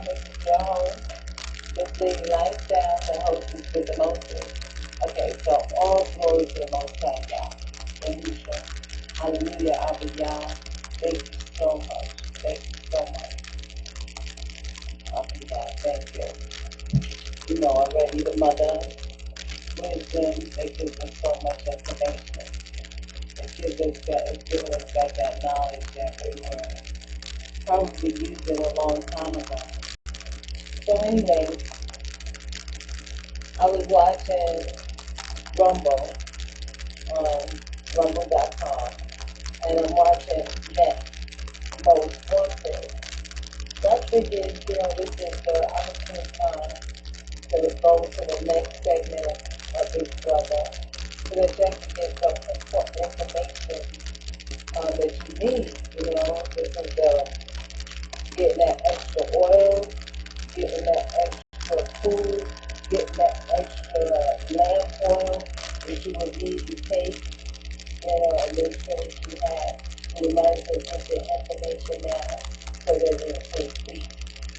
Mrs. Your host. This thing lights down, the hostess with the mostest. Okay, so all glory to the Most High God. Yahushua. Hallelujah, Abba Yah. Thank you so much. Thank you so much. Abba Yah, thank you. You know already the mother, wisdom, they give us so much information. It gives us that, it's given us back that knowledge that we were probably using a long time ago. So anyway, I was watching Rumble on rumble.com, and I'm watching NETMOSTWANTED. So I figured, this is the opportune time to go to the next segment of Big Brother so that you can get some important information that you need. This is getting that extra oil, getting that extra food, getting that extra lamp oil that you would need to take, and make sure that you have. You might as well get the information now so that it's complete.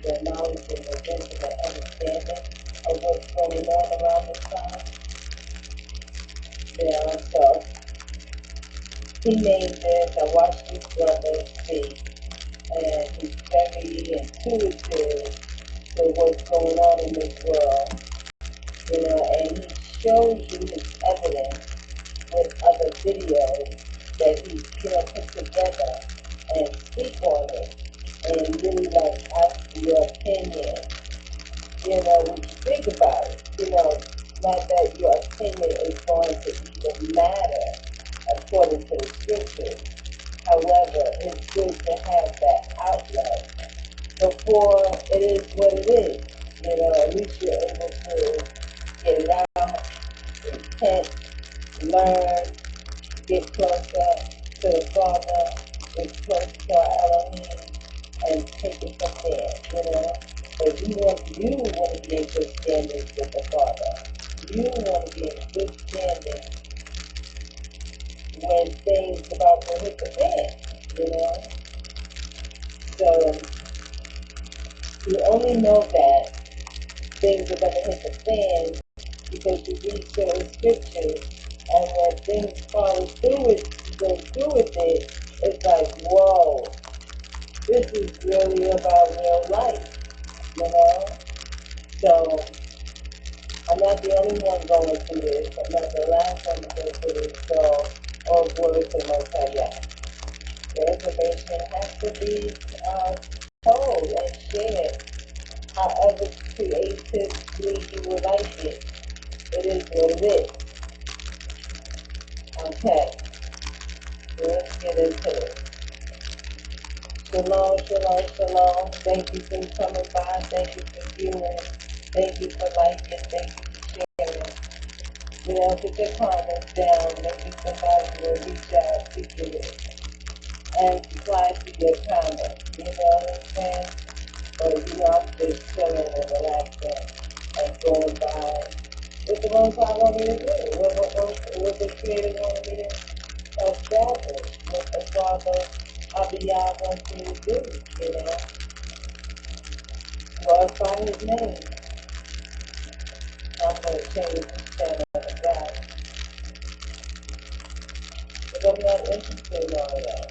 The knowledge and the intimate understanding of what's going on around this time. So he named this, I watched this brother speak, and he's very intuitive to what's going on in this world, and he shows you his evidence with other videos that he, put together and speak on it, and really ask your opinion, when you think about it, not that your opinion is going to even matter according to the scriptures. However, it's good to have that outlet before it is what it is. At least you're able to get it out, repent, learn, get closer to the Father, get closer to our Elohim, and take it from there, But you want to be in good standing with the Father. You want to be in good standing when things about to hit the fan, So you only know that things are going to hit the fan because you read certain scriptures, and when things follow through it, you go through with it, it's like, whoa, this is really about real life, So I'm not the only one going through this. I'm not the last one to go through this. So all glory to the Most High Yah. The information has to be told and shared however creatively you would like it. It is what it is. Okay, so let's get into it. Shalom, shalom, shalom. Thank you for coming by. Thank you for viewing. Thank you for liking. Thank you for sharing. Put your comments down. Maybe somebody will reach out to you and reply to your comments. You know what I'm saying? Or, I'm just chilling and relaxing and going by. What the Most High want me to do? What the Creator wanted me to establish? What the Father of the Yah wants me to do? Glorify His name. I'm going to change the channel of God. But I'm not interested in all of that.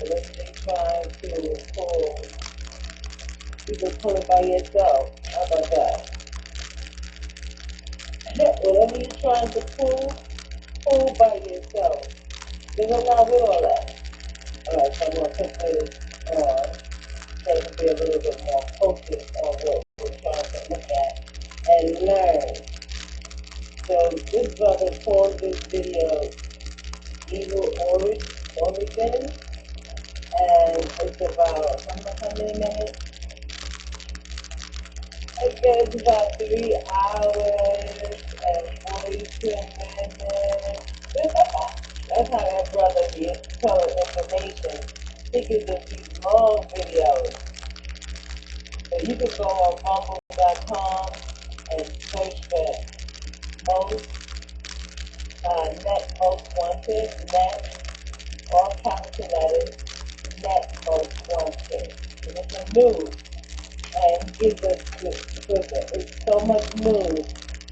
But if they try to pull, you can pull it by yourself. How about that? Whatever you're trying to pull by yourself. Because I'm not with all that. Alright, so I'm going to put this on. So to be a little bit more focused on what we're trying to look at and learn. So this brother called this video Evil Origin, and it's about how many minutes? I guess about 3 hours and 42 minutes. That's how that brother be telling information. He gives us these long videos. So you can go on rumble.com and search for NETMOSTWANTED, NET, all capital letters, NETMOSTWANTED. And it's a new and gives us the scripture. It's so much news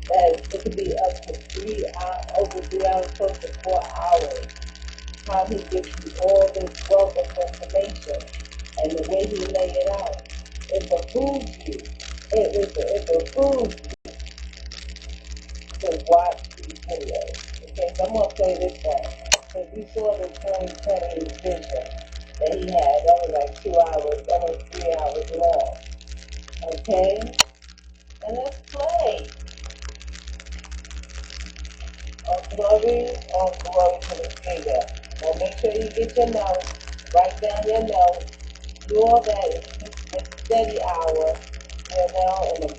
that it could be up to 3 hours, over 3 hours, close to 4 hours. How he gives you all this wealth of information and the way he lay it out. It behooves you. It behooves you to watch these videos. Okay, so I'm going to say this one. If you saw the 2020 vision that he had, that was like 2 hours, almost 3 hours long. Okay? And let's play. All glory to the Savior. Now make sure you get your notes, write down your notes, do all that in a steady hour, in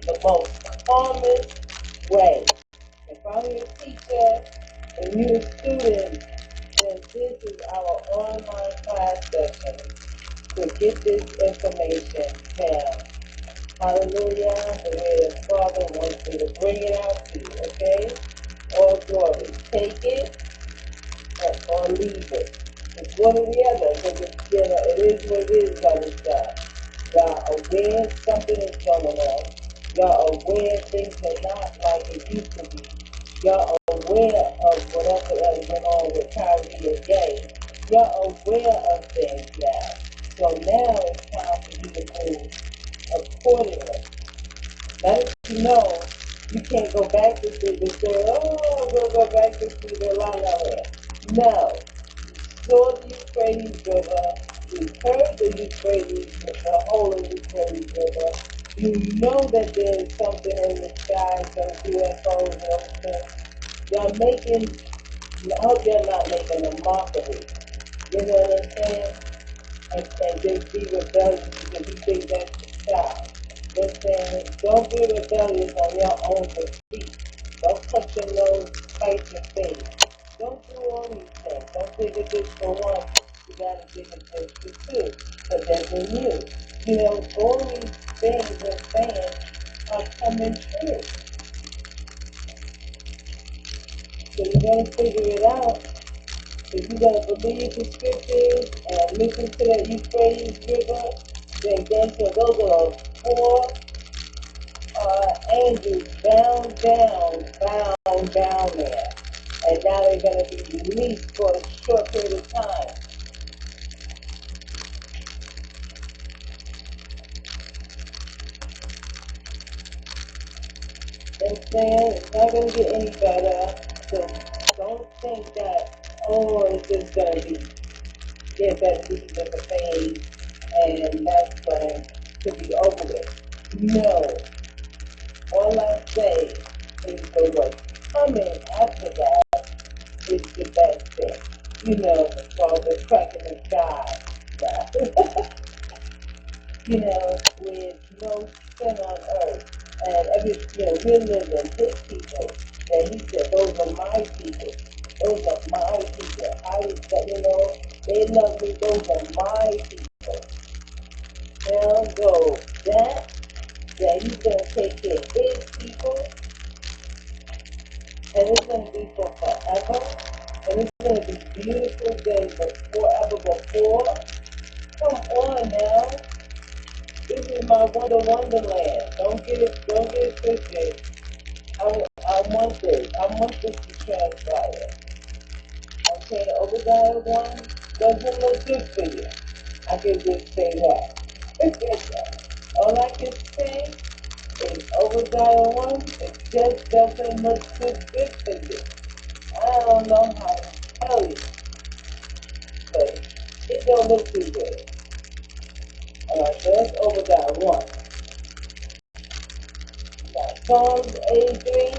the most calmest way. If I'm your teacher and you're a student, then this is our online class session to get this information down. Hallelujah, the way the Father wants me to bring it out to you, okay? All glory. Take it or leave it. It's one or the other, because it is what it is, brothers God. Y'all aware something is going on. Y'all aware things are not like it used to be. Y'all aware of whatever else went on with Kyrie and Gay. Y'all aware of things now. So now it's time for you to move accordingly. Now that you know, you can't go back to sleep and say, oh, I'm going to go back to sleep and lie nowhere. No. You saw the Euphrates River. You heard the Euphrates, the whole of the Euphrates River. You know that there's something in the sky, some UFOs and everything. Y'all making, I hope you're not making a mockery. You know what I'm saying? And just be rebellious because you think that's the child. They're saying, don't be rebellious on your own feet. Don't cut your nose, fight your face. Don't do all these things. Don't think of this for one. You gotta think of this for two. But that's in you. You know, all these things we're saying are coming true. So you gotta figure it out. If you gotta believe the scriptures and listen to that Euphrates River, then guess what? Those are the 4 angels bound down there. And now they're going to be released for a short period of time. You know what I'm saying? It's not going to get any better. So don't think that, oh, it's just going to be, get that leave of the phase and that's going to be over with. No. All I say is that what's coming after that is the best thing. You know, it's called the crack in the sky. You know, with no sin on earth. And we're living his people. And he said, those are my people. Those are my people. They love me. Those are my people. Now go that he's going to take care of his people. And it's going to be for forever. And it's going to be beautiful days forever before. Come on now. This is my wonderland. Don't get it twisted. I want this. I want this to transpire. Okay, Obadiah 1 doesn't look good for you. I can just say that. All I can say is Obadiah 1, it just doesn't look too good for you. I don't know how to tell you, but it don't look too good. Alright, so that's Obadiah 1. Now, Psalms 83,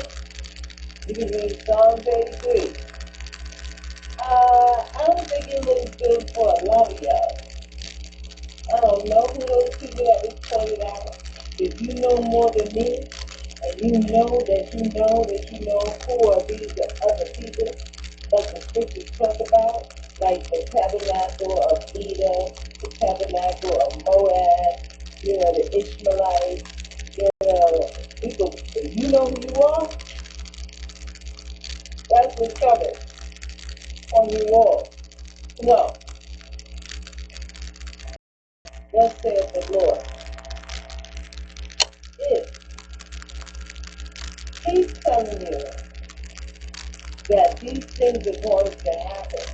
you can read Psalms 83. I don't think it looks good for a lot of y'all. I don't know who those people that was pointed out. If you know more than me, and you know who are these other people that the scriptures talk about, like the tabernacle of Edom, the tabernacle of Moab, the Ishmaelites, people, if you know who you are, that's what's coming on your wall. No, thus saith the Lord. telling you that these things are going to happen.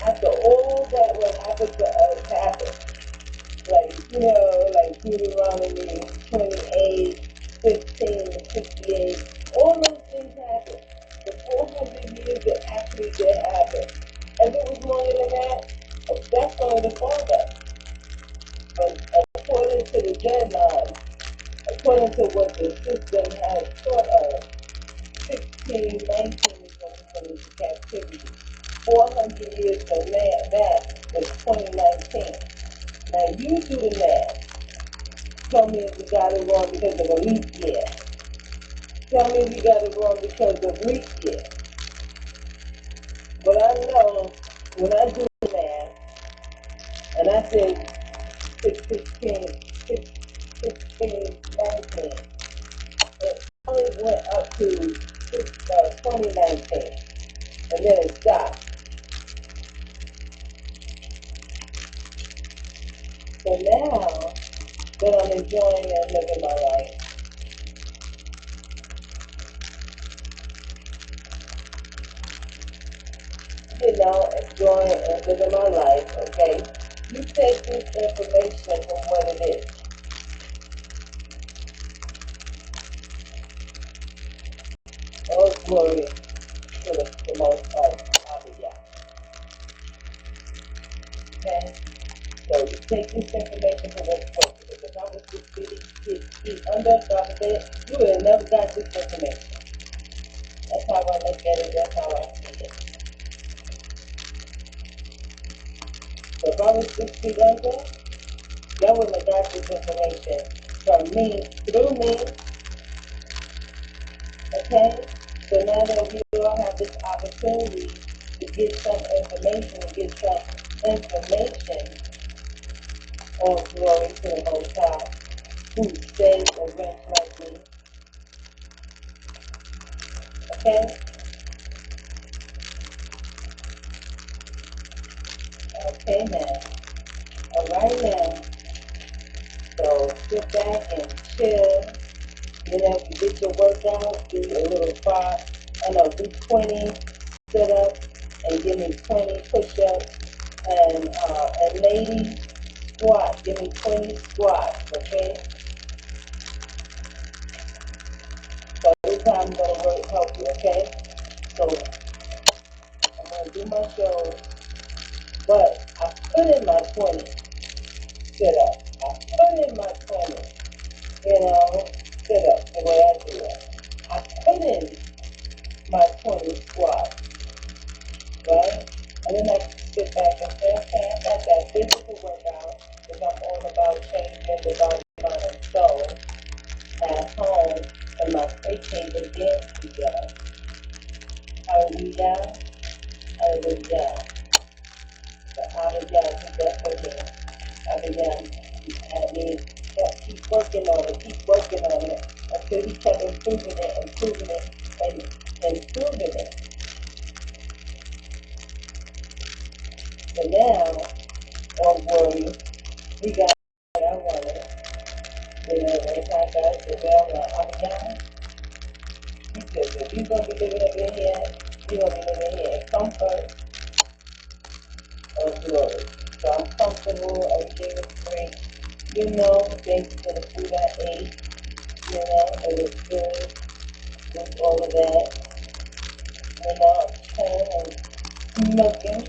After all that will happen to us happen. Like Deuteronomy 28, 15, 68, all those things happen. The 400 years that actually did happen. If it was longer than that, that's going to fall back. But according to the deadline, according to what the system has taught us, 1619 is when we went into captivity. 400 years from that was 2019. Now you do the math. Tell me if you got it wrong because of a leap year. Tell me if you got it wrong because of leap year. But I know when I do the math, and I said 16, 19, it only went up to 2019, and then it stopped. So now that I'm enjoying and living my life, enjoying and living my life, okay? You take this information from what it is. All glory to the Most High. Hallelujah. Okay? So you take this information from what's working. If I was just feet under God, you would have never got this information. That's how I look at it. That's how I see it. So if I was 6 feet under, y'all wouldn't have got this information from me, through me. Okay? So now that we all have this opportunity to get some information, all glory to the Most High, who stays and rents like me. Okay? Okay now. Alright now. So sit back and chill. You get your workout, do a little do 20 sit-ups and give me 20 push-ups. And ladies, squat. Give me 20 squats, okay? So every time I'm going to help you, okay? So I'm going to do my show, but I put in my 20 sit-ups. I put in my 20, sit-ups the way I do it. I put in my 20 squats, right? And then I can sit back and say, okay, I got that physical workout because I'm all about changing the body, mind, and soul at home and my faith kingdom dance together. Hallelujah. Hallelujah. So hallelujah to that for me. Hallelujah. I mean, keep working on it until he kept improving it, and improving it. So now, all glory, we got what I wanted. Every time God said, well, hallelujah. He said, if you're going to be living up in here, you're going to be living here in comfort of glory. So I'm comfortable, everything is great. Thanks for the food I ate. It was good. With all of that. I'm chilling and milking.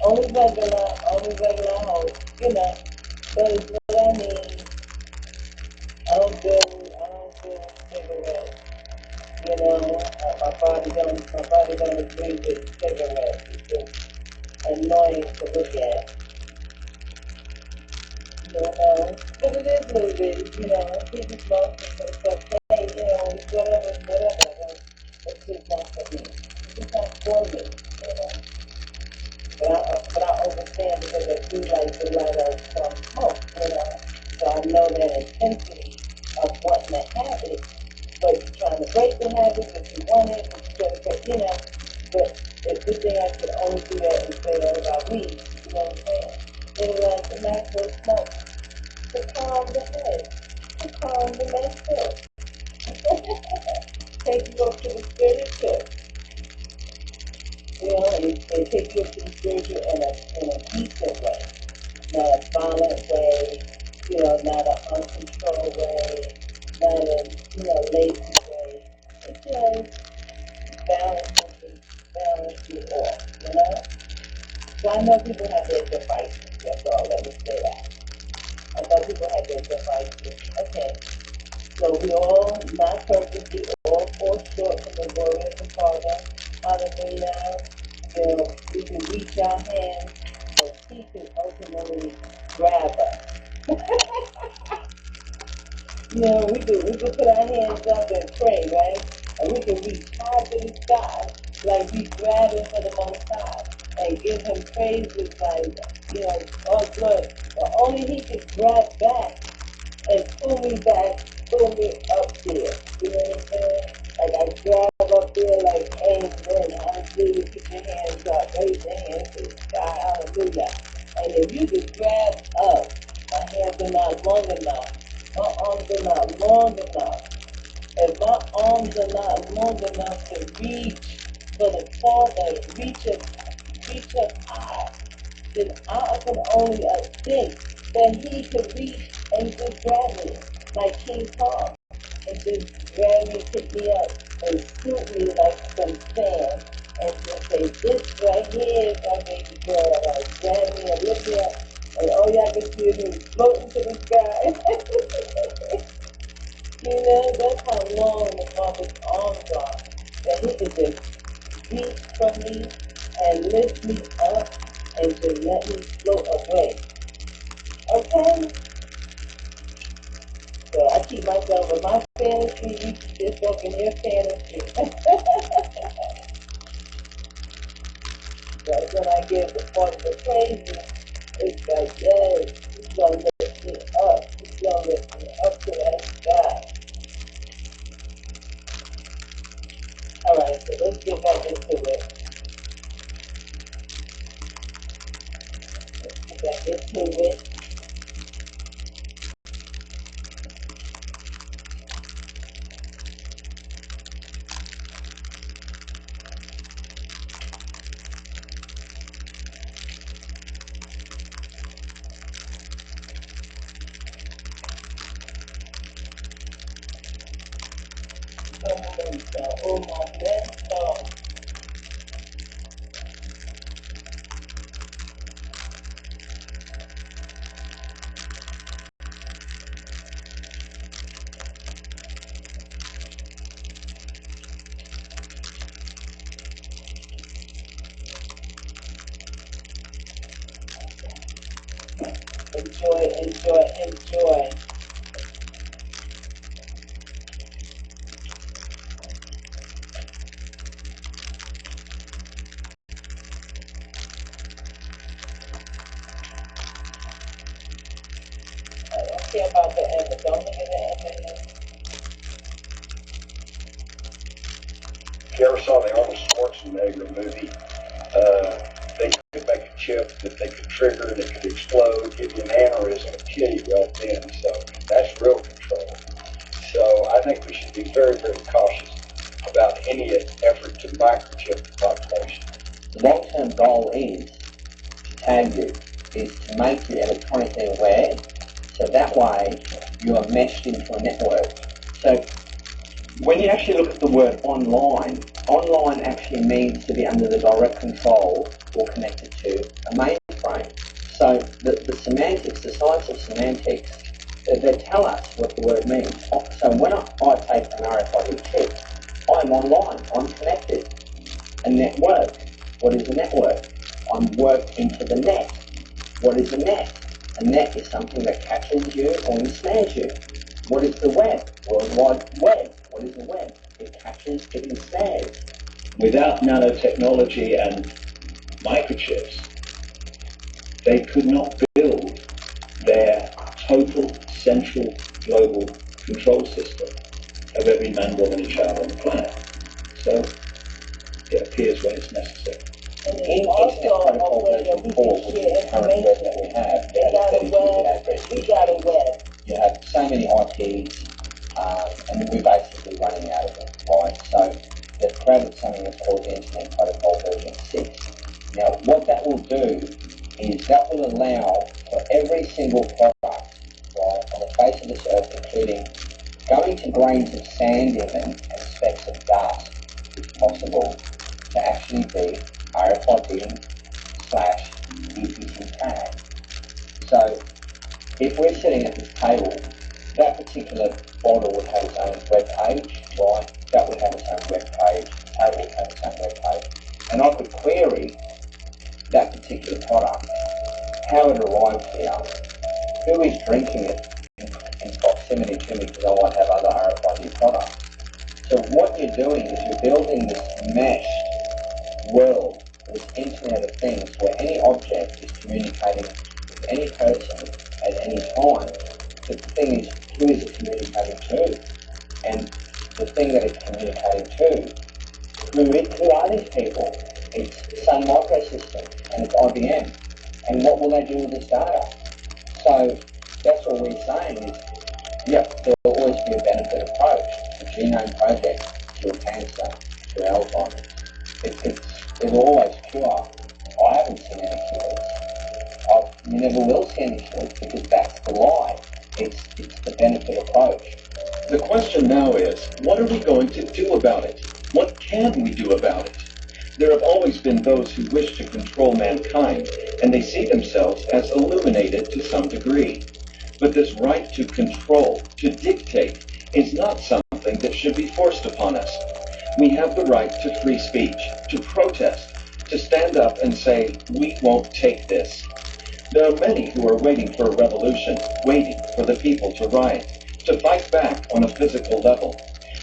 Only regular hoes. But it's what I need. I don't do cigarettes. My body don't agree with cigarettes. It's just annoying to look at. But it is what it is, people smoke, so it's okay, whatever, it's just not for me. It's just not for me, But I understand because I do like the light of some smoke, So I know that intensity of wanting to have it, but you're trying to break the habit if you want it, but it's good thing I could only do that and say that about weed, you know what I'm saying? They like the natural smoke to calm the head, to calm the mental. Take you up to the spiritual. You know, and take you up to the spiritual in a decent way. Not a violent way, not an uncontrolled way, not a lazy way. It's just balance you off. So I know people have their devices, that's all, let me say that. I know people have their devices. Okay, so we all, not perfectly, all fall short from the glory of the Father. Hallelujah. We can reach our hands, but He can ultimately grab us. We can put our hands up and pray, right? And we can reach high to the sky, like we grabbing for the Most High, and give Him praises, like, oh, good. But only He can grab back and pull me up there. You know what I'm saying? Like I grab up there like amen, hallelujah, keep your hands up, raise your hands to the sky, hallelujah. And if you could grab up, my hands are not long enough, my arms are not long enough. If my arms are not long enough to reach for the Father, reach up high, then I can only think that He could reach and just grab me like King Kong and just grab me, pick me up, and scoop me like some sand and just say, this right here is my baby girl. Like, grab me and lift me up, and all y'all can see is me floating to the sky. That's how long the Father's arms are, that He can just reach for me and lift me up and just let me float away. Okay? So I keep myself in my fantasy, you keep yourself in your fantasy. So when I give the Father the praises, it's like, yes, He's going to lift me up. He's going to lift me up to that sky. Alright, so let's get back into it. Let's get back into it. Enjoy. I don't care about the end, but don't look at the end. If you ever saw the Arnold Schwarzenegger movie, they could make a chip that they could trigger and it could explode, give you an aneurysm, and kill you right then. So that's real control. So I think we should be very, very cautious about any effort to microchip the population. The long-term goal is to tag you, is to make you electronically aware, so that way you are meshed into a network. So when you actually look at the word online, online actually means to be under the direct control or connected to a mainframe. So the semantics, the science of semantics, they tell us what the word means. So when I take an RFID chip, I'm online, I'm connected. A network, what is a network? I'm worked into the net. What is a net? A net is something that catches you or ensnares you. What is the web? World Wide Web. What is the web? It catches, it ensnares. Without nanotechnology and microchips, they could not build their total central global control system of every man, woman, and child on the planet. So it appears when it's necessary. And there's also a way that we can share information. We got a web. You have so many IPs, and we're basically running out of it, right? So they've created something that's called Internet Protocol version 6. Now, what that will do is that will allow for every single product, right, on the face of this earth, including going to grains of sand even and specks of dust, if possible, to actually be RFID slash EPC tag. So if we're sitting at this table, that particular bottle would have its own web page, right? That would have its own web page, the table would have its own web page. And I could query that particular product, how it arrived here, who is drinking it in proximity to me because I might have other RFID products. So what you're doing is you're building this meshed world, this Internet of Things, where any object is communicating with any person at any time. But the thing is, who is it communicating to? And the thing that it's communicating to, who are these people? It's Sun Microsystems and it's IBM. And what will they do with this data? So that's what we're saying is, yeah, there will always be a benefit approach. The genome project to cancer, to Alzheimer's. It's always cure. I haven't seen any cures. You never will see any cures because that's the lie. It's the benefit approach. The question now is, what are we going to do about it? What can we do about it? There have always been those who wish to control mankind, and they see themselves as illuminated to some degree. But this right to control, to dictate, is not something that should be forced upon us. We have the right to free speech, to protest, to stand up and say, we won't take this. There are many who are waiting for a revolution, waiting for the people to riot, to fight back on a physical level.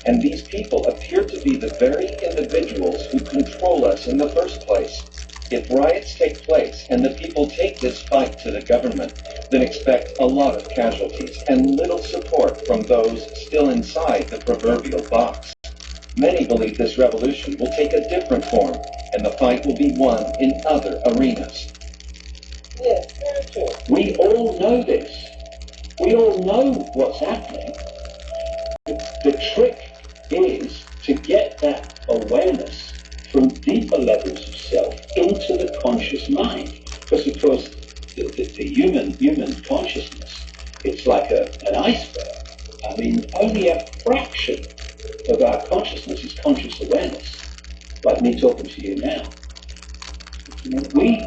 And these people appear to be the very individuals who control us in the first place. If riots take place and the people take this fight to the government, then expect a lot of casualties and little support from those still inside the proverbial box. Many believe this revolution will take a different form, and the fight will be won in other arenas. Yes, very true. We all know this. We all know what's happening. The trick is to get that awareness from deeper levels of self into the conscious mind. Because, of course, the human consciousness, it's like an iceberg. I mean, only a fraction of our consciousness is conscious awareness, like me talking to you now. We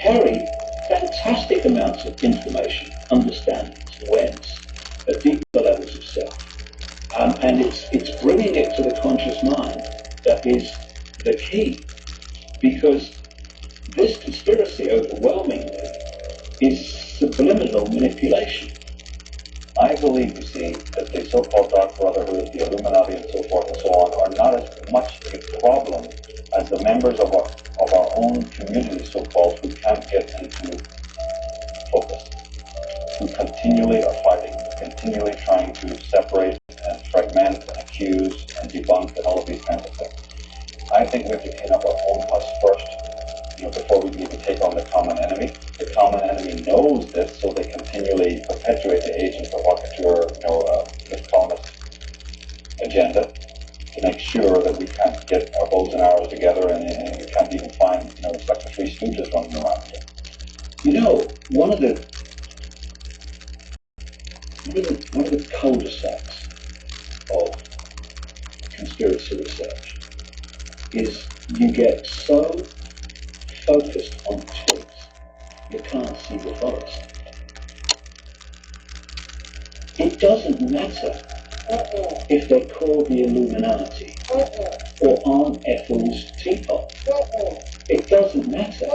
carry fantastic amounts of information, understandings, awareness at deeper levels of self. And it's bringing it to the conscious mind that is the key. Because this conspiracy overwhelmingly is subliminal manipulation. I believe, you see, that the so-called Dark Brotherhood, the Illuminati, and so forth and so on, are not as much a problem as the members of our own community, so-called, who can't get into focus, who continually are fighting, continually trying to separate and fragment and accuse and debunk and all of these kinds of things. I think we have to clean up our own house first, before we can even take on the common enemy. The common enemy knows this, so they continually perpetuate the agent provocateur, colonist agenda to make sure that we can't get our bows and arrows together and we can't even find, it's like the Three Stooges running around here. One of the cul-de-sacs of conspiracy research is you get so focused on twigs, you can't see the forest. It doesn't matter if they call the Illuminati or Aunt Ethel's teapot. It doesn't matter.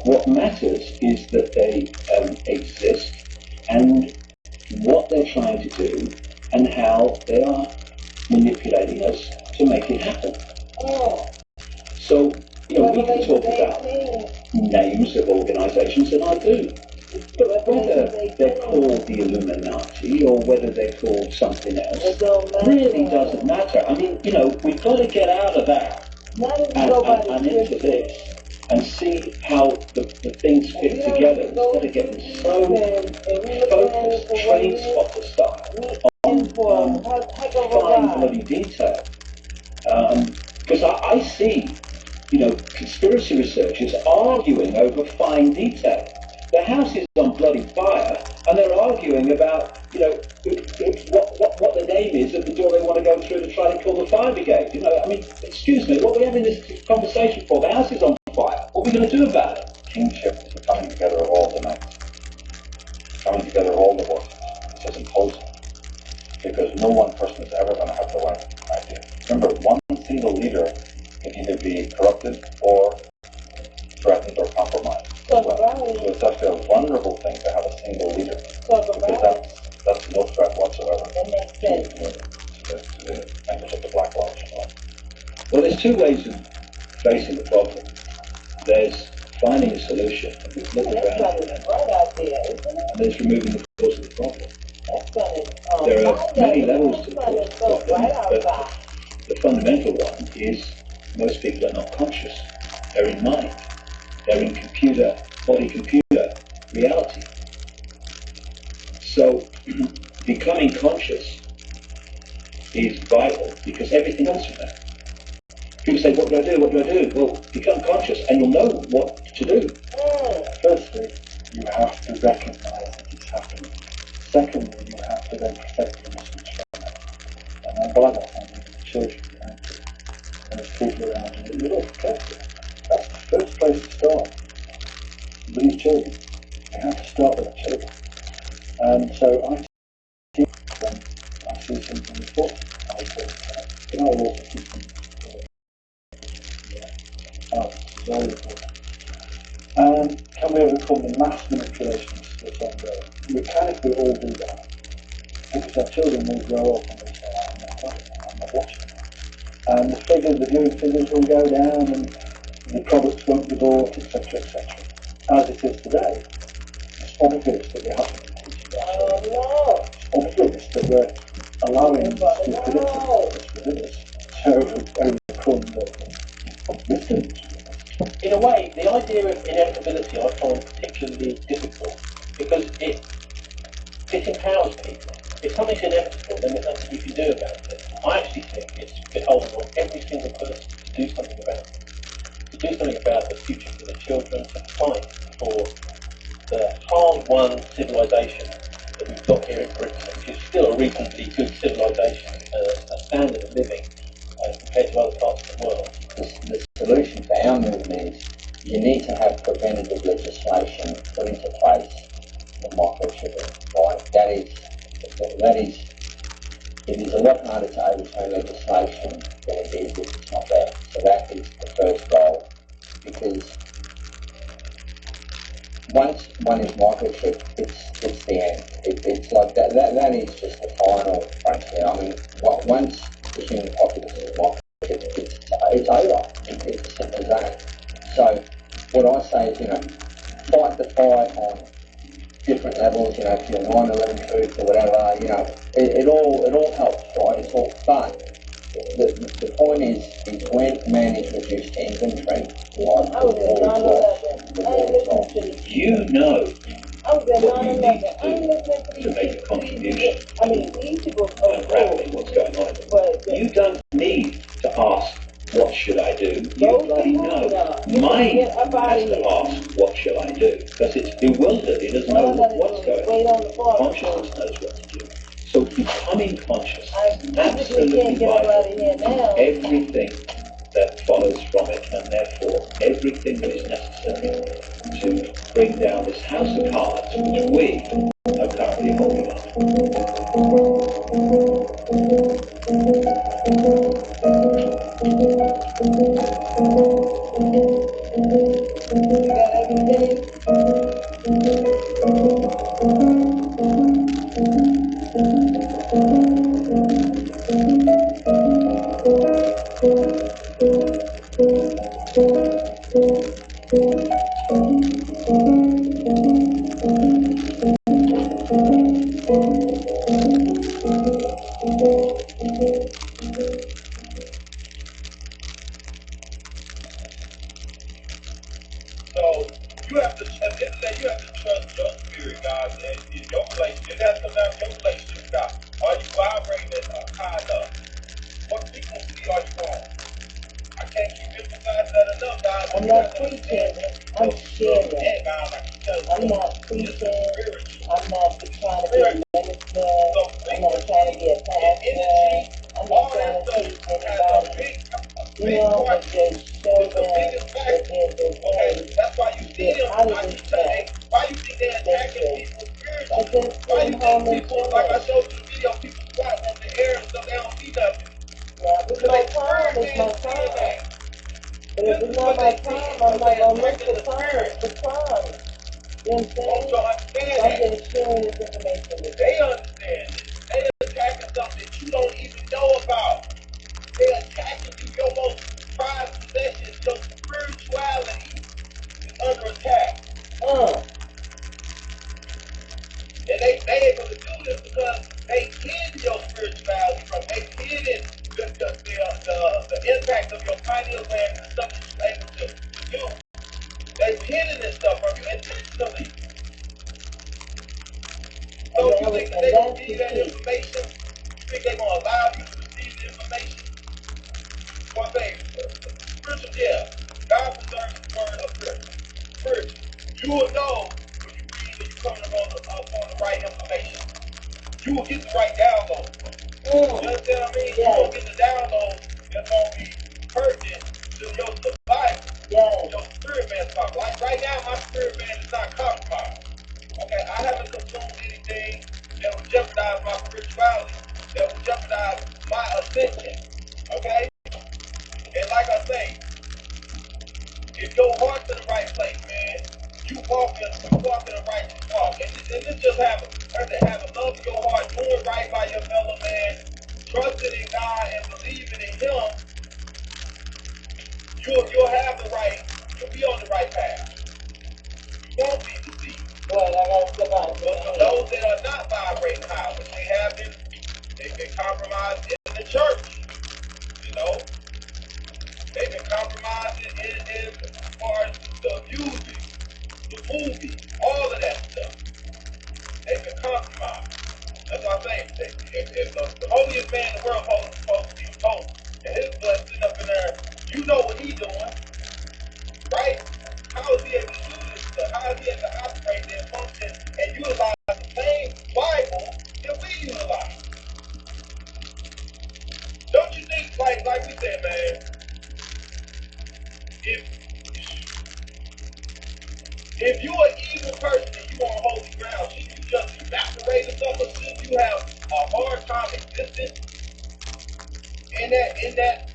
What matters is that they exist and what they're trying to do and how they are manipulating us to make it happen. So, we can talk about names of organizations, and I do. But whether they're called the Illuminati or whether they're called something else really doesn't matter. I mean, we've got to get out of that and into this and see how the things fit together instead of getting so focused, train spotter style for a heck of a fine ride. bloody detail. Because I see, conspiracy researchers arguing over fine detail. The house is on bloody fire, and they're arguing about, what the name is of the door they want to go through to try to call the fire brigade. Excuse me, what are we having this conversation for? The house is on fire. What are we going to do about it? Kingship is the coming together of all the knights, coming together of all the voices. It's as imposing, because no one person is ever going to have the right idea. Remember, one single leader can either be corrupted or threatened or compromised. Talk So about it. it's actually a vulnerable thing to have a single leader, Talk because about it. that's no threat whatsoever That makes sense. to the members of the Black Lodge. Well, there's two ways of facing the problem. There's finding a solution, and we've looked That around, sun is right out there, isn't it? and there's removing the cause of the problem. That sun is There are many levels to the sun cause is of so the problem, right but outside. the fundamental one is most people are not conscious. They're in mind. They're in body-computer reality. So becoming conscious is vital, because everything else is there. People say, what do I do? What do I do? Well, become conscious and you'll know what to do. Firstly, you have to recognize that it's happening. Secondly, you have to then protect your message from it. And by that, I mean the children around you, and the people around you. You don't protect them. That's the first place to start. With these children. You have to start with the children. And so I think when I see something important, I say, but I will also keep them very important. Can we overcome the mass manipulation that's ongoing? We can if we all do that. Because our children will grow up and they say, I'm not watching that. And the figures, the viewing figures will go down and the products won't be bought, etc., etc. As it is today, it's obvious that we haven't been teaching our children. No. It's obvious that we're allowing stupidity to overcome the wisdom. In a way, the idea of inevitability I find particularly difficult because it disempowers people. If something's inevitable, then there's nothing you can do about it. I actually think it's beholden on every single person to do something about it. To do something about the future for the children, to fight for the hard-won civilization that we've got here in Britain, which is still a reasonably good civilization, a standard of living compared to other parts of the world. The solution for our movement is you need to have preventative legislation put into place for microchipping. Right? It is a lot harder to overturn legislation than it is if it's not there. So that is the first goal, because once one is microchipped, it's the end. It's like that is just the final frontier. I mean, once the human populace is microchipped, it's over. It's as simple as that. So what I say is, fight the fight on different levels. If you're 9/11 truth or whatever, it all helps, right? It's all fun. The point is when man is reduced to inventory, life I was at 9/11. I ain't listening to these. You know I was at what you need 9/11. to I ain't do listening to to these. make a contribution I mean, these people to unraveling what's going on. But You don't need to ask, what should I do? You those bloody people, know. Mind get up out has of to here. ask, what shall I do? Because it's bewildered. It doesn't know All I gotta what's do is going wait on. on the floor. Consciousness knows what to do. So becoming conscious I is physically absolutely can't get up vital. out of here now. Everything that follows from it, and therefore everything that is necessary to bring down this house of cards, which we are currently holding on. You got everything. So you have to, at the end of the day, you have to trust your spirit, God, and in your place. It has to come down to your place, God. Are you vibrating high enough? What frequency are you on? I can't keep emphasizing that enough, guys. I'm not preaching. I'm sharing. I'm not preaching. I'm not trying to be a minister. I'm not trying to be a pastor. I'm not trying to teach anybody. You know, but just show them that there's a way. That's why you see them. Out of this mess. Why you think they're attacking people I spiritually? just Why you came home think and people, like I finished. showed you the video, people squatting on the air and stuff, they don't see nothing. Yeah, it's my time. It's my time. But if it's not my time, I'm not going to look for time. For time. You know what I'm saying? I'm just sharing this information with They understand it. They attacking something that you don't even know about. They attacking you, your most prized possessions, your spirituality is under attack. And they able to do this because they hid your spirituality from, they hid the impact of your pineal gland and stuff that you're able to do. They've hidden this stuff from you intentionally. So you think that they gonna give you that information? You think they gonna allow you to receive the information? One thing, spiritual, yeah. God preserves His word of spiritual. You will know when you read and you coming upon the right information. You will get the right download. You understand what I mean? Yeah. You will get the download that's gonna be pertinent to your survival. Yeah. Your spirit man is compromised. Like right now, my spirit man is not compromised. Okay, I haven't consumed anything that would jeopardize my spirituality, that would jeopardize my ascension. Okay? And like I say, if your heart's in the right place, man, you walking a righteous walk. And this just having love in your heart, doing right by your fellow man, trusting in God and believing in Him, you'll have the right, you'll be on the right path. You won't be deceived. Well, I got to come out. But for those that are not vibrating high, which they've been compromised in the church, you know, they've been compromised in as far as the music, the movie, all of that stuff. They've been compromised. That's what I'm saying. If the holiest man in the world supposed to be the Pope, and his blood sitting up in there, you know what he's doing, right? How is he able to do this stuff? How is he able to operate and function and utilize the same Bible that we utilize? Don't you think, like we said, man, if you're an evil person and you on holy ground, should you just evaporate or something? Should you have a hard time existing in that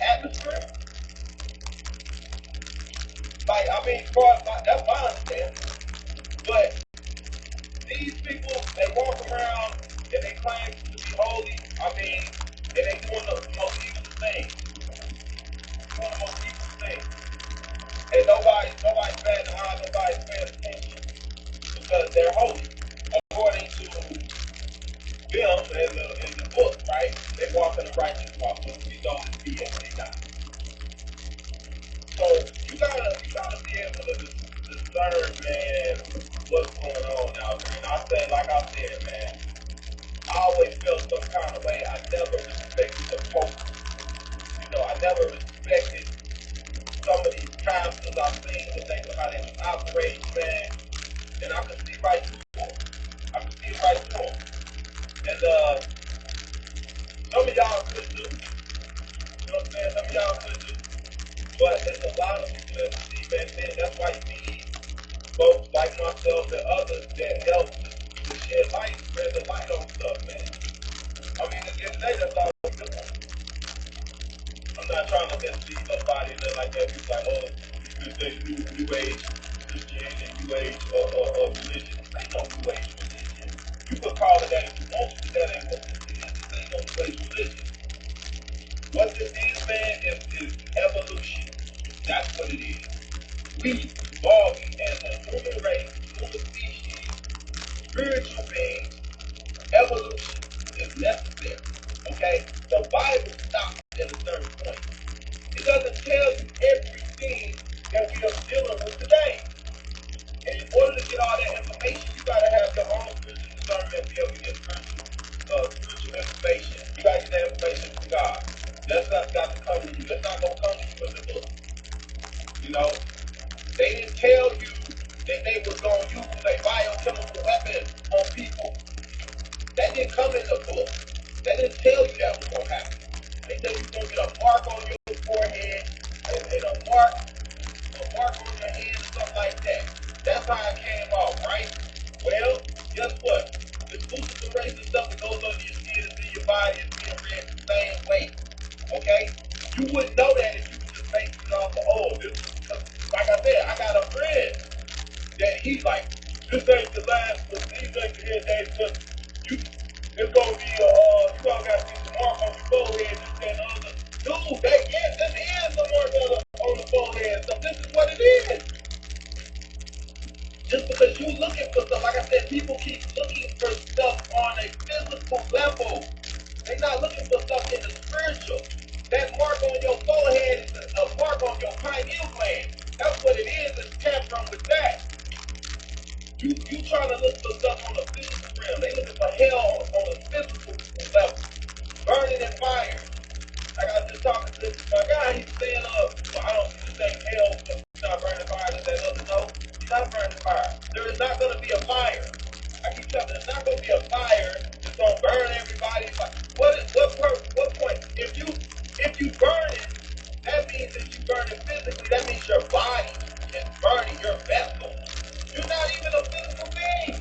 atmosphere? Like, I mean, that's my understanding. But these people, they walk around and they claim to be holy. I mean, and they doing the most evil thing. Doing the most evil thing. And nobody's batting an eye, nobody's paying attention because they're holy. According to them in the book, right? They walk in the righteous walk. So we know this BS they got. So you gotta be able to discern, man, what's going on out there. And like I said, man, I always felt some kind of way. I never respected the Pope. You know, I never respected some of these pastors I've seen when they know how they operate, man. And I can see right through them. I can see right through them. And some of y'all could do. You know what I'm saying? Some of y'all could do. But there's a lot of people that see, man. That's why you need folks like myself and others that help to shed light, spread the light on stuff, man. I mean, at the end of the day, that's all we do. I'm not trying to mislead nobody and like that. People like, oh, this new age Christianity, new age religion. This ain't no new age religion. You could call it that if you want to, that ain't what this is. This ain't no new age religion. What this is, man, is evolution. That's what it is. We evolving as a human race, human species, spiritual beings. Evolution is necessary. Okay? The Bible stops at a certain point. It doesn't tell you everything that we are dealing with today. And in order to get all that information, you gotta have your own spiritual discernment, be able to get spiritual spiritual information. You gotta get that information from God. That's not got to come to you. That's not gonna come to you in the book. You know, they didn't tell you that they was gonna use a biochemical weapon on people. That didn't come in the book. That didn't tell you that was gonna happen. They said you're gonna get a mark on your forehead and a mark on your hand or something like that. That's how it came off, right? Well, guess what? The glucosamine stuff that goes under your skin is in your body is being read the same way. Okay? You wouldn't know that if you were just making it off the old. Like I said, I got a friend that he's like, this ain't the last, these ain't the head days, but it's gonna be you all got to get the mark on your forehead, this and the other. Dude, this is the mark on the forehead, so this is what it is. Just because you looking for stuff, like I said, people keep looking for stuff on a physical level. They're not looking for stuff in the spiritual. That mark on your forehead is a mark on your pineal gland. That's what it is. It's tampering with that. You trying to look for stuff on the physical realm. They looking for hell on a physical level. Burning in fire. Like I was just talking to my guy, he's saying, well, I don't see this thing hell, but he's not burning fire. Does that other no? He's not burning fire. There is not going to be a fire. I keep telling you, there's not going to be a fire that's going to burn everybody. What point? If you burn it, that means that you burn it physically. That means your body is burning your vessel. You're not even a physical being.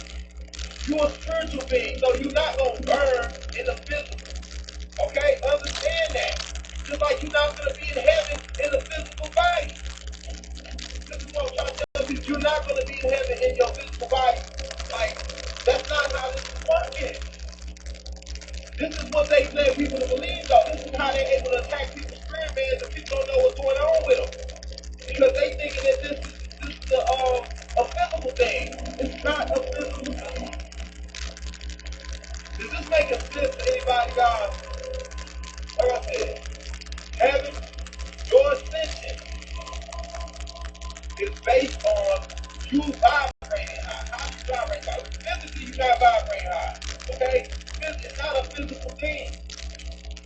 You're a spiritual being. So you're not going to burn in the physical. Okay? Understand that. Just like you're not going to be in heaven in the physical body. This is what I'm trying to tell you. You're not going to be in heaven in your physical body. Like, that's not how this is working. This is what they say people to believe, though. This is how they're able to attack people's spirit, man, and people don't know what's going on with them. Because they thinking that this is a physical thing. It's not a physical thing. Is this making sense to anybody, guys? Like I said, heaven, your ascension is based on you vibrating high. How you vibrate high? Physically, you're not vibrating high. Okay? It's not a physical thing.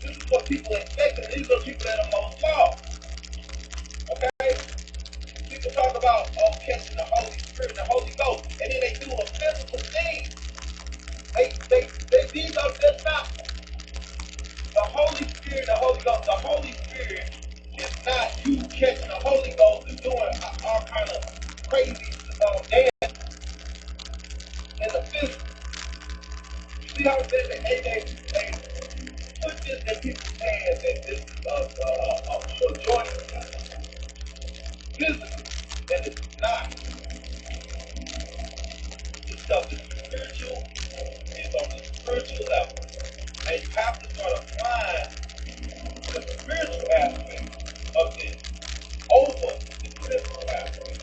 This is what people expect, and these are people that are most lost. Okay? People talk about catching the Holy Spirit, the Holy Ghost, and then they do a physical thing. These are just not the Holy Spirit, the Holy Ghost. The Holy Spirit is not you catching the Holy Ghost and doing all kind of crazy dance in the physical. You see how they put this in people's hands that this is a joint physical, and it's not. This stuff is spiritual. It's on the spiritual level. And you have to start applying the spiritual aspect of this over the physical aspect.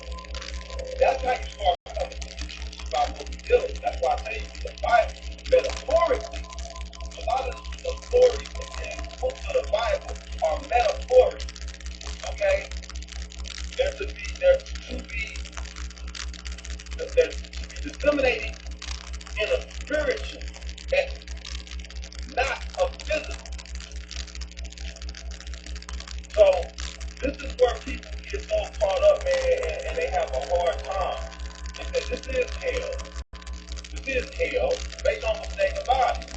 That's how you start coming to the truth about what we're dealing with. That's why I tell you the Bible, metaphorically, a lot of the stories in books of the Bible are metaphoric. Okay? They're to be disseminated in a spiritual and not a physical. So this is where people get so caught up, man, and they have a hard time. They say this is hell. This is hell based on the thing about it.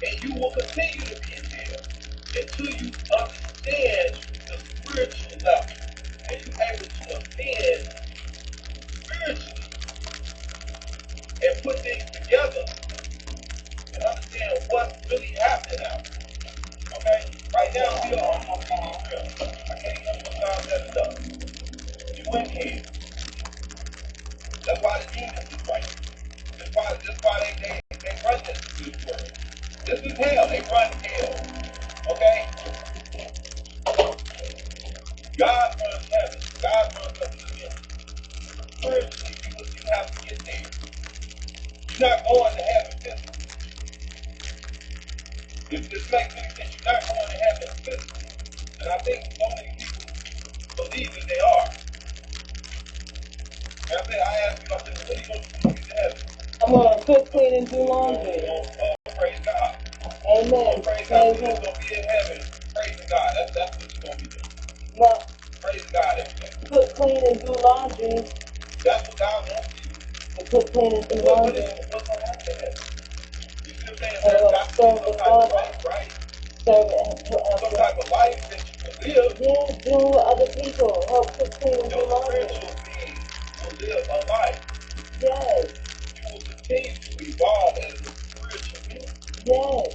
And you will continue to be in hell until you understand the spiritual level and you're able to ascend spiritually and put things together and understand what's really happening out there. Okay? Right now, we are on TV real. I can't even emphasize that enough. You in here. That's why the demons is right. That's why they run this world. This is hell. They run hell. Okay? God runs heaven. God runs up to them. Spiritually, you have to get there. You're not going to heaven physically. If this makes any sense, you're not going to heaven physically. And I think so many people believe that they are. And I asked you, I said, what are you going to do when you get to heaven? I'm gonna cook, clean, and do laundry. Praise God. Amen. Praise God, we're just gonna be in heaven, praising God. That's what you're gonna be doing. Now, Praising God every day. cook, clean, and do laundry. That's what God wants you to do. To cook, clean, and do But what laundry. is what's gonna happen there? You see what I'm saying? And There's what got to be serve some the type of Father. life, right? Serve Some type of life that you can live. yeah, do other people. Help cook, clean, and do Your laundry. spiritual being will live a life. Yes. You will continue to evolve as a spiritual being. Yes.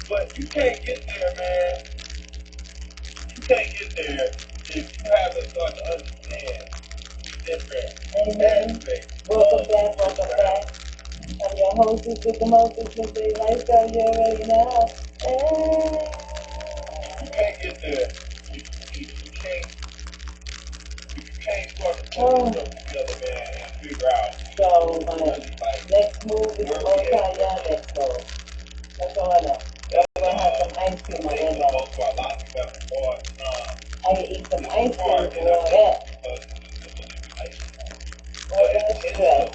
But you can't get there, man. You can't get there if you haven't started to understand different aspects. Welcome back. I'm your hostess with the mostest with the lifestyle you already know. You can't get there if you can't start to put stuff together, man, and figure out. So next move is multi-young next move. That's all I know. We're gonna have some ice cream on that though. I can eat some ice cream for all that. All that stress.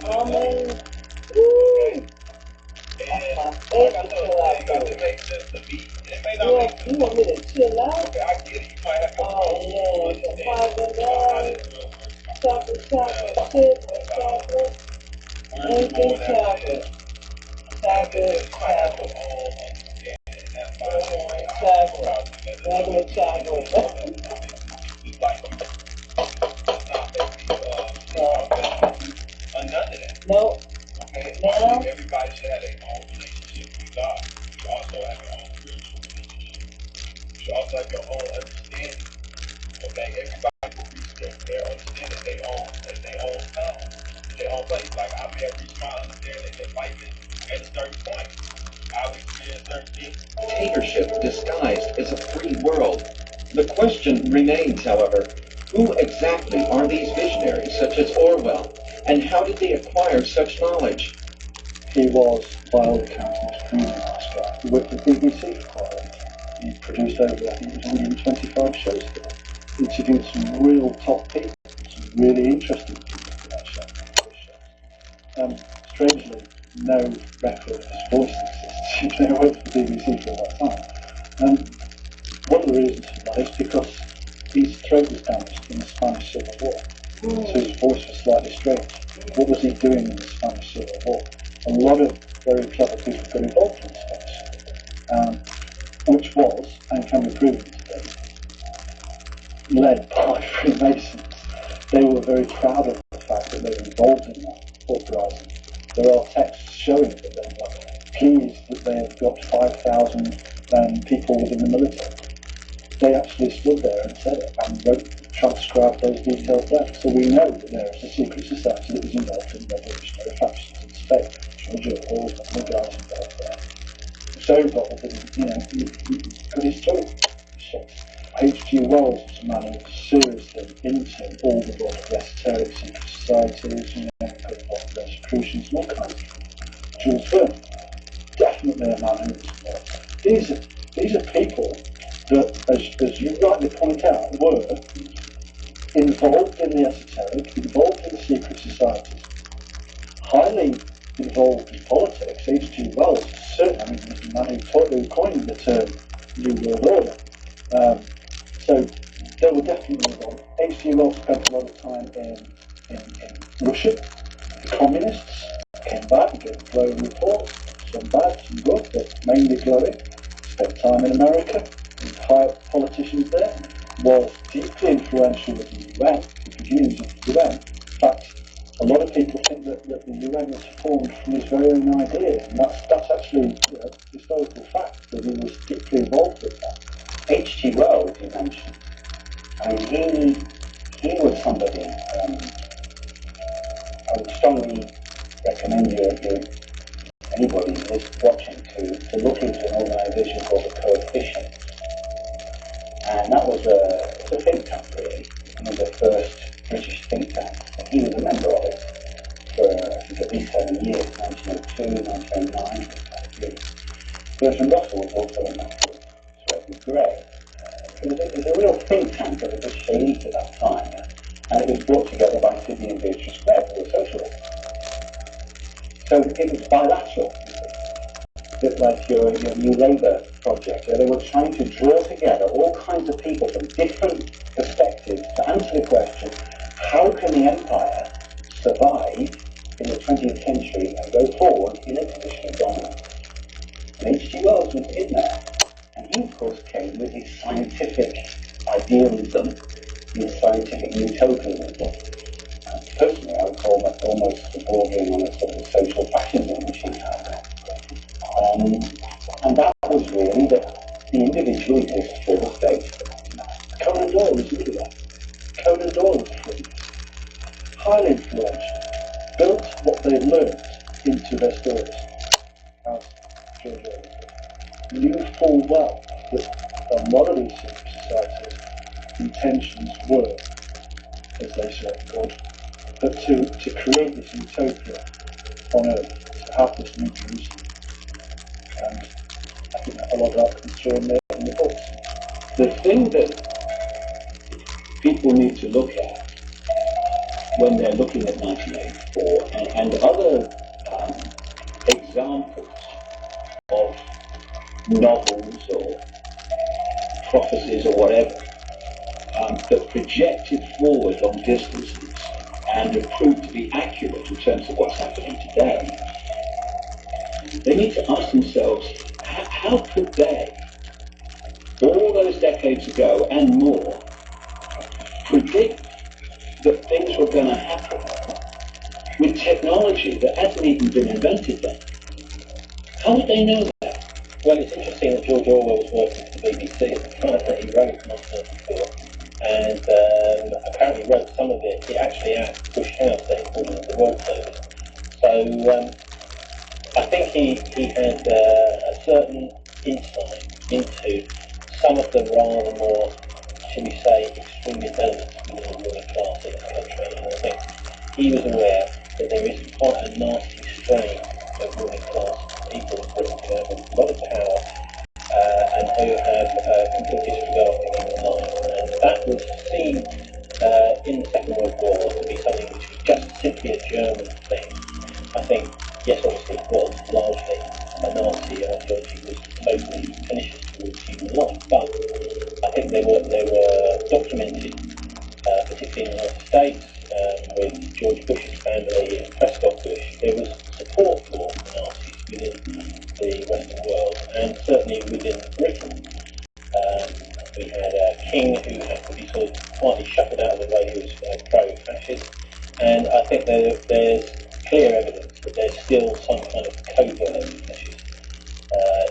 Almonds. Woo! That's my favorite chill out food. You want me to chill out? Oh yeah, some $5, chocolate chips, chocolate, anything chocolate. Chocolate, regular chocolate. Nope. Now, everybody should have their own relationship with God. You also have your own spiritual relationship. You also have your own understanding. Okay, everybody will reach their understanding, their own time, their own place. Like I may have reached my understanding that life is at a certain point. I'll experience certain things. Dictatorship disguised as a free world. The question remains, however, who exactly are these visionaries such as Orwell, and how did they acquire such knowledge? He was, by all accounts, an extremely nice guy. He worked for the BBC for quite a long time. He produced over, I think it was 125 shows there. He interviewed some real top people, some really interesting people for that show. Strangely, no record of his voice exists. He worked for the BBC for a long time. One of the reasons for that is because his throat was damaged in the Spanish Civil War. So his voice was slightly strange. What was he doing in the Spanish Civil War? A lot of very clever people got involved in the Spanish Civil War, which was, and can be proven today, led by Freemasons. They were very proud of the fact that they were involved in that uprising. There are texts showing that they were pleased that they had got 5,000 people within the military. They actually stood there and said it and transcribed those details down. So we know that there is a secret society that was involved in revolutionary factions in Spain. Georgia, all the guys involved there. So involved that, because it's true. So H.G. Wells was a man who was seriously into all the world of esoteric secret societies, got involved in Rosicrucians and all kinds of things. Jules Verne, definitely a man who was involved. These are people that, as you rightly point out, were involved in the esoteric, involved in secret societies, highly involved in politics. H.G. Wells, certainly, the man who coined the term New World Order. So they were definitely involved. H.G. Wells spent a lot of time in Russia. The communists came back, gave glowing reports, some bad, some good, but mainly glowing. Spent time in America, with high politicians there, was deeply influential with the UN, the beginnings of the UN. In fact, a lot of people think that the UN was formed from his very own idea, and that's actually historical fact, that he was deeply involved with that. H.G. Wells, you mentioned, I mean, he was somebody, I would strongly recommend anybody who's watching to look into an organisation called the Coefficient. And that was a think tank, really. One of the first British think tanks. And he was a member of it for, I think, at least 7 years, 1902, 1909. Bertrand Russell was also in that group, so it was great. It was a real think tank of the British elite at that time, and it was brought together by Sidney and Beatrice Webb, who were socialists. So it was bilateral, a bit like your New Labour project, where they were trying to draw together all kinds of people from different perspectives to answer the question, how can the empire survive in the 20th century and go forward in a position of dominance? And H.G. Wells was in there. And he, of course, came with his scientific idealism, his scientific utopianism. Personally, I would call that almost bordering on a sort of social fascism which he had. And that was really that the individual exists for the state. Conan Doyle was really that. Conan Doyle was free, highly influential, built what they learned into their stories. As George Orwell knew full well that a lot of these societies' intentions were, as they say, good, but to create this utopia on Earth, to have this new Jerusalem. And I think that a lot of that comes through in the books. The thing that people need to look at when they're looking at 1984 and other examples of novels or prophecies or whatever that projected forward long distances and have proved to be accurate in terms of what's happening today, they need to ask themselves, how could they, all those decades ago and more, predict that things were going to happen with technology that hasn't even been invented then? How would they know that? Well, it's interesting that George Orwell was working for the BBC at the time that he wrote 1984, and apparently wrote some of it. He actually asked Bush House, they called it the World Service. So I think he had a certain insight into some of the rather more, shall we say, extremist elements within the ruling class in this country. And I think he was aware that there is quite a nasty strain of ruling class people in Britain who have a lot of power and who have completely disregarded human life. And that was seen in the Second World War to be something which was just simply a German thing. I think, yes, obviously it was largely a Nazi ideology was totally pernicious towards human life, but I think they were documented, particularly in the United States, with George Bush's family and Prescott Bush. There was support for the Nazis within the Western world, and certainly within Britain. We had a king who had to be sort of quietly shuffled out of the way, who was pro-fascist, and I think there's clear evidence that there's still some kind of covert fascist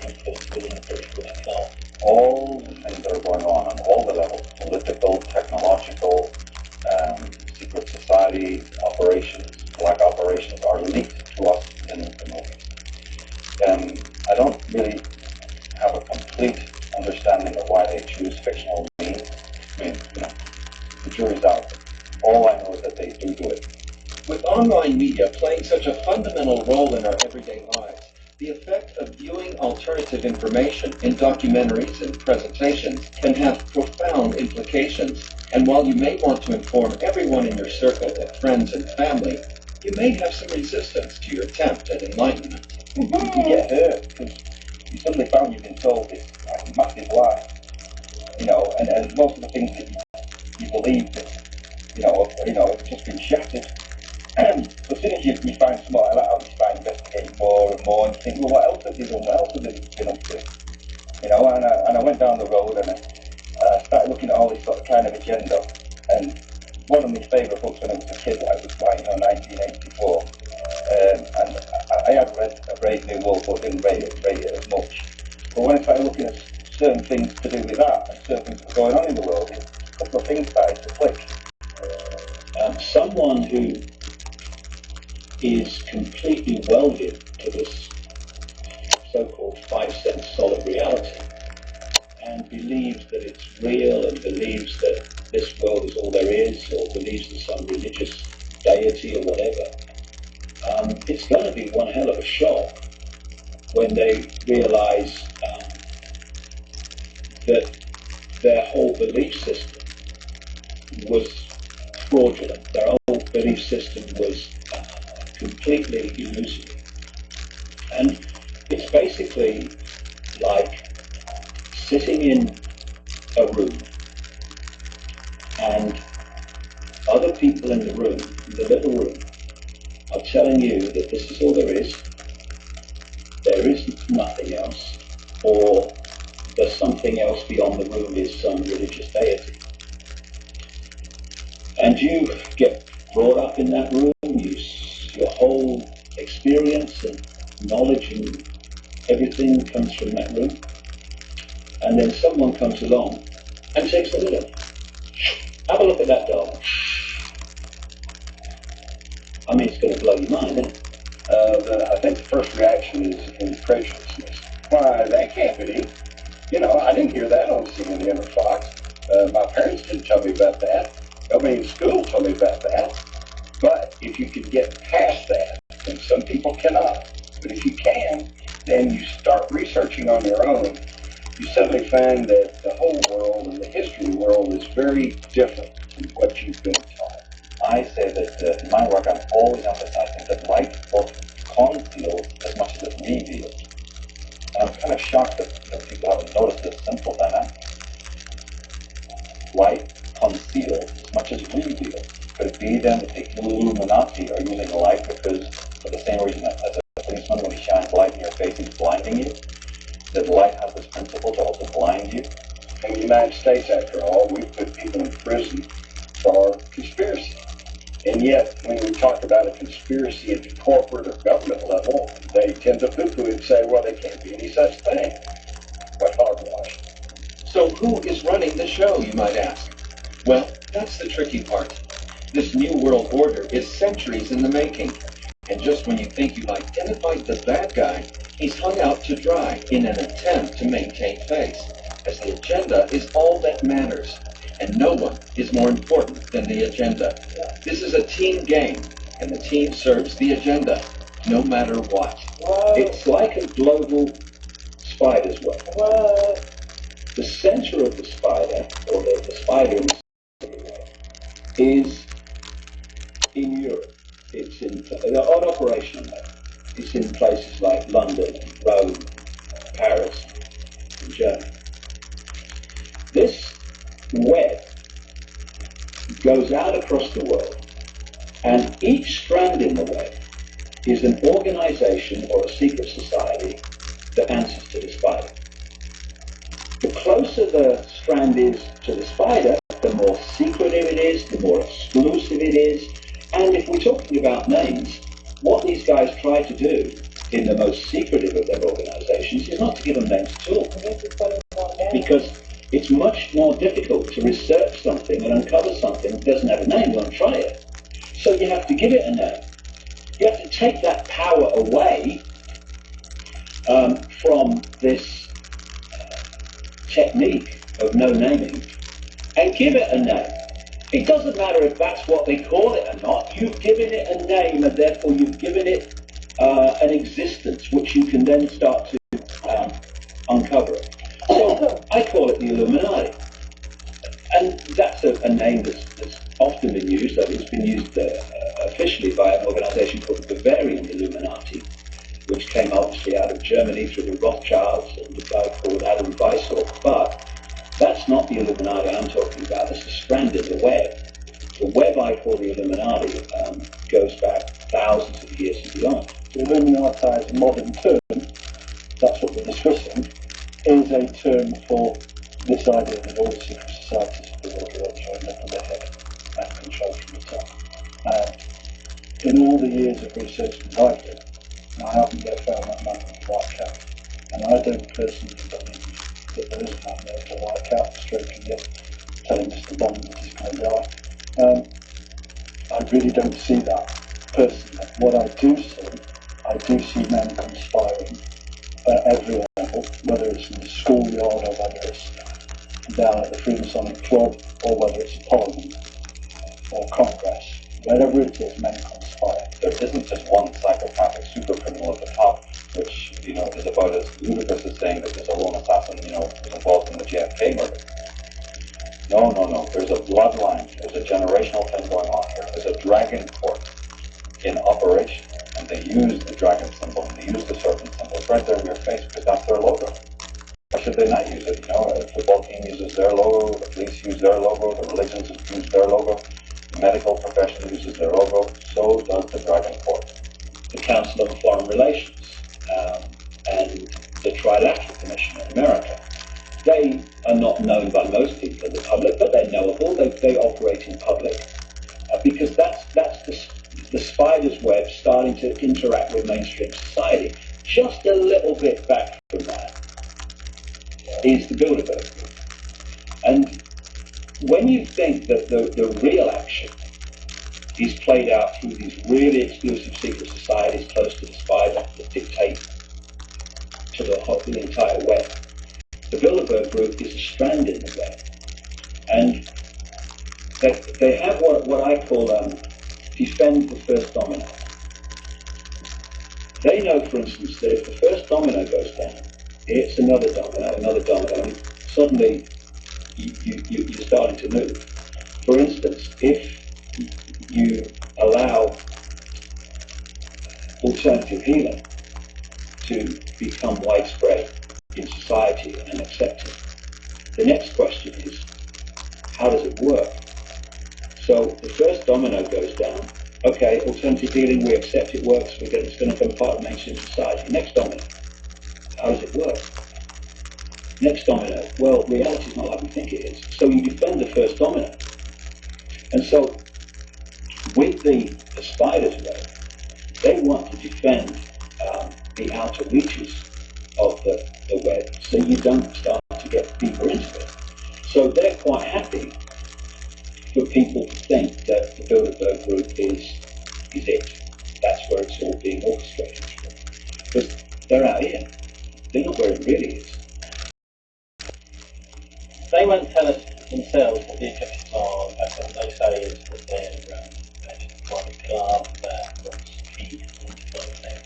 influence within the British ruling class. All the things that are going on all the levels, political, technological, secret society operations, black operations, are leaked to us in the movie. I don't really have a complete understanding of why they choose fictional means. I mean, the jury's out. All I know is that they do it. With online media playing such a fundamental role in our everyday lives, the effect of viewing alternative information in documentaries and presentations can have profound implications. And while you may want to inform everyone in your circle of friends and family, you may have some resistance to your attempt at enlightenment. You get hurt because you suddenly found you've been told this like, massive lie. And most of the things that you believe that, have just been shattered. But as soon as you find something like that out, you start investigating more and more, and you think, well, what else have they done? What else have they been up to? And I went down the road and I started looking at all this sort of kind of agenda. And one of my favourite books when I was a kid, was 1984. And I had read A Brave New World, but didn't rate it as much. But when I started looking at certain things to do with that, and certain things that were going on in the world, a couple of things started to click. Someone who is completely welded to this so-called 5 sense solid reality and believes that it's real and believes that this world is all there is, or believes in some religious deity or whatever, it's going to be one hell of a shock when they realize that their whole belief system was fraudulent. Their whole belief system was completely illusory. And it's basically like sitting in a room and other people in the room, the little room, are telling you that this is all there is nothing else, or there's something else beyond the room, is some religious deity. And you get brought up in that room, your whole experience and knowledge and everything comes from that room. And then someone comes along and takes a look. Have a look at that doll. I mean, it's going to blow your mind, isn't it? I think the first reaction is incredulousness. Why, that can't be. You know, I didn't hear that on CNN or Fox. My parents didn't tell me about that. Nobody in school told me about that. But if you could get past that, and some people cannot, but if you can, then you start researching on your own, you suddenly find that the whole world and the history of the world is very different from what you've been taught. I say that in my work I'm always emphasizing that light both conceals as much as it reveals. And I'm kind of shocked that people haven't noticed this simple dynamic. Light conceals as much as reveals. Could it be then that the Illuminati are using light because for the same reason as a policeman when he shines light in your face he's blinding you? That light has this principle to also blind you? In the United States, after all, we put people in prison for conspiracy. And yet, when we talk about a conspiracy at the corporate or government level, they tend to poo-poo it and say, well, there can't be any such thing. What hogwash. So who is running the show, you might ask? Well, that's the tricky part. This new world order is centuries in the making. And just when you think you've identified the bad guy, he's hung out to dry in an attempt to maintain face, as the agenda is all that matters. And no one is more important than the agenda. This is a team game, and the team serves the agenda, no matter what. It's like a global spider's web. The center of the spider, or the spider is in Europe. It's on operational level. It's in places like London, Rome, Paris, and Germany. This web goes out across the world, and each strand in the web is an organization or a secret society that answers to the spider. The closer the strand is to the spider, the more secretive it is, the more exclusive it is. And if we're talking about names, what these guys try to do in the most secretive of their organizations is not to give them names at all. Because it's much more difficult to research something and uncover something that doesn't have a name. Don't try it. So you have to give it a name. You have to take that power away from this technique of no naming and give it a name. It doesn't matter if that's what they call it or not. You've given it a name, and therefore you've given it an existence which you can then start to uncover it. So I call it the Illuminati. And that's a name that's often been used. It's been used officially by an organization called the Bavarian Illuminati, which came obviously out of Germany through the Rothschilds and a guy called Adam Weishaupt. But that's not the Illuminati I'm talking about. It's the strand in the web. The web I call the Illuminati goes back thousands of years and beyond. The Illuminati is a modern term, that's what we're discussing, is a term for this idea that all the secret societies of the world are joined under their head and controlled from the top. In all the years of research that I've done, I haven't yet found that man with a white cap. And I don't personally believe that there is a man there with a white cap stroking it, telling Mr. Bond that he's going to die. I really don't see that personally. What I do see men conspiring at every level, whether it's in the schoolyard or whether it's down at the Freemasonic Club or whether it's Parliament or Congress. Wherever it is, men conspire. There isn't just one psychopathic super criminal at the top, which, is about as ludicrous as saying that this lone assassin, was involved in the JFK murder. No. There's a bloodline. There's a generational thing going on here. There's a dragon court in operation. And and they use the dragon symbol, and they use the serpent symbol right there in your face because that's their logo. Why should they not use it? You know, a football team uses their logo, the police use their logo, the religions use their logo, the medical profession uses their logo, so does the Dragon Court. The Council on Foreign Relations and the Trilateral Commission in America. They are not known by most people in the public, but they're knowable. They operate in public because that's the spider's web starting to interact with mainstream society. Just a little bit back from that is the Bilderberg Group. And when you think that the real action is played out through these really exclusive secret societies close to the spider that dictate to the entire web, the Bilderberg Group is a strand in the web. And they have what I call defend the first domino. They know, for instance, that if the first domino goes down, it's another domino, and suddenly you're starting to move. For instance, if you allow alternative healing to become widespread in society and accepted, the next question is, how does it work? So the first domino goes down. Okay, alternative healing, we accept it works, it's going to become part of mainstream society. Next domino, how does it work? Next domino, well, reality is not like we think it is. So you defend the first domino. And so with the spider's web, they want to defend the outer reaches of the web so you don't start to get deeper into it. So they're quite happy for people to think that the Bilderberg Group is it. That's where it's all being orchestrated from. Because they're out here. They're not where it really is. They won't tell us themselves what the objectives are. What they say is that they're a private club, wants feed, and that kind of thing.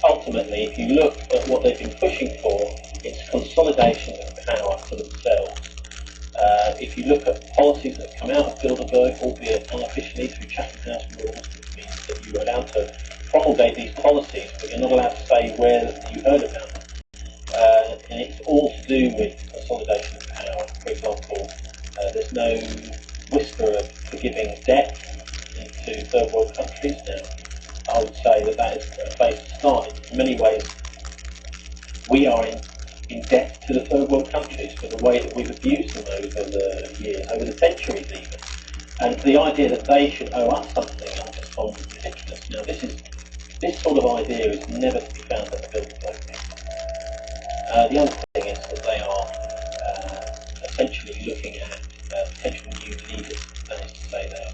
Ultimately, if you look at what they've been pushing for, it's consolidation of power for themselves. If you look at policies that have come out of Bilderberg, albeit unofficially through Chatham House rules, which means that you're allowed to promulgate these policies, but you're not allowed to say where you heard about them. And it's all to do with consolidation of power. For example, there's no whisper of forgiving debt into third world countries now. I would say that is a place to start. In many ways, we are in debt to the third world countries for the way that we've abused them over the years, over the centuries even. And the idea that they should owe us something, I just find ridiculous. Now, this sort of idea is never to be found at the Bilderberg Group. The other thing is that they are essentially looking at potential new leaders. That is to say, they're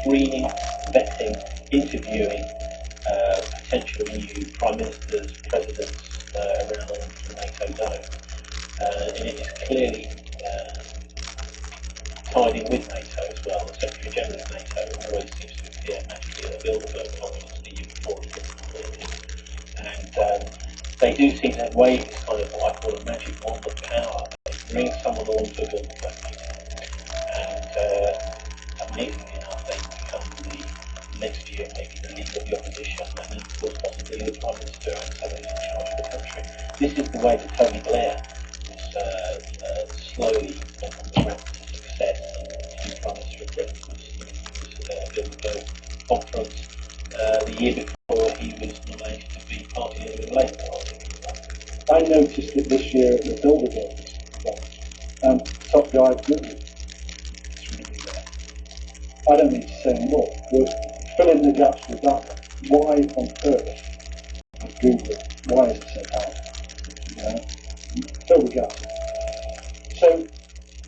screening, vetting, interviewing potential new prime ministers, presidents around the NATO zone. And it is clearly tied in with NATO as well. The Secretary General of NATO always seems to appear magically at a Bilderberg conference the year before it gets completed. And they do seem to have waved this kind of what I call a magic wand of power. They bring someone onto a Bilderberg meeting, and amazingly enough, they become the next year maybe the leader of the opposition, and then of course possibly the Prime Minister, and somebody in charge of the country. This is the way that Tony Blair was slowly on the ramp to success and Prime Minister of Britain was Bilderberg conference the year before he was nominated to be party leader of Labour. I noticed that this year at the Bilderberg top guy of Google is really there. I don't need to say more. We'll fill in the gaps with that. Why on earth with Google? Why is it so powerful? You know? Fill the gaps. So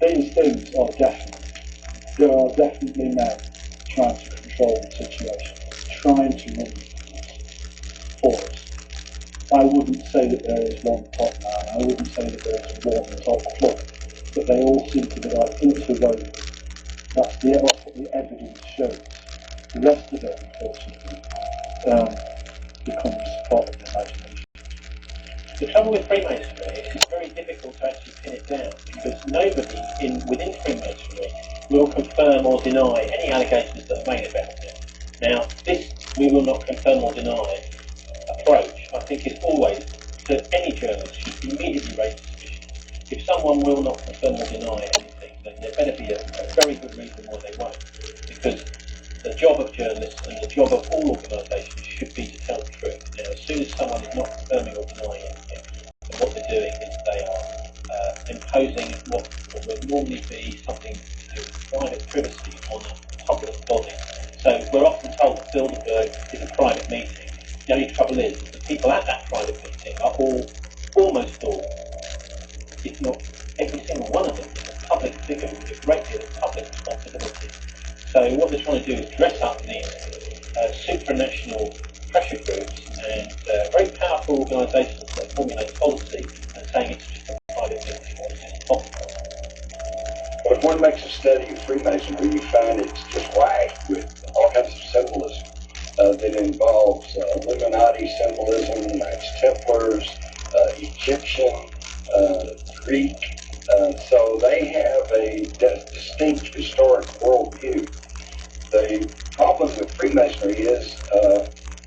these things are definitely men trying to control the situation, trying to run for us. I wouldn't say that there is one top man, I wouldn't say that there is one top club, but they all seem to be like interwoven. That's what the evidence shows. The rest of it, unfortunately, becomes part of the imagination. The trouble with Freemasonry is it's very difficult to actually pin it down, because nobody within Freemasonry will confirm or deny any allegations that are made about it. Now, this we will not confirm or deny approach, I think is always that any journalist should immediately raise suspicion. If someone will not confirm or deny anything, then there better be a very good reason why they won't. Because the job of journalists and the job of all organisations should be to tell the truth. Now, as soon as someone is not confirming or denying anything, then what they're doing is they are imposing what would normally be something to do with private privacy on a public body. So we're often told that Bilderberg is a private meeting. The only trouble is that the people at that private meeting are almost all, if not every single one of them, is a public figure with a great deal of public responsibility. So what they're trying to do is dress up these supranational pressure groups and very powerful organisations that formulate policy and saying it's just a private meeting or it's just topical. Well, if one makes a study of Freemasonry, you find it's just rife with all kinds of symbolism that involves Illuminati symbolism, Knights Templars, Egyptian, Greek. So they have a distinct historic worldview. The problem with Freemasonry is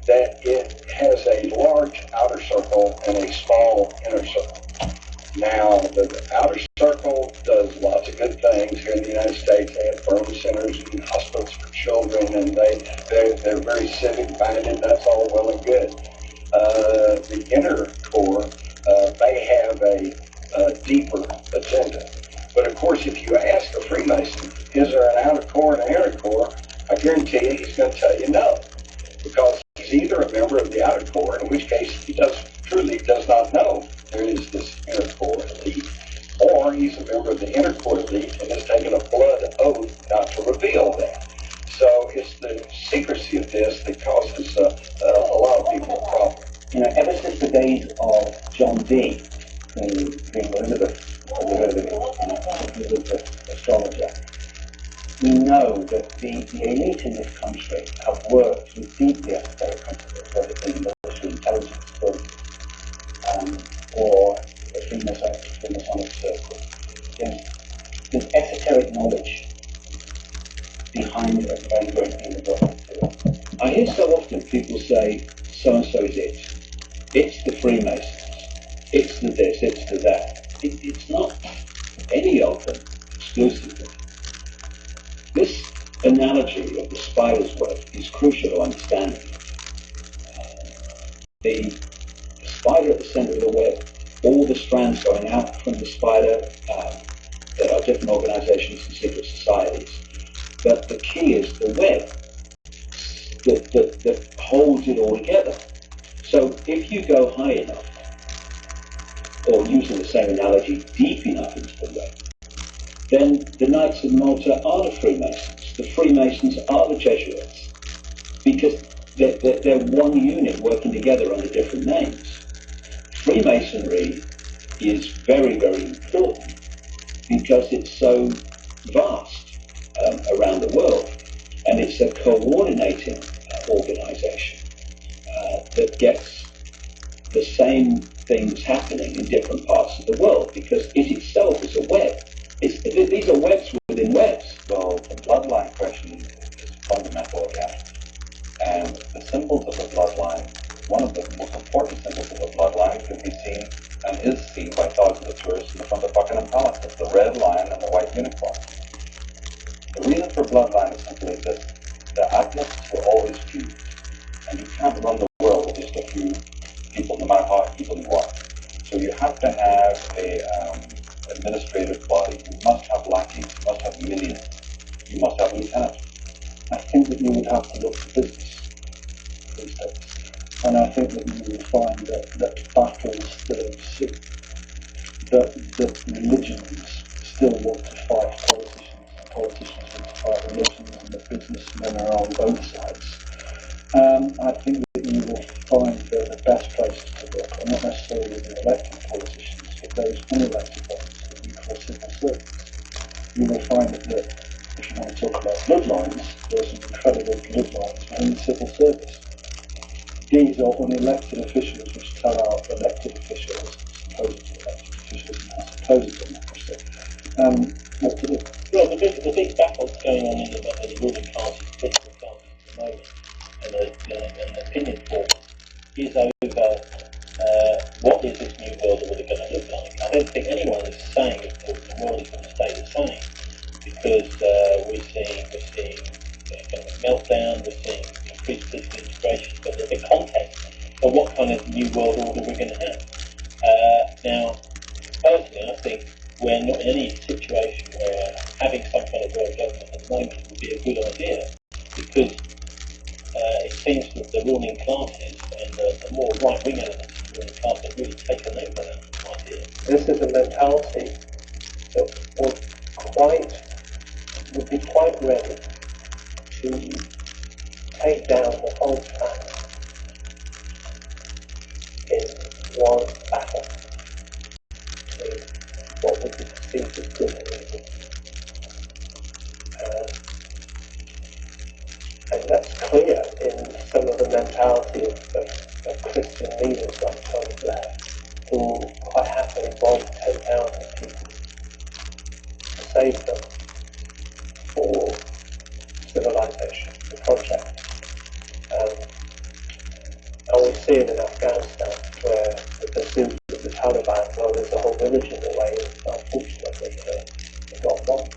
that it has a large outer circle and a small inner circle. Now, the outer circle does lots of good things. Here in the United States, they have burn centers and hospitals for children, and they're very civic-minded. That's all well and good. The inner core may have a deeper agenda. But of course, if you ask a Freemason, is there an outer core and an inner core, I guarantee you he's going to tell you no. Because he's either a member of the outer core, in which case he truly does not know there is this inner core elite, or he's a member of the inner core elite and has taken a blood oath not to reveal that. So it's the secrecy of this that causes a lot of people a problem. You know, ever since the days of John Dee, Queen Elizabeth astrologer, we know that the elite in this country have worked with deeply esoteric principles, whether it be military intelligence, or the Freemasonic circle. There's esoteric knowledge behind a very great deal of what they do. I hear so often people say, so-and-so is it. It's the Freemasons. It's the this, it's the that. It's not any of them exclusively. This analogy of the spider's web is crucial to understanding. The spider at the center of the web, all the strands going out from the spider, there are different organizations and secret societies. But the key is the web that holds it all together. So if you go high enough, or using the same analogy, deep enough into the web, then the Knights of Malta are the Freemasons. The Freemasons are the Jesuits, because they're one unit working together under different names. Freemasonry is very, very important because it's so vast around the world, and it's a coordinating organization that gets the same things happening in different parts of the world, because it itself is a web. These are webs within webs. So the bloodline question is fundamental again. And the symbols of the bloodline, one of the most important symbols of the bloodline can be seen and is seen by thousands of tourists in the front of Buckingham Palace. It's the red lion and the white unicorn. The reason for bloodline is simply that the adepts were always few. And you can't run the world with just a few people, no matter how evil you are. So you have to have a administrative body. You must have lackeys, you must have minions, you must have lieutenants. I think that you would have to look for business these days. And I think that you would find that battles still ensue, that religions still want to fight politicians, and politicians want to fight religions, and the businessmen are on both sides. I think that you will find that the best places to look are not necessarily the elected politicians, but those unelected ones that we call civil servants. You will find that if you want to talk about bloodlines, there are some incredible bloodlines within the civil service. These are unelected officials which tell our elected officials, supposedly elected officials in our supposed democracy, what to do. Well, the big battle going on in the ruling party, political party at the moment, and is over what is this new world order going to look like. I don't think anyone is saying that the world is going to stay the same, because we're seeing economic meltdown, we're seeing increased political integration, but the context of what kind of new world order we're going to have. Now, personally, I think we're not in any situation where having some kind of world government at the moment would be a good idea, because it seems that the ruling classes and the more right-wing elements of the ruling class have really taken over that idea. This is a mentality that would be quite ready to take down the whole planet in one battle between what would be perceived as good and evil. And that's clear in some of the mentality of Christian leaders like Tony Blair, who quite happily bombed 10,000 people to save them for civilization, the project. And we see it in Afghanistan, where the pursuit of the Taliban, well, there's a whole village in the way, and unfortunately it got bombed.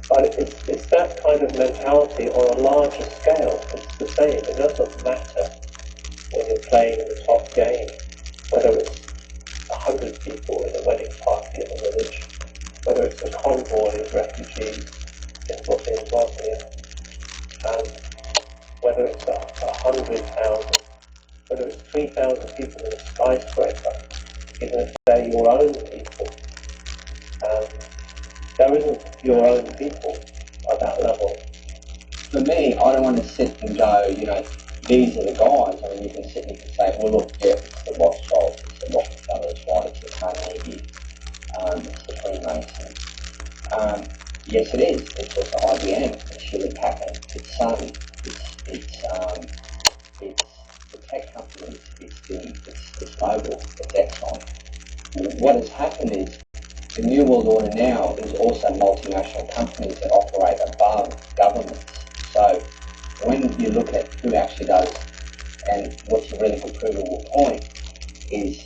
But it's that kind of mentality on a larger scale. It's the same. It doesn't matter when you're playing the top game, whether it's 100 people in a wedding party in a village, whether it's a convoy of refugees in Bosnia, whether it's 100,000, whether it's 3,000 people in a skyscraper, even if they're your own people. There isn't your own people at that level. For me, I don't want to sit and go, these are the guys. I mean, you can sit and you can say, well, look, yeah, it's the Rothschilds, it's the Rockefellers, right? It's the Carnegie, it's the Freemasons. Yes, it is. It's also IBM, it's Hewlett Packard, it's Sun, it's the tech companies, it's Global, it's Exxon. What has happened is, the New World Order now is also multinational companies that operate above governments. So when you look at who actually does, and what's a really good provable point, is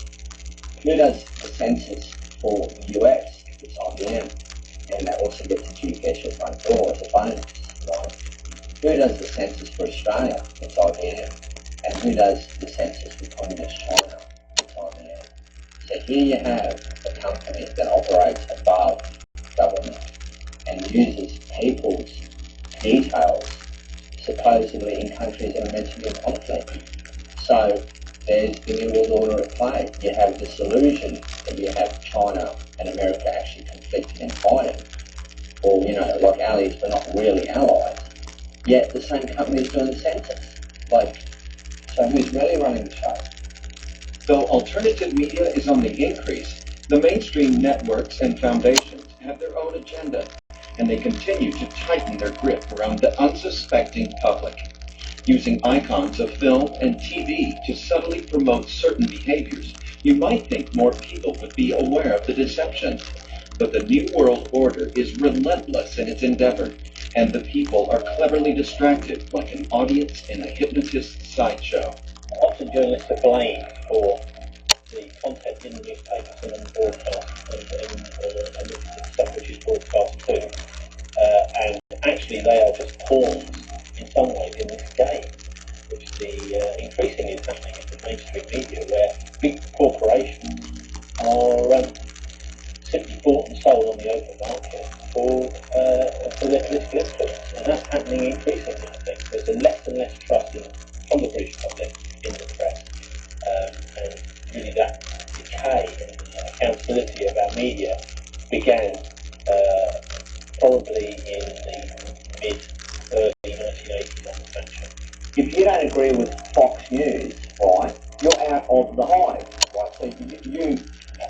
who does the census for the US? It's IBM, and that also gets a GPS your front door as a bonus, right? Who does the census for Australia? It's IBM. And who does the census for Communist China? It's IBM. So here you have a company that operates above government and uses people's details supposedly in countries that are meant to be in conflict. So there's the New World Order at play. You have this illusion that you have China and America actually conflicting and fighting, or, like allies but not really allies, yet the same company is doing the census. So who's really running the show? Though alternative media is on the increase, the mainstream networks and foundations have their own agenda, and they continue to tighten their grip around the unsuspecting public, using icons of film and TV to subtly promote certain behaviors. You might think more people would be aware of the deceptions, but the New World Order is relentless in its endeavor, and the people are cleverly distracted like an audience in a hypnotist's sideshow. Often journalists are blamed for the content in the newspapers and on the broadcast and stuff which is broadcast too. And actually they are just pawns in some ways in this game, which increasingly is happening in the mainstream media, where big corporations are simply bought and sold on the open market for their political influence. And that's happening increasingly, I think. There's a less and less trust from the British public in the press. And really that decay in accountability of our media began probably in the mid-early 1980s under Thatcher. If you don't agree with Fox News, right, you're out of the hive, right? So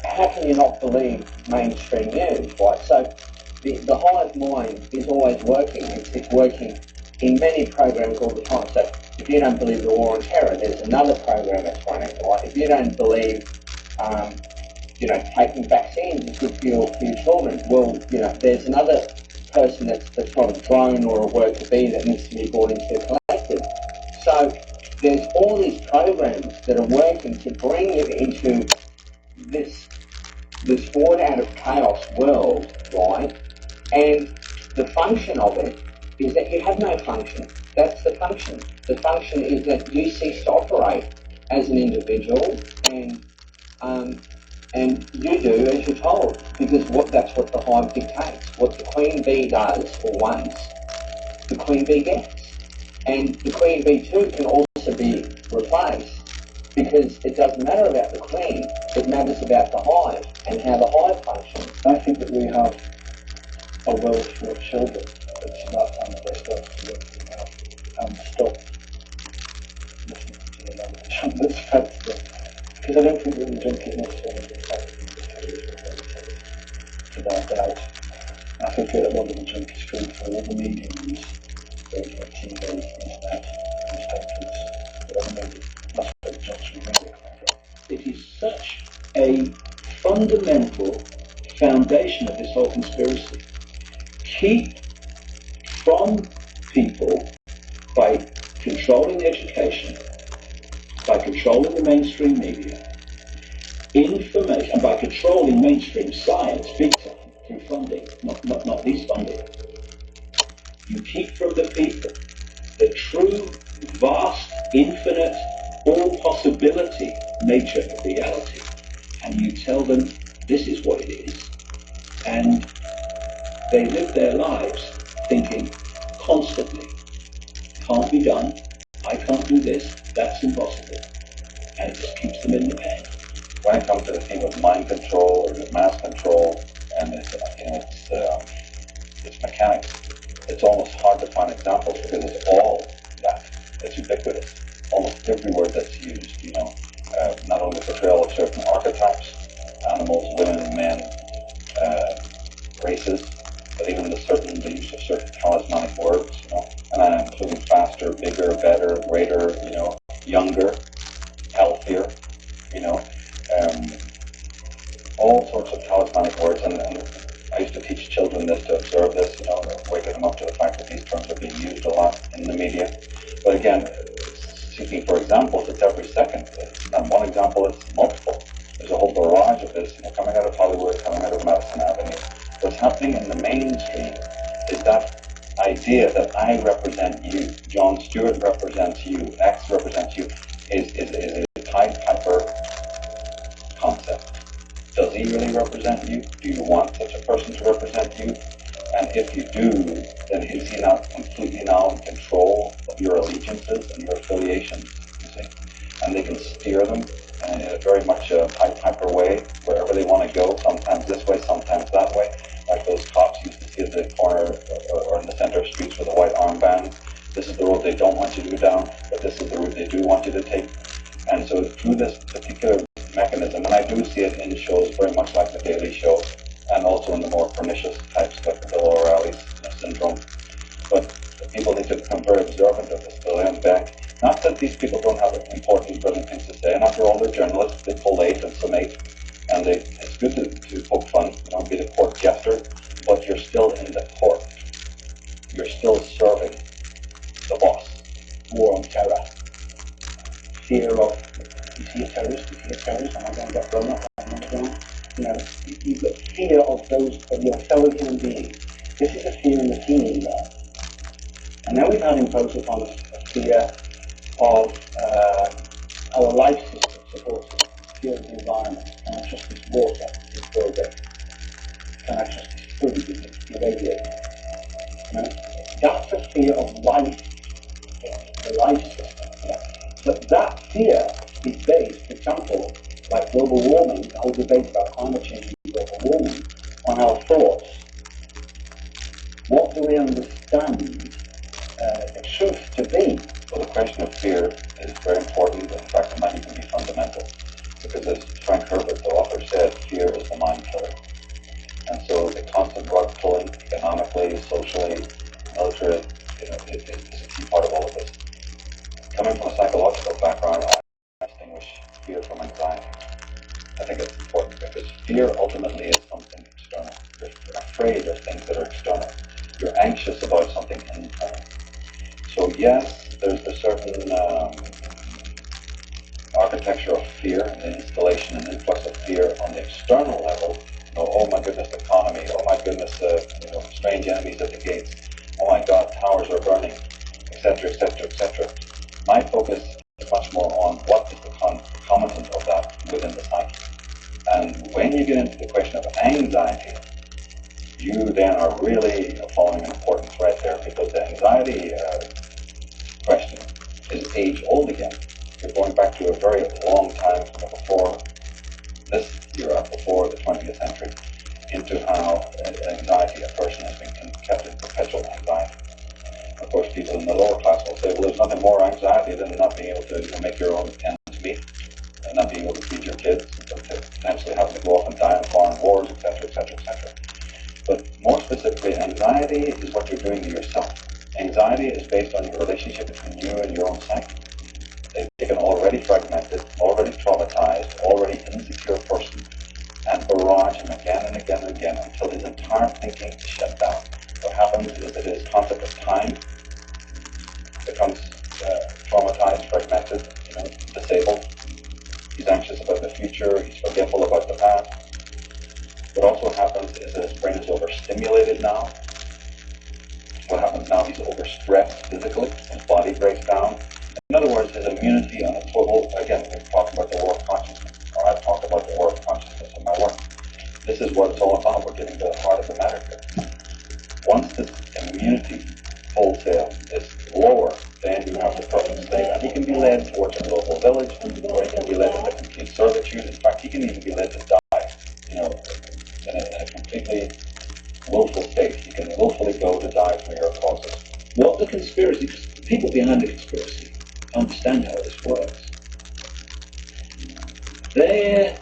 how can you not believe mainstream news, right? So the hive mind is always working. It's working in many programs all the time. So if you don't believe the war on terror, there's another program that's running, right? If you don't believe, taking vaccines is good for your children, well, there's another person that's not a drone or a worker bee that needs to be brought into the collective. So there's all these programs that are working to bring you into this born out of chaos world, right? And the function of it is that you have no function. That's the function. The function is that you cease to operate as an individual, and you do as you're told, because that's what the hive dictates. What the queen bee does or wants, the queen bee gets. And the queen bee too can also be replaced, because it doesn't matter about the queen, it matters about the hive and how the hive functions. I think that we have a world full of children. It's about time that they start to work it out and stop listening to the language that's fed to them. Because I don't think that the junkies necessarily to their doubt. I think a lot of the junkies come from all the media news, radio, TV, internet, newspapers, whatever maybe. That's where the junks really come from. It is such a fundamental foundation of this whole conspiracy. Keep from people, by controlling education, by controlling the mainstream media, information, and by controlling mainstream science big time through funding, not least funding. You keep from the people the true, vast, infinite, all possibility nature of reality, and you tell them this is what it is, and they live their lives thinking constantly, can't be done, I can't do this, that's impossible, and it just keeps them in the pen. When it comes to the theme of mind control or mass control, and it's mechanical, it's almost hard to find examples because it's all that. It's ubiquitous. Almost every word that's used, not only the portrayal of certain archetypes, animals, women, men, races, but even the use of certain talismanic words, and including faster, bigger, better, greater, younger, healthier, all sorts of talismanic words, and I used to teach children this, to observe this, waking them up to the fact that these terms are being used a lot in the media. But again, seeking for examples, it's every second. It's not one example, it's multiple. There's a whole barrage of this, coming out of Hollywood, coming out of Madison Avenue. What's happening in the mainstream is that idea that I represent you, John Stewart represents you, X represents you, is a Pied Piper concept. Does he really represent you? Do you want such a person to represent you? And if you do, then is he not completely now in control of your allegiances and your affiliations, you see? And they can steer them in a very much a Pied Piper way, wherever they want to go, sometimes this way, sometimes that way, like those cops used to see at the corner or in the center of streets with a white armband. This is the road they don't want you to go down, but this is the route they do want you to take. And so through this particular mechanism, and I do see it in shows very much like The Daily Show, and also in the more pernicious types like the Bill O'Reilly's syndrome. But people need to become very observant of this, Billy Beck. Not that these people don't have important, brilliant things to say, and after all, they're journalists, they collate and summate, and it's good to poke fun, be the court jester, but you're still in the court. You're still serving the boss. War on terror. Fear of, you see a terrorist, am I going to get blown up? You've got fear of your fellow human beings. This is a fear in the feeling realm. And then we've had imposed upon us a fear of our life system supports fear of the environment. Can I trust this water? Is it progress? Can I trust this food? Is it irradiated? That's a fear of life, the life system. But that fear is based, for example, like global warming, the whole debate about climate change and global warming, on our thoughts. What do we understand the truth to be? Well, the question of fear is very important, in fact, it might even be fundamental, because as Frank Herbert, the author, said, fear is the mind killer. And so the constant rug pulling, economically, socially, military, is a key part of all of this. Coming from a psychological background, I distinguish fear from anxiety. I think it's important because fear ultimately is something external. You're afraid of things that are external. You're anxious about something internal. So yes, there's a certain architecture of fear, the installation and influx of fear on the external level. You know, oh my goodness, the economy. Oh my goodness, strange enemies at the gates. Oh my God, towers are burning, etc., etc., etc. My focus is much more on what is the concomitant of that within the psyche. And when you get into the question of anxiety, you then are really following an important thread there, because the anxiety question is age old again. You're going back to a very long time before this era, before the 20th century, into how anxiety, a person has been kept in perpetual anxiety. Of course, people in the lower class will say, well, there's nothing more anxiety than not being able to make your own ends meet, and not being able to feed your kids, but potentially having to go off and die in foreign wars, etc., etc., etc. But more specifically, anxiety is what you're doing to yourself. Anxiety is based on your relationship between you and your own psyche. They've taken an already fragmented, already traumatized, already insecure person and barrage him again and again and again until his entire thinking is shut down. What happens is that his concept of time becomes traumatized, fragmented, disabled. He's anxious about the future. He's forgetful about the past. What also happens is that his brain is overstimulated now. What happens now, he's overstressed physically. His body breaks down. In other words, his immunity on a total, again, we've talked about the war of consciousness, or I've talked about the war of consciousness in my work. This is what it's all about. We're getting to the heart of the matter here. Once this immunity wholesale is lower, then you have the person state, and he can be led towards a global village, or he can be led into complete servitude. In fact, he can even be led to die, in a completely willful state. He can willfully go to die for your causes. What the conspiracy, the people behind the conspiracy understand how this works. Their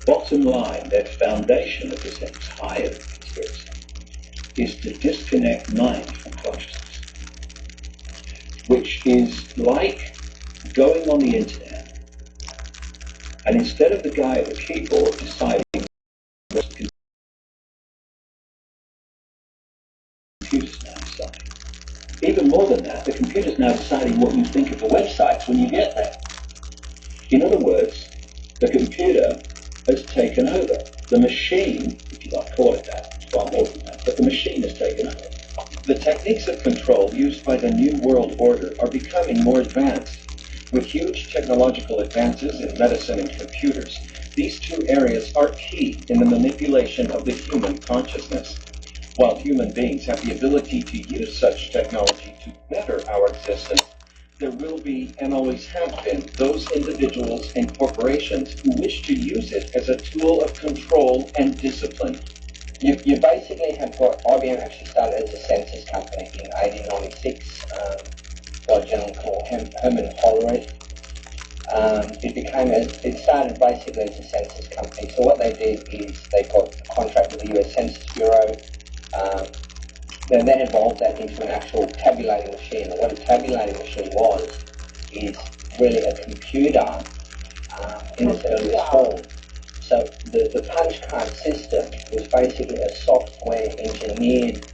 bottom line, their foundation of this entire conspiracy is to disconnect mind from consciousness, which is like going on the internet, and instead of the guy at the keyboard deciding what the computer's now deciding. Even more than that, the computer's now deciding what you think of the websites when you get there. In other words, the computer has taken over. The machine, if you like to call it that, it's far more than that, but the machine has taken over. The techniques of control used by the New World Order are becoming more advanced. With huge technological advances in medicine and computers, these two areas are key in the manipulation of the human consciousness. While human beings have the ability to use such technology to better our existence, there will be, and always have been, those individuals and corporations who wish to use it as a tool of control and discipline. You basically have got, IBM actually started as a census company in 1896 by a gentleman called Herman Hollerith. It started basically as a census company. So what they did is they got a contract with the US Census Bureau. They then evolved that into an actual tabulating machine. And what a tabulating machine is really a computer in its earliest form. So the punch card system was basically a software engineered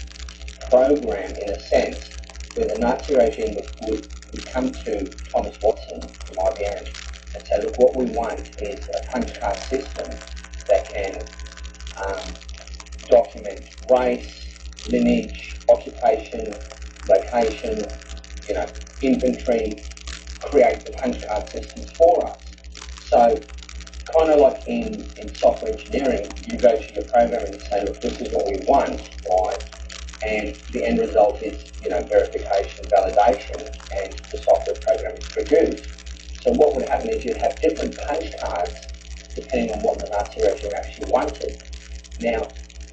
program, in a sense, where the Nazi regime would come to Thomas Watson from IBM and say, look, what we want is a punch card system that can document race, lineage, occupation, location, inventory, create the punch card systems for us. So kind of like in software engineering, you go to your program and you say, look, this is what we want, right? And the end result is, verification, validation, and the software program is produced. So what would happen is you'd have different punch cards depending on what the Nazi regime actually wanted. Now,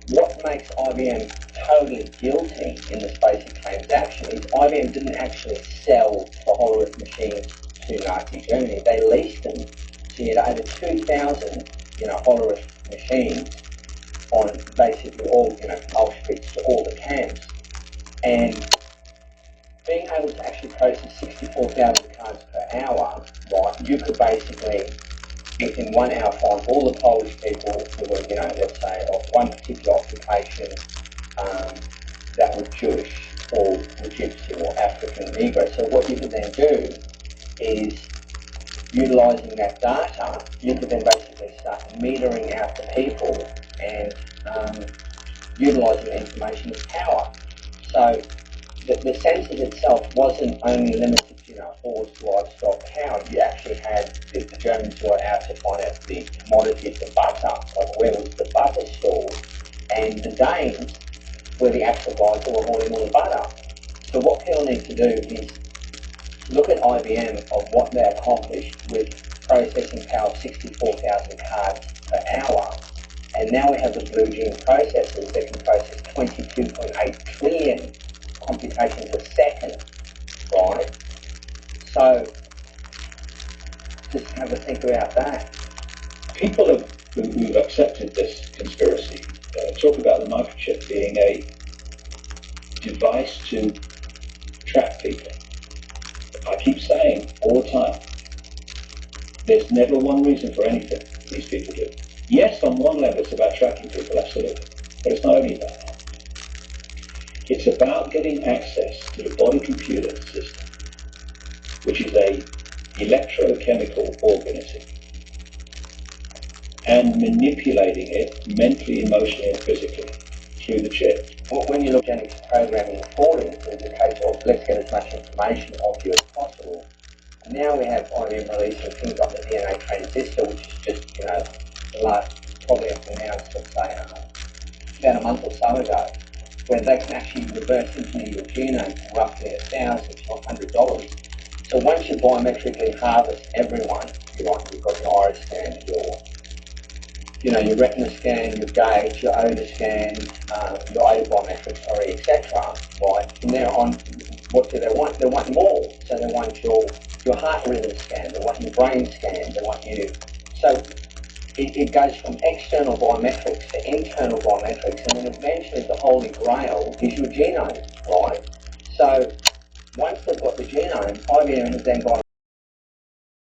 what makes IBM totally guilty in this basic transaction is IBM didn't actually sell the Hollerith machines to Nazi Germany. They leased them. So you had over 2,000, Hollerith machines on basically all, Auschwitz to all the camps. And being able to actually process 64,000 cards per hour, right, you could basically, in 1 hour, find all the Polish people who were, let's say, of one particular occupation that were Jewish or Egyptian or African Negro. So what you could then do is utilizing that data, you could then basically start metering out the people and utilizing the information as power. So the census itself wasn't only limited to, horse, livestock, cow. You actually had the Germans were out to find out the commodities, the butter, like where was the butter stored, and the Danes were the actual guys who were holding all the butter. So what people need to do is look at IBM of what they accomplished with processing power of 64,000 cards per hour. And now we have the Blue Gene processors that can process 22.8 trillion computations a second, right? So just have a think about that. People who've accepted this conspiracy talk about the microchip being a device to track people. I keep saying all the time, there's never one reason for anything these people do. Yes, on one level it's about tracking people, absolutely, but it's not only that. It's about getting access to the body computer system, which is a electrochemical organism, and manipulating it mentally, emotionally, and physically through the chip. When you look at genetics programming for it, it's a case of let's get as much information of you as possible. And now we have IBM releasing things like the DNA transistor, which is just, the last, probably announced, let's say, about a month or so ago, where they can actually reverse engineer your genome for roughly $1,000 to $100. So once you biometrically harvest everyone, you've got your iris scan, your retina scan, your gauge, your odor scan, your odor biometrics, etc. Right? From there on, what do they want? They want more. So they want your heart rhythm scan, they want your brain scan, they want you. So it goes from external biometrics to internal biometrics, and then eventually the holy grail is your genome, right? So once they've got the genome, IBM has then gone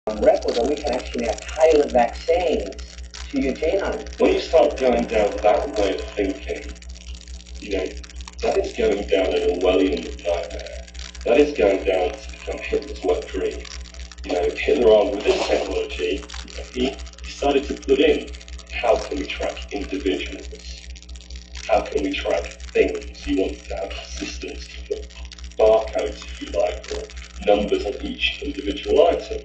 on record that we can actually now tailor vaccines to your genome. When you start going down that way of thinking, that is going down an Orwellian nightmare. That is going down to become Hitler's wet dream. Hitler on with this technology, he started to put in, how can we track individuals? How can we track things? He wanted to have systems to put barcodes, if you like, or numbers on each individual item.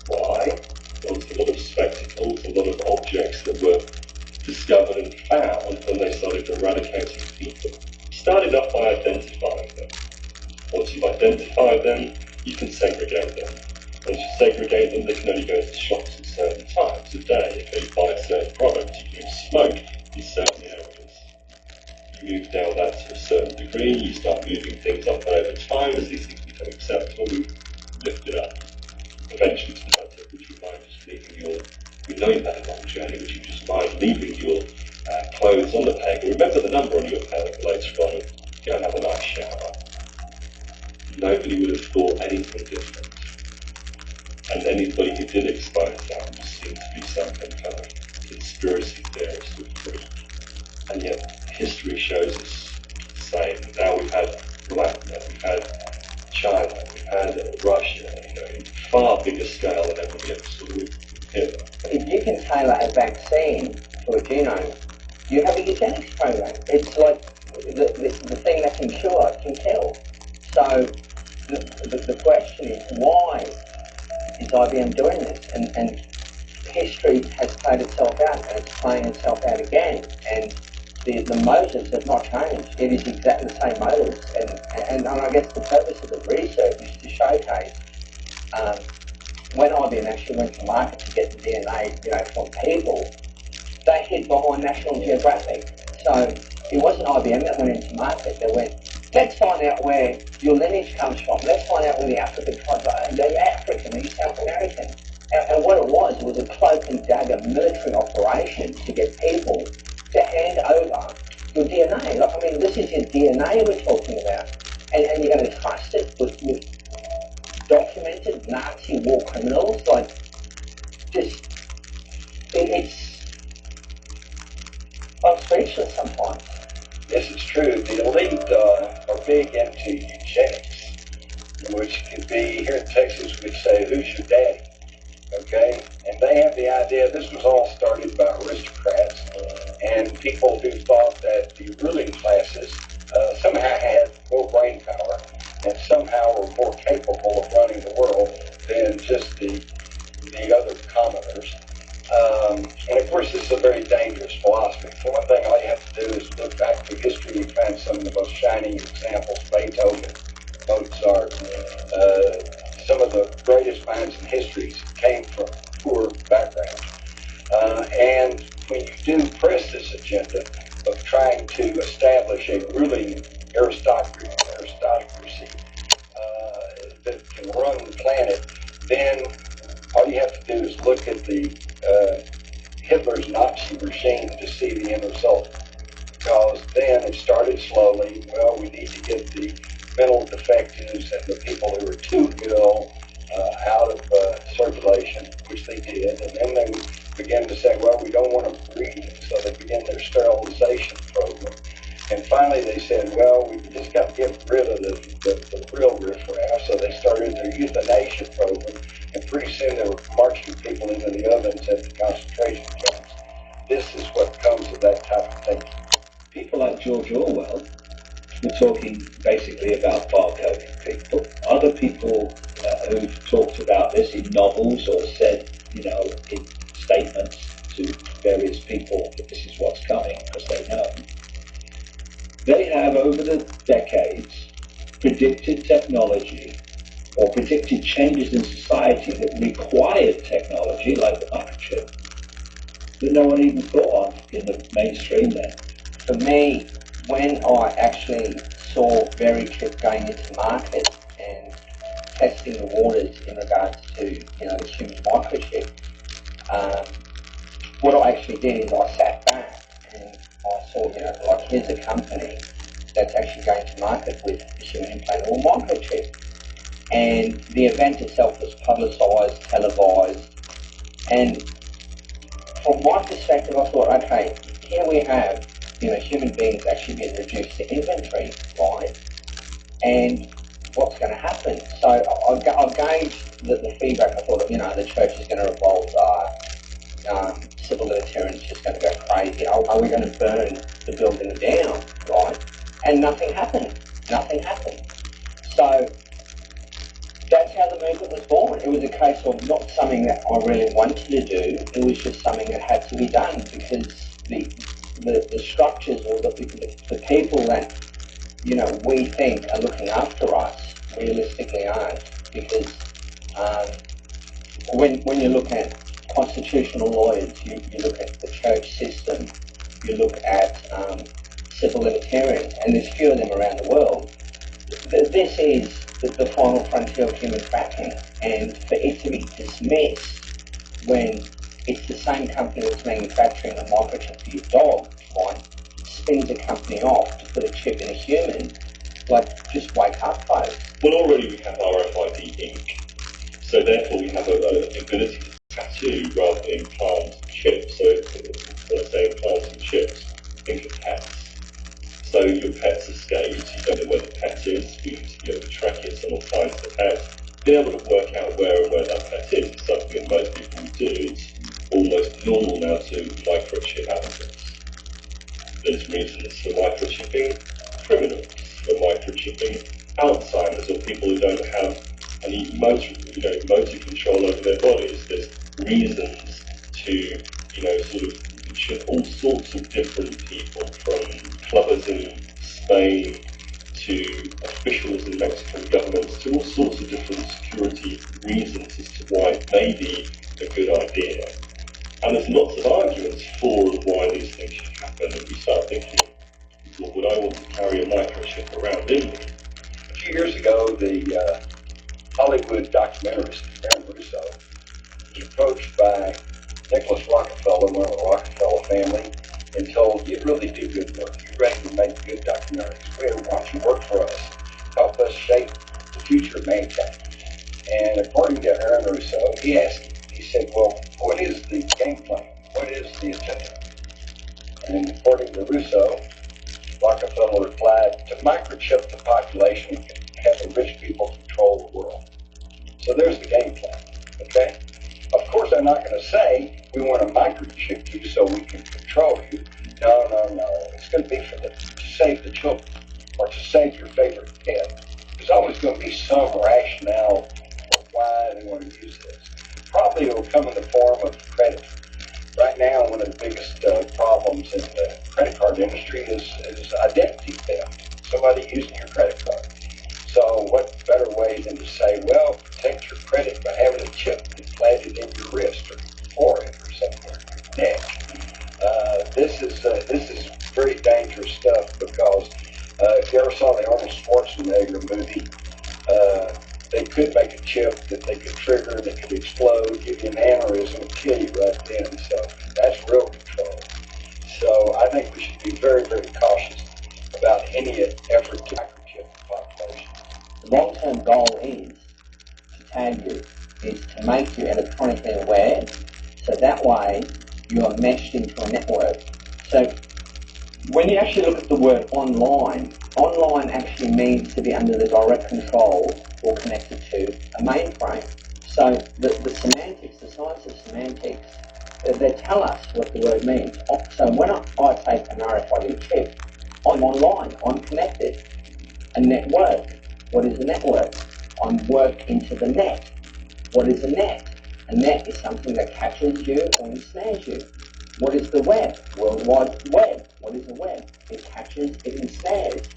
Why? There was a lot of spectacles, a lot of objects that were discovered and found when they started eradicating people. Started off by identifying them. Once you've identified them, you can segregate them. Once you segregate them, they can only go into shops at certain times of day. If they buy a certain product, you can smoke in certain areas. You move down that to a certain degree, you start moving things up, and over time, as these things become acceptable, we lift it up. Eventually to the point which you mind just leaving we know you've had a long journey, but you just mind leaving your clothes on the peg, and remember the number on your peg later on, and go and have a nice shower. Nobody would have thought anything different. And anybody who did expose that was seen to be some kind of conspiracy theorist or freak. And yet history shows us the same. Now we've had Rwanda, we've had China, we've had Russia, in far bigger scale than ever we ever saw with Hitler. If you can tailor a vaccine to a genome, you have a eugenics program. It's like the thing that can cure can kill. So the question is, why is IBM doing this? And history has played itself out, and it's playing itself out again. And the motives have not changed. It is exactly the same motives. And I guess the purpose of the research is to showcase when IBM actually went to market to get the DNA, from people, they hid behind National Geographic. So it wasn't IBM that went into market. They went, let's find out where your lineage comes from. Let's find out where the African tribes are. They're African, they're South American. And what it was a cloak and dagger military operation to get people to hand over your DNA. This is your DNA we're talking about. And you're going to trust it with documented Nazi war criminals? I'm speechless sometimes. Yes, it's true. The elite are big into eugenics, which can be, here in Texas, we'd say, who's your daddy? okay? And they have the idea, this was all started by aristocrats and people who thought that the ruling classes somehow had more brain power and somehow were more capable of running the world than just the other commoners. And of course, this is a very dangerous philosophy. So one thing all you have to do is look back through history and find some of the most shining examples: Beethoven, Mozart. Some of the greatest minds in history came from poor backgrounds. And when you do press this agenda of trying to establish a ruling aristocracy that can run the planet, then all you have to do is look at the Hitler's Nazi regime to see the end result. Because then it started slowly. Well, we need to get the mental defectives and the people who are too ill out of circulation, which they did. And then they began to say, well, we don't want to breed. So they began their sterilization program. And finally they said, well, we just got to get rid of the real riffraff. So they started their euthanasia program. And pretty soon they were marching people into the ovens at the concentration camps. This is what comes of that type of thinking. People like George Orwell were talking basically about barcoding people. Other people who've talked about this in novels or said, in statements to various people that this is what's coming because they know. They have, over the decades, predicted technology or predicted changes in society that required technology, like the microchip, that no one even thought of in the mainstream then. For me, when I actually saw VeriChip going into market and testing the waters in regards to, the human microchip, what I actually did is I sat back and I saw, here's a company that's actually going to market with a human implantable microchip. And the event itself was publicised, televised, and from my perspective, I thought, okay, here we have, human beings actually being reduced to inventory, right? And what's going to happen? So I gauged the feedback. I thought, the church is going to revolt. Civil libertarians just going to go crazy. Are we going to burn the building down, right? And nothing happened. Nothing happened. So that's how the movement was born. It was a case of not something that I really wanted to do. It was just something that had to be done because the structures or the people that we think are looking after us realistically aren't. Because when you look at constitutional lawyers, you look at the church system, you look at civil libertarians, and there's few of them around the world. This is the final frontier of human trafficking, and for it to be dismissed when it's the same company that's manufacturing a microchip for your dog, right, spins a company off to put a chip in a human, just wake up, folks. Well, already we have RFID ink, so therefore we have the ability to tattoo rather than implant chips. So when I say implanting chips, think of pets. So your pet's escaped, you don't know where the pet is, we need to be able to track it, someone finds the pet, be able to work out where that pet is. It's something that most people do. It's almost normal now to microchip animals. There's reasons for microchipping criminals, for microchipping Alzheimer's, or people who don't have any motor control over their bodies. There's reasons to, sort of chip all sorts of different people, from clubbers in Spain to officials in Mexican governments, to all sorts of different security reasons as to why it may be a good idea. And there's lots of arguments for and why these things should happen, and we start thinking, well, would I want to carry a microchip around in me? A few years ago, the Hollywood documentarist Aaron Russo was approached by Nicholas Rockefeller, one of the Rockefeller family, and told, you really do good work. You're ready to make good documentaries. Why don't you work for us? Help us shape the future of mankind. And according to Aaron Russo, he asked him, he said, well, what is the game plan? What is the agenda? And according to Russo, Rockefeller replied, to microchip the population and have the rich people control the world. So there's the game plan, okay? Of course, they're not going to say, we want to microchip you so we can control you. No, no, no. It's going to be to save the children or to save your favorite pet. There's always going to be some rationale for why they want to use this. Probably it will come in the form of credit. Right now, one of the biggest problems in the credit card industry is identity theft. Somebody using your credit card. So what better way than to say, well, protect your credit by having a chip implanted in your wrist or forehead or somewhere, neck. This is very dangerous stuff because if you ever saw the Arnold Schwarzenegger movie, they could make a chip that they could trigger, that could explode, give you an aneurysm, and kill you right then. So that's real control. So I think we should be very, very cautious about any effort to microchip the population. The long-term goal is to tag you, is to make you electronically aware, so that way you are meshed into a network. So when you actually look at the word online, online actually means to be under the direct control or connected to a mainframe. So the semantics, the science of semantics, they tell us what the word means. So when I take an RFID chip, I'm online, I'm connected. A network. What is a network? I'm work into the net. What is a net? A net is something that captures you or ensnares you. What is the web? World Wide Web. What is the web? It captures, it ensnares.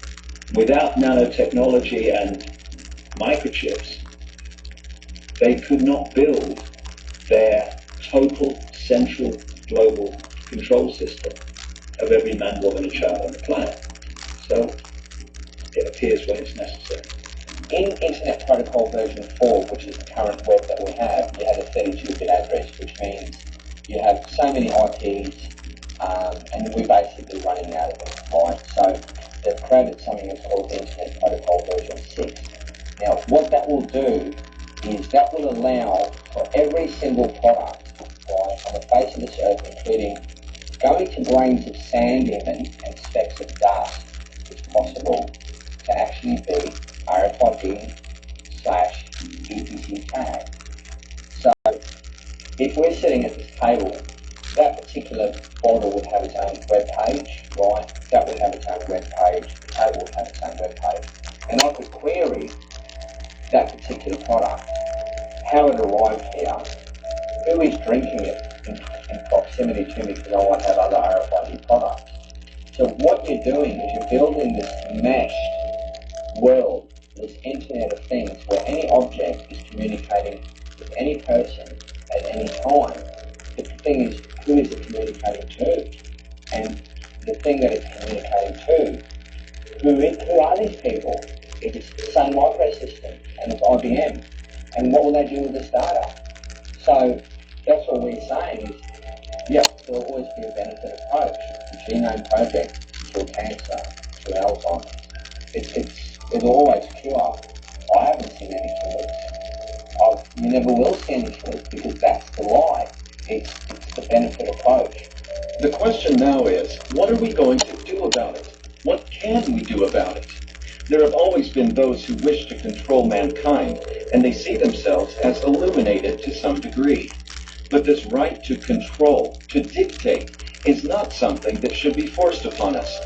Without nanotechnology and microchips, they could not build their total central global control system of every man, woman, and child on the planet. So it appears when it's necessary. In Internet Protocol version 4, which is the current web that we have, you have a 32-bit address, which means you have so many IPs, and we're basically running out of them, right? So they've created something that's called Internet Protocol version 6. Now, what that will do is that will allow for every single product, right, on the face of this earth, including going to grains of sand even and specks of dust, it's possible to actually be RFID/EPC tag. So if we're sitting at this table, that particular bottle would have its own web page, right? That would have its own web page, the table would have its own web page. And I could query that particular product, how it arrived here, who is drinking it in proximity to me because I might have other RFID products. So what you're doing is you're building this meshed world, this Internet of Things, where any object is communicating with any person at any time. The thing is, who is it communicating to? And the thing that it's communicating to, who are these people? If it's the same microsystem and it's IBM, and what will they do with this data? So that's what we're saying is, yes, there will always be a benefit approach. The genome project to cancer, to Alzheimer's. It'll always cure. I haven't seen any cures. You never will see any cures because that's the lie. It's the benefit approach. The question now is, what are we going to do about it? What can we do about it? There have always been those who wish to control mankind, and they see themselves as illuminated to some degree. But this right to control, to dictate, is not something that should be forced upon us.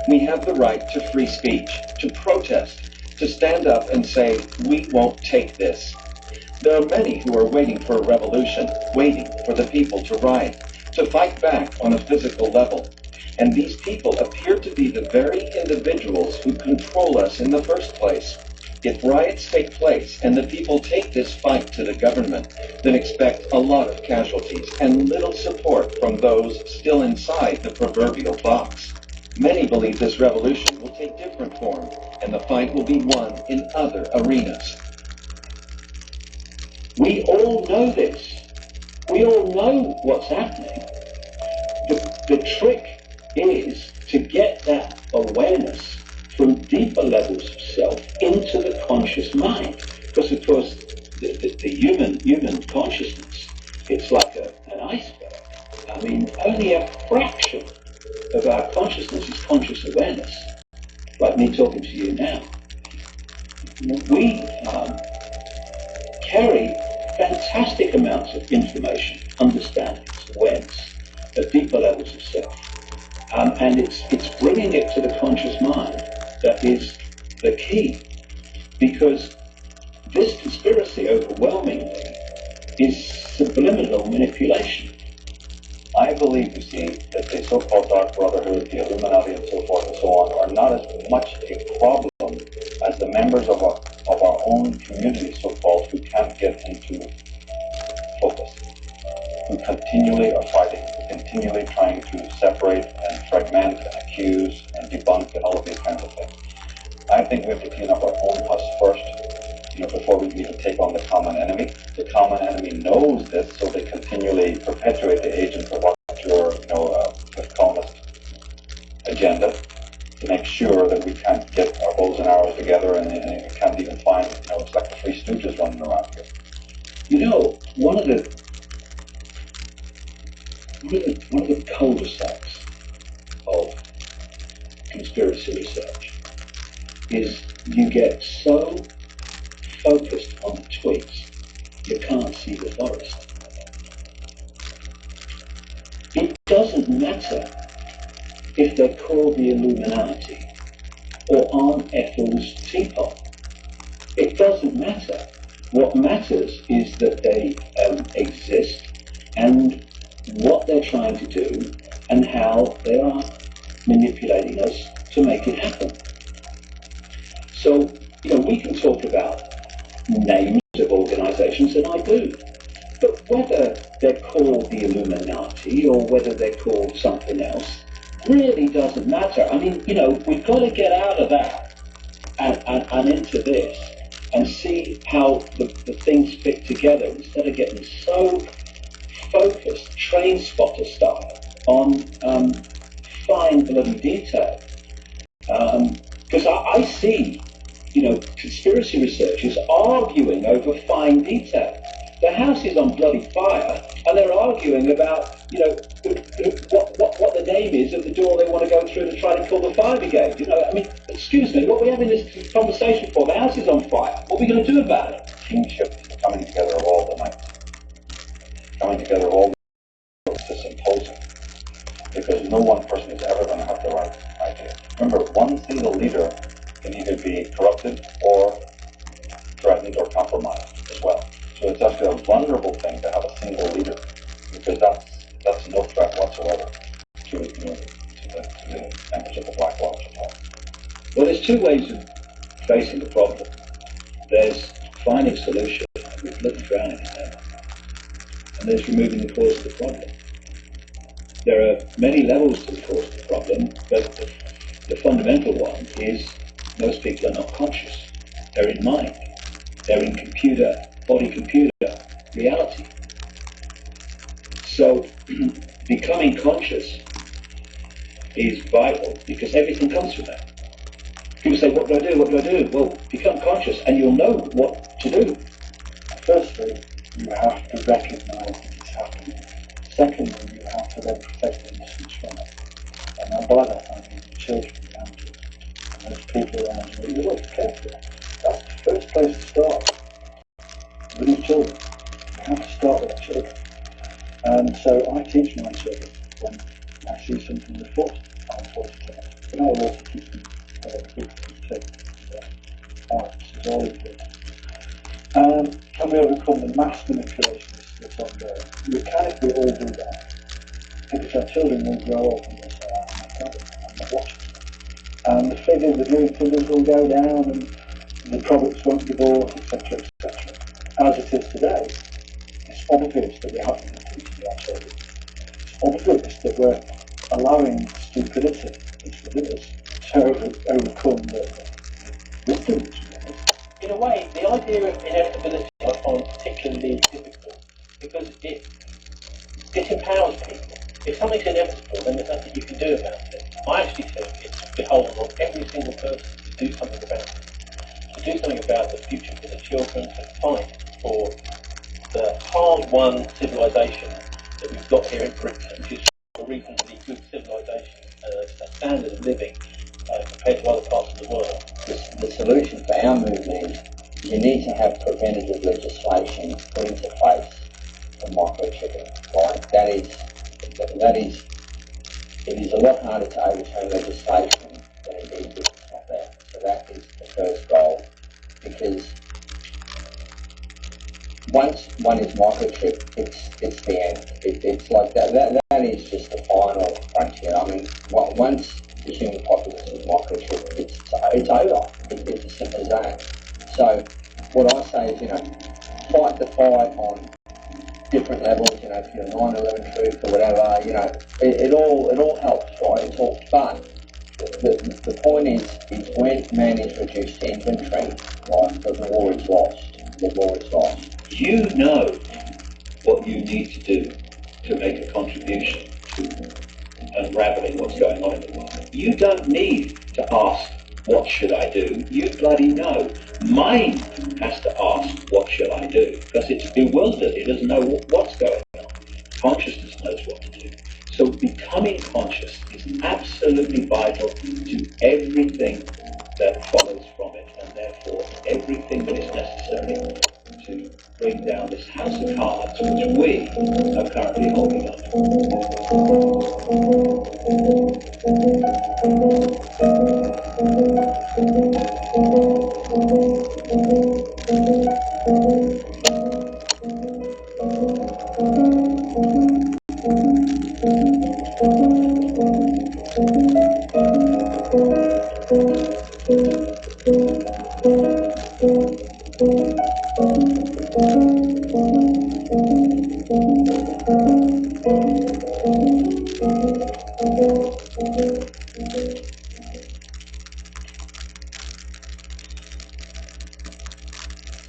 We have the right to free speech, to protest, to stand up and say, we won't take this. There are many who are waiting for a revolution, waiting for the people to riot, to fight back on a physical level. And these people appear to be the very individuals who control us in the first place. If riots take place and the people take this fight to the government, then expect a lot of casualties and little support from those still inside the proverbial box. Many believe this revolution will take different form, and the fight will be won in other arenas. We all know this. We all know what's happening. The trick is to get that awareness from deeper levels of self into the conscious mind. Because, of course, the human consciousness, it's like an iceberg. I mean, only a fraction of our consciousness is conscious awareness, like me talking to you now. We carry fantastic amounts of information, understandings, awareness at deeper levels of self. And it's bringing it to the conscious mind that is the key, because this conspiracy overwhelmingly is subliminal manipulation. I believe, you see, that the so-called Dark Brotherhood, the Illuminati, and so forth and so on, are not as much a problem as the members of our own community, so-called, who can't get into focus, who continually are fighting, who continually trying to separate and fragment and accuse and debunk and all of these kinds of things. I think we have to clean up our own husk first, before we even take on the common enemy. The common enemy knows this, so they continually perpetuate the agent of what your, columnist agenda to make sure that we can't get our bows and arrows together, and we can't even find, it's like the Three Stooges running around here. One of the cul-de-sacs of conspiracy research is you get so focused on the twigs, you can't see the forest. It doesn't matter if they're called the Illuminati or Aunt Ethel's teapot. It doesn't matter. What matters is that they exist and what they're trying to do and how they are manipulating us to make it happen. So, we can talk about names of organizations, and I do. But whether they're called the Illuminati or whether they're called something else really doesn't matter. I mean, we've got to get out of that and into this and see how the things fit together instead of getting so focused, train spotter style, on fine bloody detail. Because I see, conspiracy researchers arguing over fine detail. The house is on bloody fire, and they're arguing about, what the name is of the door they want to go through to try to call the fire brigade. Excuse me, what are we having this conversation for? The house is on fire. What are we going to do about it? Kingship is the coming together of all the knights, coming together of all the symposium, because no one person is ever going to have the right idea. Remember, one single leader can either be corrupted or threatened or compromised as well. So it's actually a vulnerable thing to have a single leader, because that's no threat whatsoever to the members of the Black Lodge at all. Well, there's two ways of facing the problem. There's finding solution, with bloody drowning in them, and there's removing the cause of the problem. There are many levels to the cause of the problem, but the fundamental one is most people are not conscious. They're in mind. They're in body-computer reality. So becoming conscious is vital, because everything comes from that. People say, what do I do? What do I do? Well, become conscious and you'll know what to do. Firstly, you have to recognise that it's happening. Secondly, you have to then protect the innocents from it. And by that I mean the children around you and those people around you. You've got to be careful. That's the first place to start. With your children. You have to start with the children. And so I teach my children when I see something before I'm forced to tell. But I will also teach them good this is all important. Can we overcome the mass manipulation that's ongoing? We can if we all do that. Because our children will grow up and they'll say, oh my God, I'm not watching. And the figures, the viewing figures will go down and the products won't be bought, etc., etc. As it is today, it's obvious that we haven't been teaching our children. It's obvious that we're allowing stupidity that's within us to overcome the wisdom that's within us. In a way, the idea of inevitability I find particularly difficult because it disempowers people. If something's inevitable, then there's nothing you can do about it. I actually think it's beholden on every single person to do something about it. To do something about the future for the children, to fight for the hard-won civilization that we've got here in Britain, which is a reasonably good civilization, a standard of living compared to other parts of the world. The solution for our movement is you need to have preventative legislation put into place it is a lot harder to overturn legislation than it is if it's not there. So that is the first goal, because once one is microchipped, it's the end. It's like that. That is just the final frontier. I mean, once the human populace is microchipped, it's over. It's as simple as that. So what I say is, fight the fight on different levels. If you're 9/11 truth or whatever, it all helps, right? It's all, but the point is when man is reduced to inventory, right, the war is lost. The war is lost. You know what you need to do to make a contribution to unraveling what's going on in the world. You don't need to ask, what should I do? You bloody know. Mind has to ask, what should I do? Because it's bewildered. It doesn't know what's going on. Consciousness knows what to do. So becoming conscious is absolutely vital to everything that follows from it, and therefore everything that is necessary to bring down this house of cards which we are currently holding on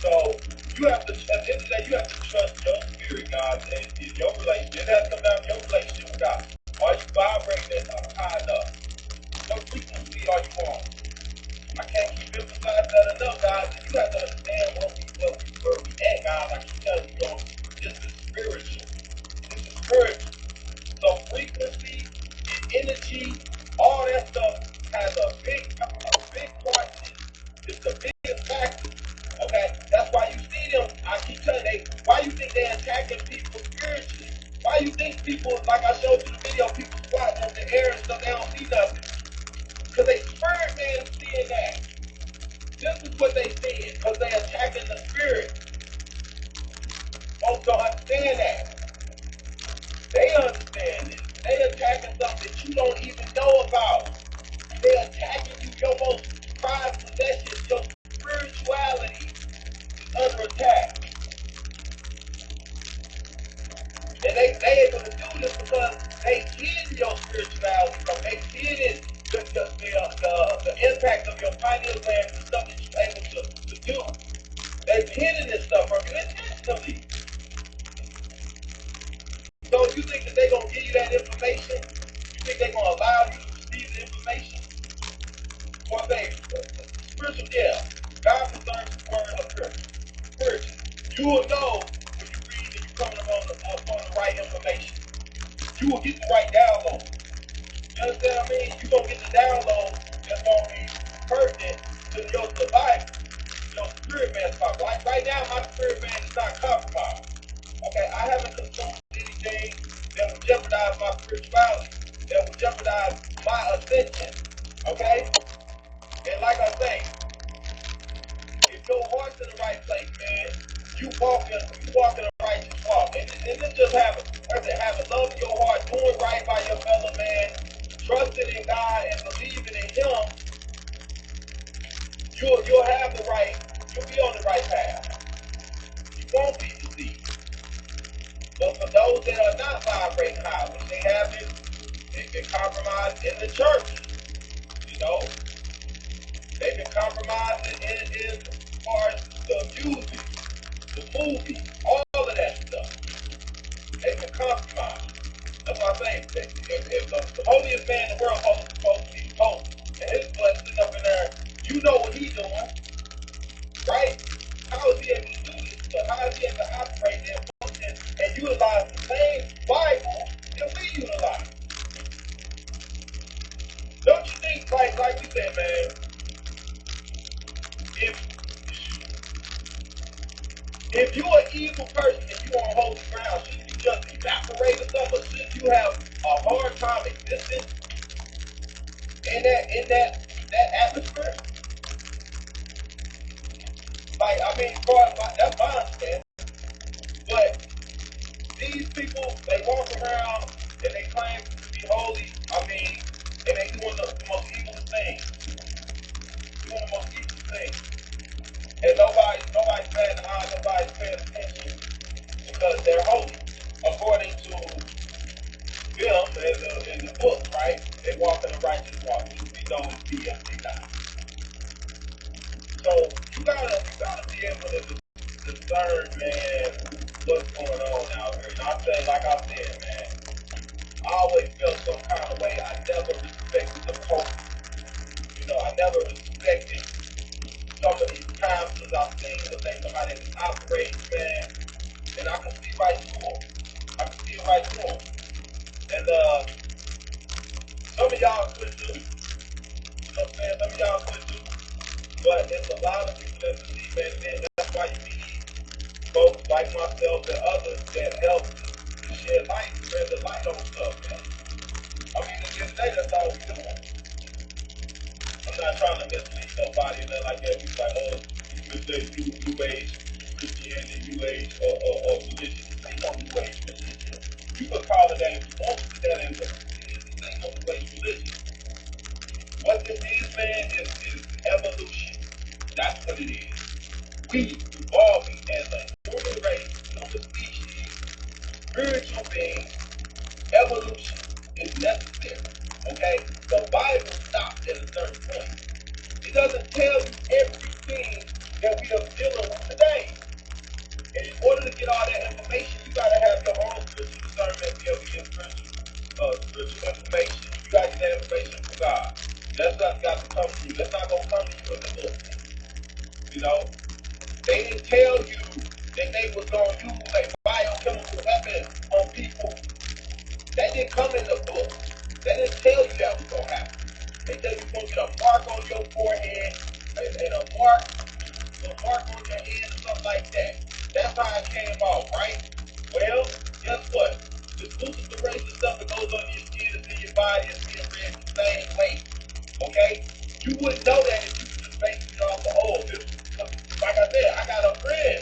So you have to, at the end of the day, you have to trust your spirit, God, and your relationship. It has to come down to your relationship with God. Are you vibrating high enough? What frequency are you on? I can't keep emphasizing that enough, guys. You have to understand where we at, guys. I keep telling you, this is spiritual. This is spiritual. So frequency and energy, all that stuff has a big part in it. It's the biggest factor. Okay? That's why you see them, I keep telling you, why you think they're attacking people spiritually? Why you think people, like I showed you the video, people squatting on the air and stuff, they don't see nothing? Because they spirit man seeing that. This is what they seeing, because they attacking the spirit. Folks don't understand that. They understand it. They attacking something that you don't even know about. They attacking you, your most prized possession, your spirituality is under attack. And they able to do this because they hid your spirituality from. They hid the impact of your pineal gland and stuff that you're able to do. They've hidden this stuff from you intentionally. So you think that they're going to give you that information? You think they're going to allow you to receive the information? Or say, spiritual, yeah. God concerns the word of spiritual. You will know when you read and you're coming upon the right information. You will get the right download. You understand what I mean? You're going to get the download that's going to be pertinent to your survival. Your spirit man's compromised. Like right now, my spirit man is not compromised. Okay, I haven't consumed anything that would jeopardize my spirituality, that would jeopardize my ascension. Okay? And like I say, if your heart's in the right place, man, you walking a righteous walk. And this just having love in your heart, doing right by your fellow man, trusting in God and believing in Him, you'll have the right, you'll be on the right path. You won't be deceived. But for those that are not vibrating high, which they have been, they've been compromised in the church. They've been compromised in as far as the music, the movies, all of that stuff. They've been compromised. That's why I say, if the holiest man in the world is supposed to be the Pope, and his blood sitting up in there, you know what he's doing, right? How is he able to do this stuff? How is he able to operate and function and utilize the same Bible that we utilize? Don't you think, like we said, man, if you're an evil person and you on holy ground, shouldn't you just evaporate or something, you have a hard time existing in that atmosphere. Like, I mean, that's my understanding. But these people, they walk around and they claim to be holy. I mean, and they doing the most evil thing. Doing the most evil thing. And nobody's paying the eye, nobody's paying attention because they're holy. According to them in the book, right? They walk in the righteous walk, which we know is BFD not. So you gotta be able to discern, man, what's going on out here. And I'm saying, like I said, man, I always felt some kind of way. I never respected the culture. You know, I never respected some of these pastors I've seen the way somebody operates, man. And I can see right through them. I can see right through them. And some of y'all could do. You know what I'm saying? Some of y'all could do. But there's a lot of people that believe, man, that's why you need folks like myself and others that help to shed light, spread the light on stuff, man. I mean, at the end of the day, that's all we doing. I'm not trying to mislead nobody and nothing like that. We like, oh, you could say New Age Christianity, New Age or religion. This ain't no New Age religion. You could call it that if you want to, that ain't what it is. This ain't no New Age religion. What this is, man, is evolution. That's what it is. We evolving as a human race, human species, spiritual beings. Evolution is necessary. Okay? The Bible stops at a certain point. It doesn't tell you everything that we are dealing with today. And in order to get all that information, you gotta have your own spiritual discernment, be able to get spiritual information. You gotta get that information from God. That's not got to come to you. That's not gonna come to you in the book. You know? They didn't tell you that they was gonna use a biochemical weapon on people. That didn't come in the book. They didn't tell you that was gonna happen. They tell you you're gonna get a mark on your forehead and a mark on your head or something like that. That's how it came out, right? Well, guess what? The Lucifer race of stuff that goes under your skin is in your body is being read the same way. Okay? You wouldn't know that if you just based it off the old. Like I said, I got a friend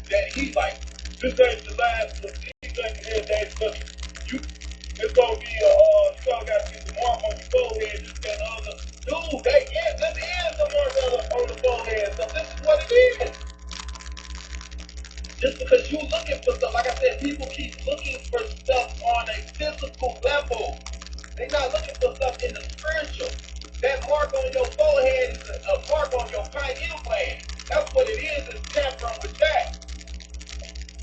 that he's like, this ain't the last one. These ain't the days because it's gonna be you gotta get the mark on your forehead, this and the other. Dude, this is the mark on the forehead. So this is what it is. Just because you're looking for stuff, like I said, people keep looking for stuff on a physical level. They're not looking for stuff in the spiritual. That mark on your forehead is a mark on your pineal gland. That's what it is. It's tampering with that.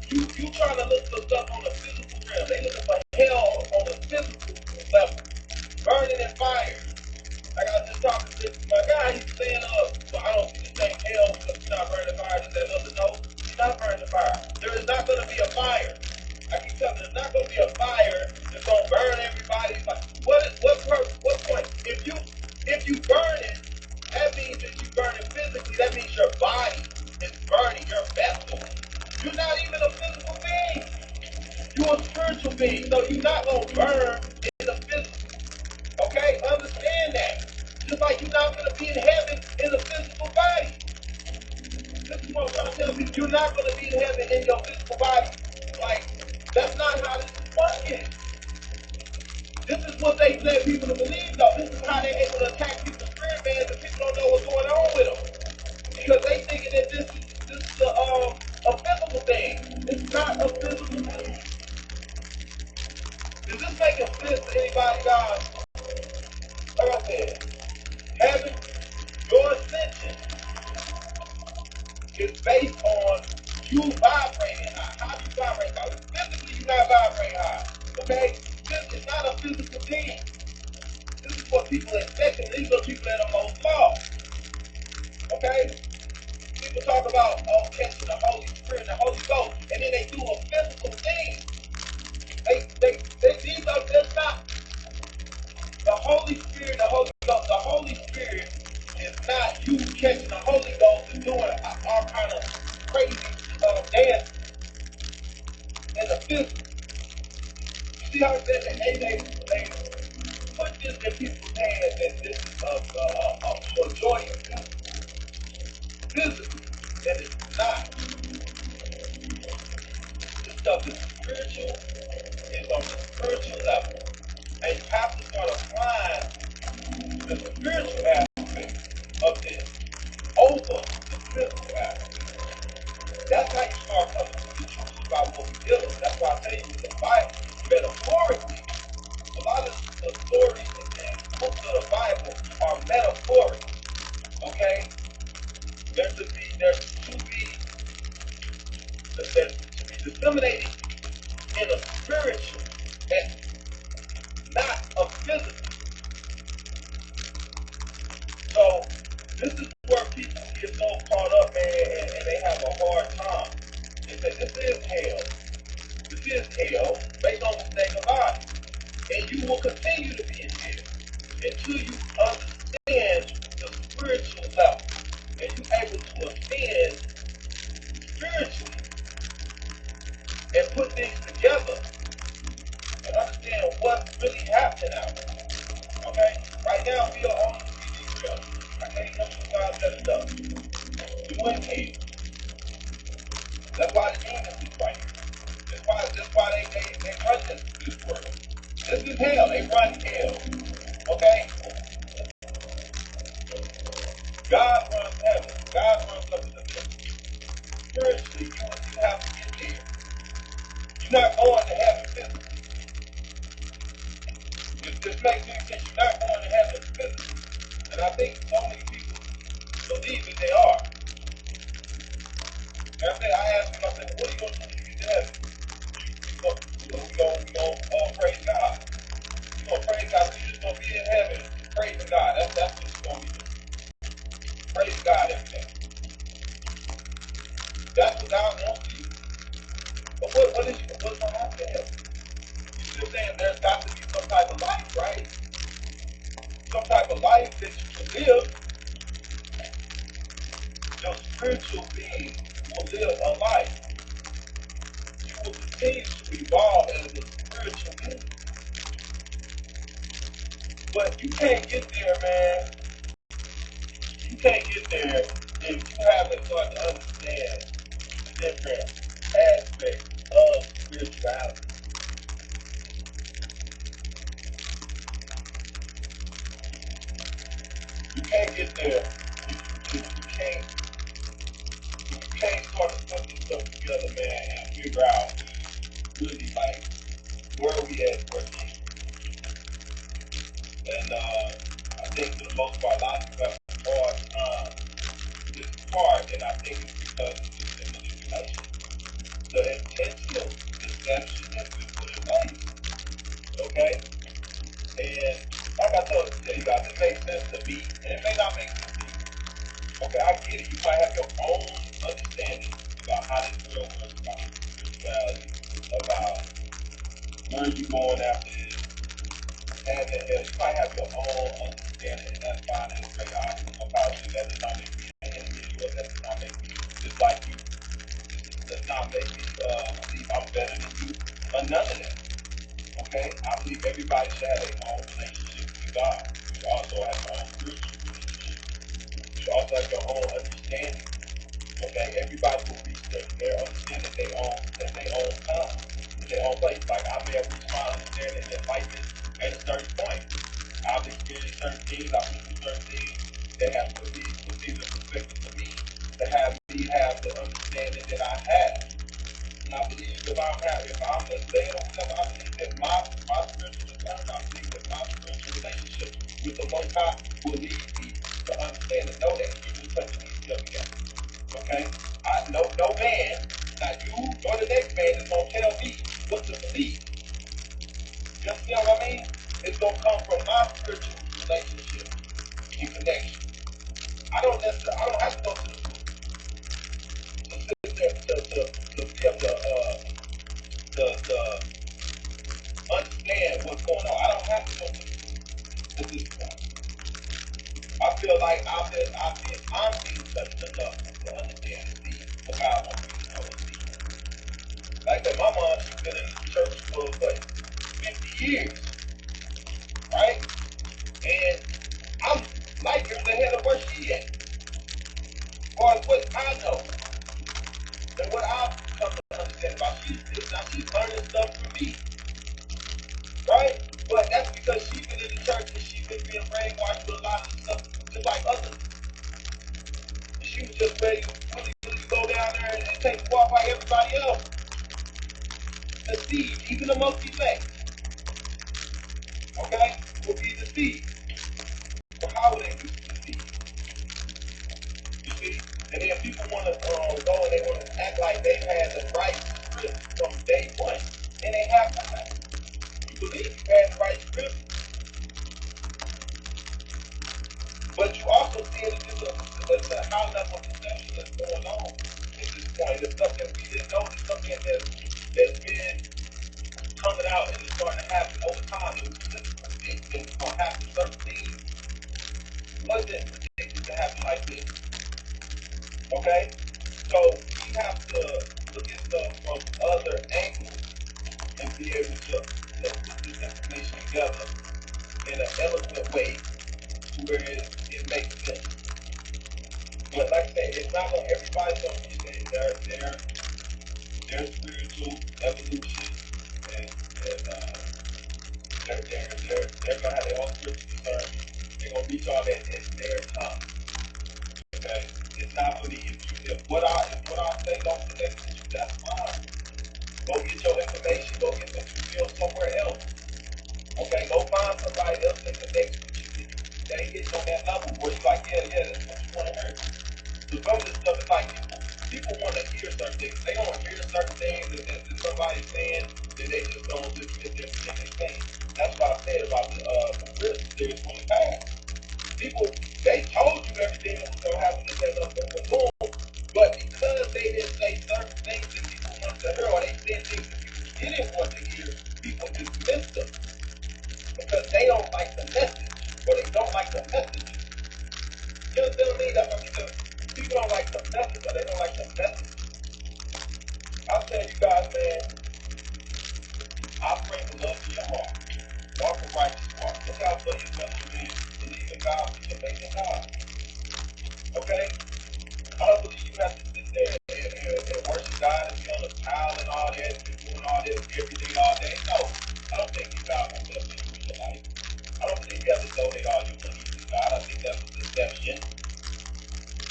You trying to look for stuff on the physical realm. They looking for hell on the physical level. Burning in fire. Like I was just talking to my guy, he's saying, well, I don't see the same hell because you're not burning fire. He said, no, you're not burning fire. There is not going to be a fire. I keep telling you, there's not going to be a fire that's going to burn everybody. What point? If you burn it, that means that you burn it physically. That means your body is burning, your vessel. You're not even a physical being. You're a spiritual being. So you're not going to burn in the physical. Okay? Understand that. Just like you're not going to be in heaven in a physical body. This is what I'm trying to tell people. You're not going to be in heaven in your physical body. Like, that's not how this is working. This is what they let people to believe, though. This is how they're able to attack people's spirit, man, and people don't know what's going on with them. Because they thinking that this is a physical thing. It's not a physical thing. Is this making sense to anybody, guys? Like I said, heaven, your ascension is based on you vibrating high. How do you vibrate high? Physically, you're not vibrating high. Okay? This is not a physical thing. This is what people expect, and these are people that are most lost. Okay? People talk about, catching the Holy Spirit and the Holy Ghost, and then they do a physical thing. That's not the Holy Spirit, the Holy Ghost. The Holy Spirit is not you catching the Holy Ghost and doing all kind of crazy dance in the physical. See how they put this in people's hands that this is for joy physically, and it's not. This stuff is spiritual. It's on the spiritual level. And you have to start applying the spiritual aspect of this over the physical aspect. That's how you start coming to the truth about what we're dealing with. That's why I tell you in the Bible, metaphorically, a lot of the stories and books of the Bible are metaphoric. Okay? They're to be disseminated in a spiritual and not a physical. So this is where people get so caught up, man, and they have a hard time. They say this is hell. This is hell. Make no mistake about it. And you will continue to be in hell until you understand the spiritual level and you're able to ascend spiritually and put things together and understand what's really happening out there. Okay? Right now, we are on the 3D realm. I can't help you guys set it up. You in here. That's why the demons is right here. That's why they run this world. This is hell. They run hell. Okay? God runs heaven. God runs up in the middle. Spiritually, you have to get there. You're not going to heaven physically. This makes any sense. You're not going to heaven physically. And I think so many people believe that they are. And I asked them, I said, what are you going to do when you get to heaven? We're going to praise God. You're going to praise God. You're just going to be in heaven praising God. That's what you're going to be doing. Praise God every day. That's what God wants you. But what's going to happen to heaven? You're still saying there's got to be some type of life, right? Some type of life that you can live. Your spiritual being will live a life. You will continue to evolve as a spiritual being. But you can't get there, man. You can't get there if you haven't started to understand the different aspects of spirituality. You can't get there if you can't sort of put this stuff together, man, and figure out really like where we at, where we at. And I think for the most part, a lot of people have a hard time this part, and I think it's because of the manipulation, the intentional deception that's been put in place. Okay? And like I told you guys, it makes sense to me, and it may not make sense to you. Okay, I get it. You might have your own understanding about how this world works, about spirituality, about where you're going after this. And you might have your own understanding, and that's fine, and it's great. I apologize. That does not make me an individual. That does not make me just like you. Does not make me believe I'm better than you, or none of that. Okay? I believe everybody should have their own relationship with God. You also have your own spiritual relationship. You also have your own understanding. Okay? Everybody will reach their understanding at their own time, in their own place. Like I may have reached my understanding that life is at a certain point. I've experienced certain things, I've been through certain things that have put things in perspective for me, to have me have the understanding that I have. And I believe if I'm the stand on whatever, I believe that my spiritual discernment, I believe that my spiritual relationship with the Most High will lead me to understand and know that He will touch me together. Okay? No man, not you or the next man, is going to tell me what to believe. You understand what I mean? It's going to come from my spiritual relationship and connection. I don't have to go to the book to be able to understand what's going on. I don't have to go to the book at this point. I feel like I'm being touched enough to understand and see what God wants me to know and see. Like I said, my mom, she's been in the church for 50 years, right? And I'm light years ahead of where she at, as far as what I know and what I've come to understand about. She's learning stuff from me, right? But that's because she's been in the church and she's been being brainwashed with a lot of stuff, just like others. She was just ready to go down there and take the walk like everybody else. Deceived, even amongst elect, okay, will be deceived. Well, how would they be deceived? You see? And then people want to go and they want to act like they've had the right script from day one. And they have not. You believe you had the right script, but you also see it as a high level of deception that's going on at this point. The stuff that we didn't know, the stuff that's been coming out and it's starting to happen over time. It was just predicted it was going to happen. Certain things wasn't predicted to happen like this. Okay? So we have to look at stuff from other angles and be able to put this information together in an eloquent way to where it makes sense. But like I said, it's not going to, everybody's going to be their spiritual evolution and they're going to have their own spiritual discernment. They're going to reach all that in their time. Okay? It's not for me. If what I say don't connect with you, that's fine. Go get your information. Go get what you feel somewhere else. Okay? Go find somebody else that connects with you. That hits on that level where you're like, yeah, that's what you want to hear. So some of this stuff is like people want to hear certain things. They don't hear certain things that somebody's saying, then they just don't dismiss everything they say. That's what I said about the risk series when it passed. People, they told you everything that was going to happen and that boom. But because they didn't say certain things that people wanted to hear, or they said things that people didn't want to hear, people dismissed them. Because they don't like the message, or they don't like the message. You understand what I mean? That's what because people don't like the message, or they don't like the message. I'll tell you guys, man, I bring the love to your heart. Walk a righteous walk. Look out for your fellow man, and even God for your making God. Okay? I don't believe you have to sit there and worship God and be on the towel and all that, and doing all this every day, all day. No, I don't think you got myself in your life. I don't believe you have to donate all your money to God. I think that's a deception,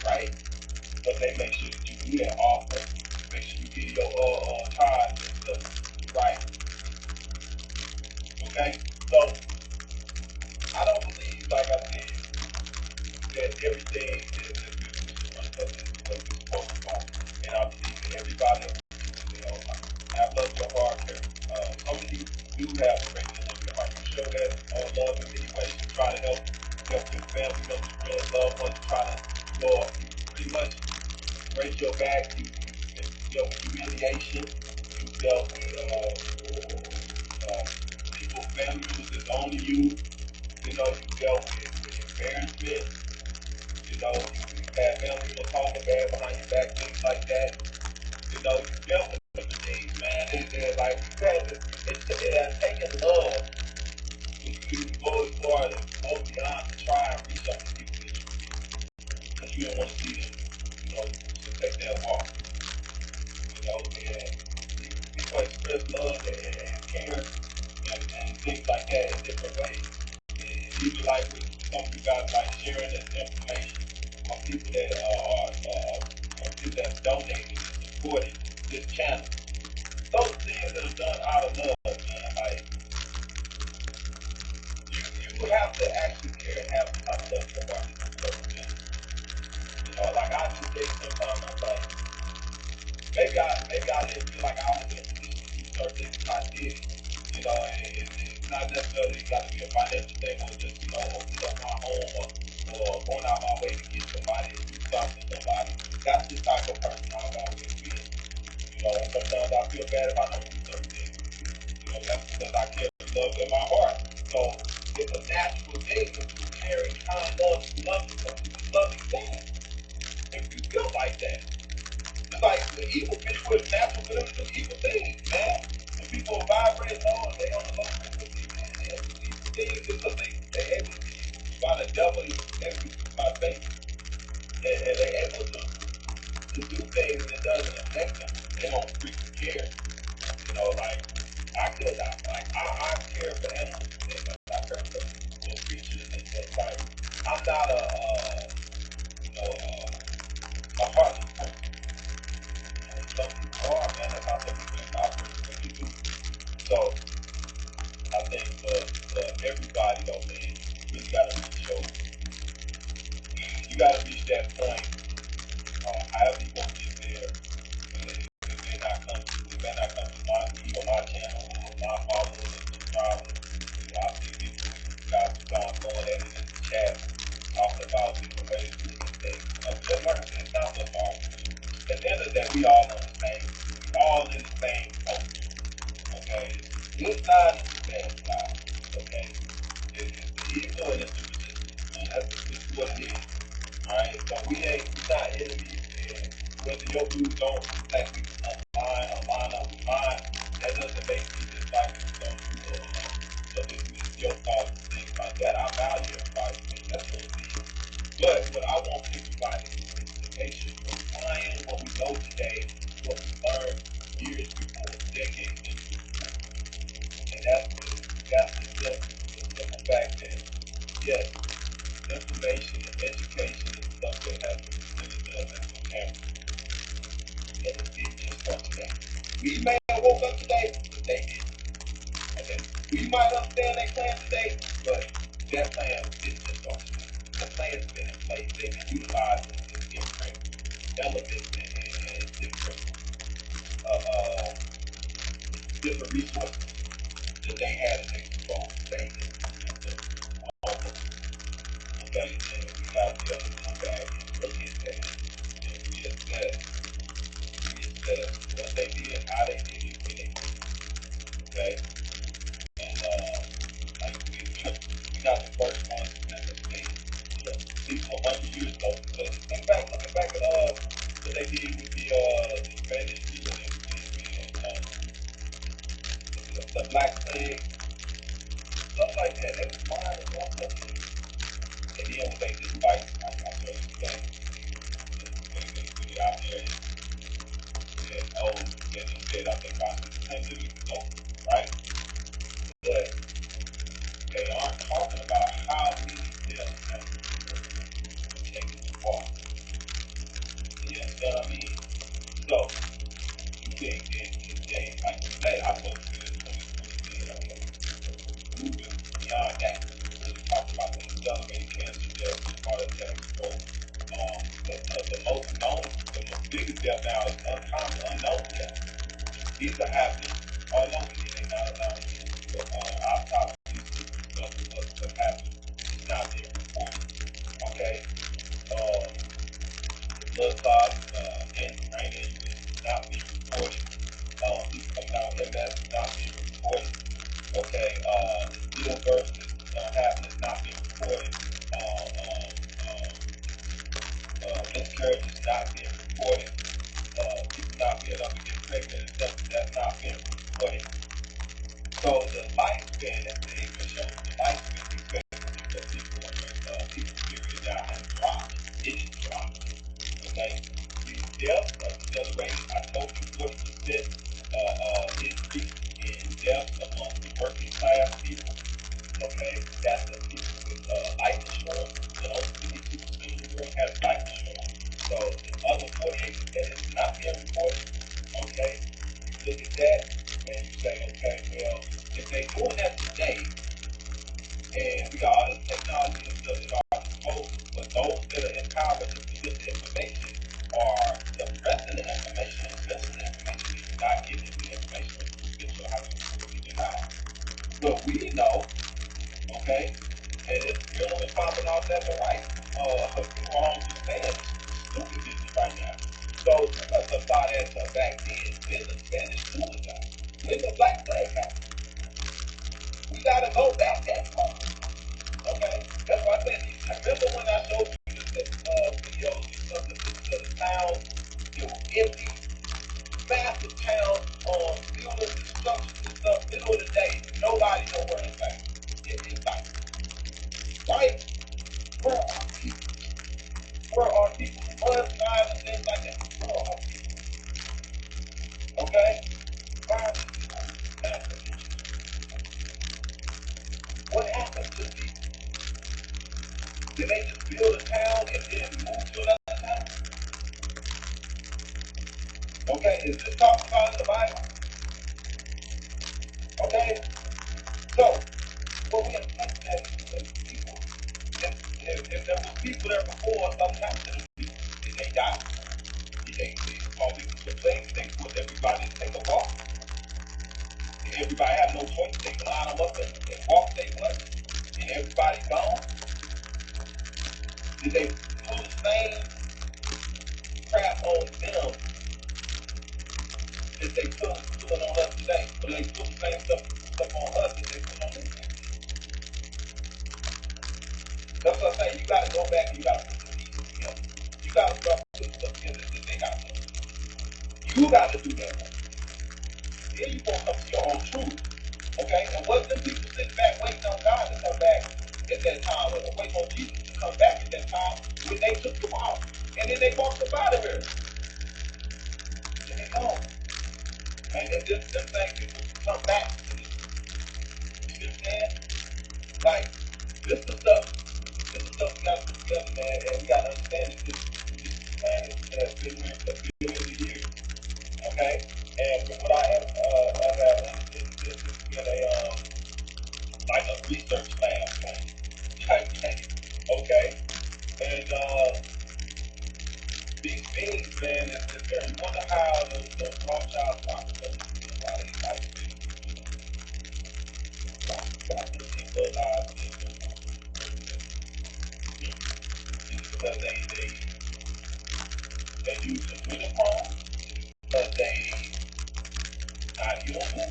right? But they make sure that you do that offer. Make sure you get your tithes and stuff right. Okay? So, I don't believe, like I said, that everything is what we're supposed to want. And I believe that everybody, have love your heart. Some of you do have a great deal of your heart. You show that love in many ways. You try to help your family, help your friends, loved ones. You try to pretty much break your back. You dealt with humiliation. You dealt with people, family members that's only you. You dealt with embarrassment. You had family members talking bad behind your back, things like that. You dealt with some things, man. Like you had to, it has taken love for you to go as far and go beyond to try and reach out to people that you reach. Because you don't want to see them, to take that walk. And people express love and care and things like that in different ways. And even like with some of you guys like sharing this information on people that are people that donated and supported this channel. Those things that are done out of love, man. Like you have to actually care and have a love for what you do. Like I just think sometimes I'm like, maybe I didn't feel like I was in a position to do certain things I did. And it's not necessarily got to be a financial thing or just, opening up my home or going out my way to get somebody to do something for somebody. That's the type of person I've always been. And sometimes I feel bad if I don't do certain things. That's because I carry love in my heart. So it's a natural thing to carry kind love to love because it's a loving thing. If you feel like that. It's like the evil people is natural for them to do evil things, man. When people vibrate low and they on the low frequency, devil is every my face, and they're able to do things that doesn't affect them. They don't freaking care. You know, like I care for animals. And I care for creatures and like I'm not a heartless person. Some people are, man. That's how some people do. So I think for everybody though, man, you really gotta reach that point. However you gonna get there, it may not come to my feed or my channel or my followers or subscribers. You know, I see people got going at it in the chat, talking about different ways to look at things. Just like I said, it's not so hard. At the end of the day, we all on the same, we all in the same boat. Okay? Good side and the bad side. Okay? It's the evil and it's the resistance. And that's just what it is. Alright? So we not enemies, and whether your views don't exactly align or line up with mine, that doesn't make me dislike you. So this is your thoughts and things like that. I value everybody's opinion. That's what it is. But what I want everybody is to make sure we're applying what we know today, what we learned years before, decades before. And that's the simple fact that, yes, information and education is stuff that has to be presented to us as a camera. And it didn't just start today. We may have woke up today, but they didn't. Okay? We might understand their plan today, but their plan didn't just start today. The plan's been in place. They've been utilizing different elements and different resources that they had at their disposal. They didn't. Okay, and we got to come back and look at that and reassess what they did, how they did it, when they did it. Okay, and like we got the first ones that they made. People 100 years ago. Looking back at what they did with the Spanish people and everything, man. The Black Plague, stuff like that. They was fine and all stuff. And then when they just fight, I show you today. They put it out there and they said, I think about 600 years ago, right? But they aren't talking about how many deaths have taken so far. You understand what I mean? So, you can't, like you say, I put it moving beyond that. Really talk about the accelerated cancer deaths and heart attacks, stroke. The most known, the biggest death now is uncommon, unknown death. These are happening all over here. They're not announcing autopsies of what happened. It's not being reported. Okay? The blood clots and brain injury is not being reported. People coming out of MS is not being reported. Okay? The stillbirth is happening, is not being reported. Miscarriage is not being reported. People not being able to get pregnant, that's not being reported. So the lifespan, as the English shows, the lifespan expectancy of people's period now has dropped. It is dropped. Okay? The deaths accelerated. I told you 40% increase in deaths amongst the working class people. Okay? That's the people with life insurance. So those 52% of the world have life insurance. So the other 48% is not being reported. Okay? You look at that and you say, okay, well, if they're doing that today, and we got all this technology and stuff at our disposal, but those that are empowered to get the information are suppressing the information and missing the information. You're not giving the information to show how to really out. But we know, okay, and it's really popping off left and right. People are understand stupid business right now. So let's apply that to back then. When the Spanish flu was out, when the Black Plague happened, we gotta go back that far. Okay, that's why I said. Remember when I showed you the videos of the towns that were empty, massive towns on building destruction and stuff, middle of the day, nobody know where it's at. It's like, right? Did they just build a town and then move to another town? Okay, is this talked about in the Bible? Okay, so what we have to think that people, if there was people there before, something happened to them people. Did they die? Did they call people to place? They put everybody to take a walk? Did everybody have no choice? They line them up and walk their way? And everybody gone? Did they do the same crap on them that they put on us today? But they put the same stuff on us that they put on them? That's what I'm saying. You got to go back and you got to put the pieces together. You got to start putting stuff together that they got to do. You got to do that. Then you going to come to your own truth. Okay? And what them people sitting back waiting on God to come back at that time, or waiting on Jesus to come back at that time when they took them out. And then they walked up out of here. And they gone. And then them same people come back to this. You understand? Like, this is stuff we got to put together, man, and we got to understand that this man has been here for billions of years. Okay? And from what I have understood, this has been a like a research lab type thing. Okay? And these beings, man, is there. You wonder how the Rothschild pockets why they like because they use the Twitter phone, because they not human,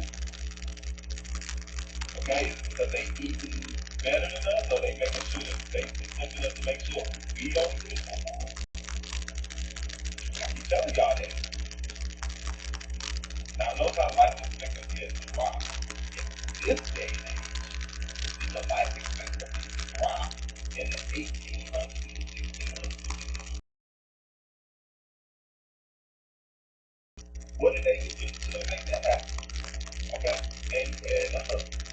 okay? Because they eating better than us, or they making sure that they looking up to make sure we don't do it. I keep telling y'all that. Now, notice how life expectancy is dropped. In this day and age, the life expectancy is dropped in the 1800s and 1600s. What did they do to make that happen? Okay? And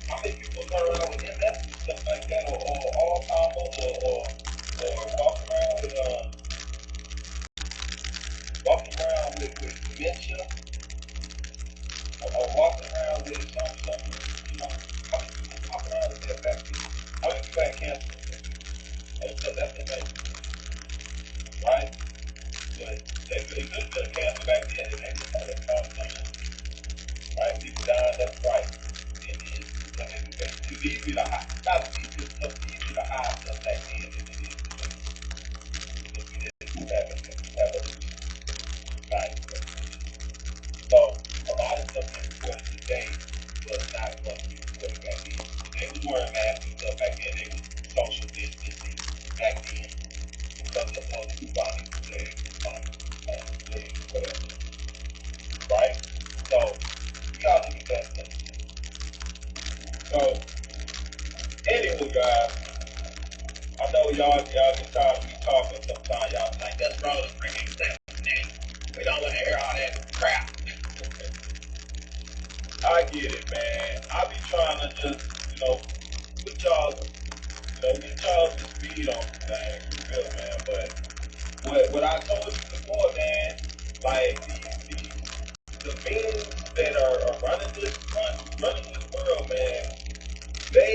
how many people turn around with MS and stuff like that, or Alzheimer's, or walking around with dementia, or walking around with something, you know, how many people walk around with that back then? How many people had cancer? So that's amazing, right? But they could have been cancer back then, and they didn't have that kind of thing, right? People dying left, right. And it's easy to hide. It's easy to hide stuff back then than it is today. Because we didn't have a right. So a lot of stuff that's reported today was not what we reported back then. They was wearing masks and stuff back then. They was social distancing back then because of those who bodies today, whatever. Right? So we gotta look at that stuff. So anyway, guys, I know y'all get tired of me talking sometimes. Y'all be like, that's wrong, let's bring it down. We don't want to hear all that crap. I get it, man. I be trying to just, put y'all, get y'all to speed on things, for real, man. But what I told you before, man, like the beings that are running this world, man, they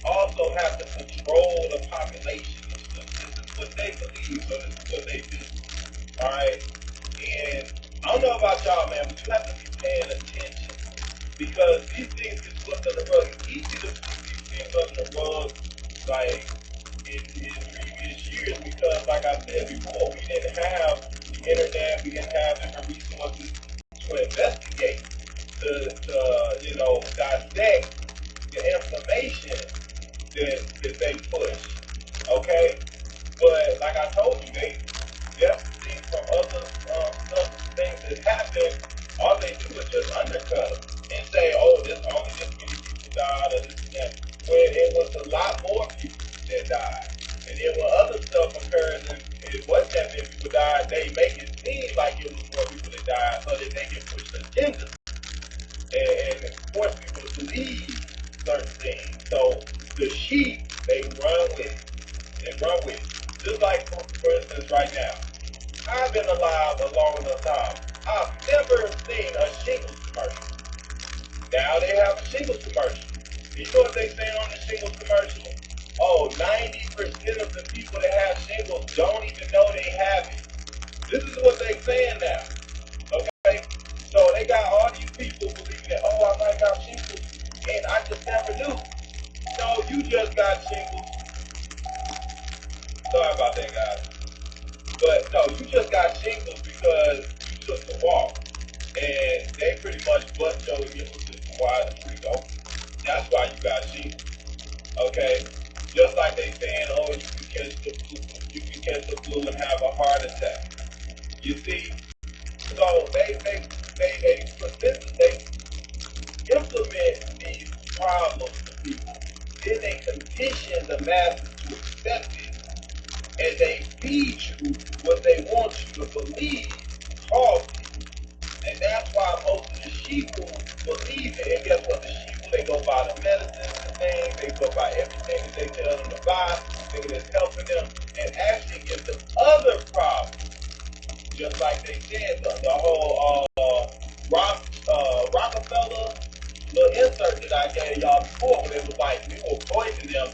also have to control the population and stuff. This is what they believe, so this is what they do. All right, and I don't know about y'all, man, but you have to be paying attention because these things get swept under the rug. It's easy to sweep these things under the rug, like in previous years, because, like I said before, we didn't have the internet, we didn't have different resources to investigate, to dissect the information that they push. Okay, but like I told you, they definitely from other things that happen, all they do is just undercut them and say, oh, this only this many people died or this and that. When it was a lot more people that died. And then when other stuff occurs and it wasn't that many people died, they make it seem like it was more people that died so that they can push the agenda and force people to believe certain things. So the sheep, they run with it. alive a long enough time. I've never seen a shingles commercial. Now they have a shingles commercial. You know what they say on the shingles commercial? Oh, 90% of the people that have shingles don't even know they have it. This is what they saying now. Okay? So they got all these people believing that, oh, I might got shingles, and I just never knew. No, you just got shingles. Sorry about that, guys. But no, you just got shingles because you took the walk. And they pretty much bust your immune system wide and free open. That's why you got shingles. Okay? Just like they saying, oh, you can catch the flu. You can catch the flu and have a heart attack. You see? So they implement these problems to people. Then they condition the masses to accept it. And they feed you what they want you to believe, cause you. And that's why most of the sheeple believe it. And guess what? The sheeple, they go buy the medicines and things. They go buy everything that they tell them to buy, thinking it's helping them, and actually gives them other problems. Just like they said, the whole Rockefeller little insert that I gave y'all before, when it was like we will poison them,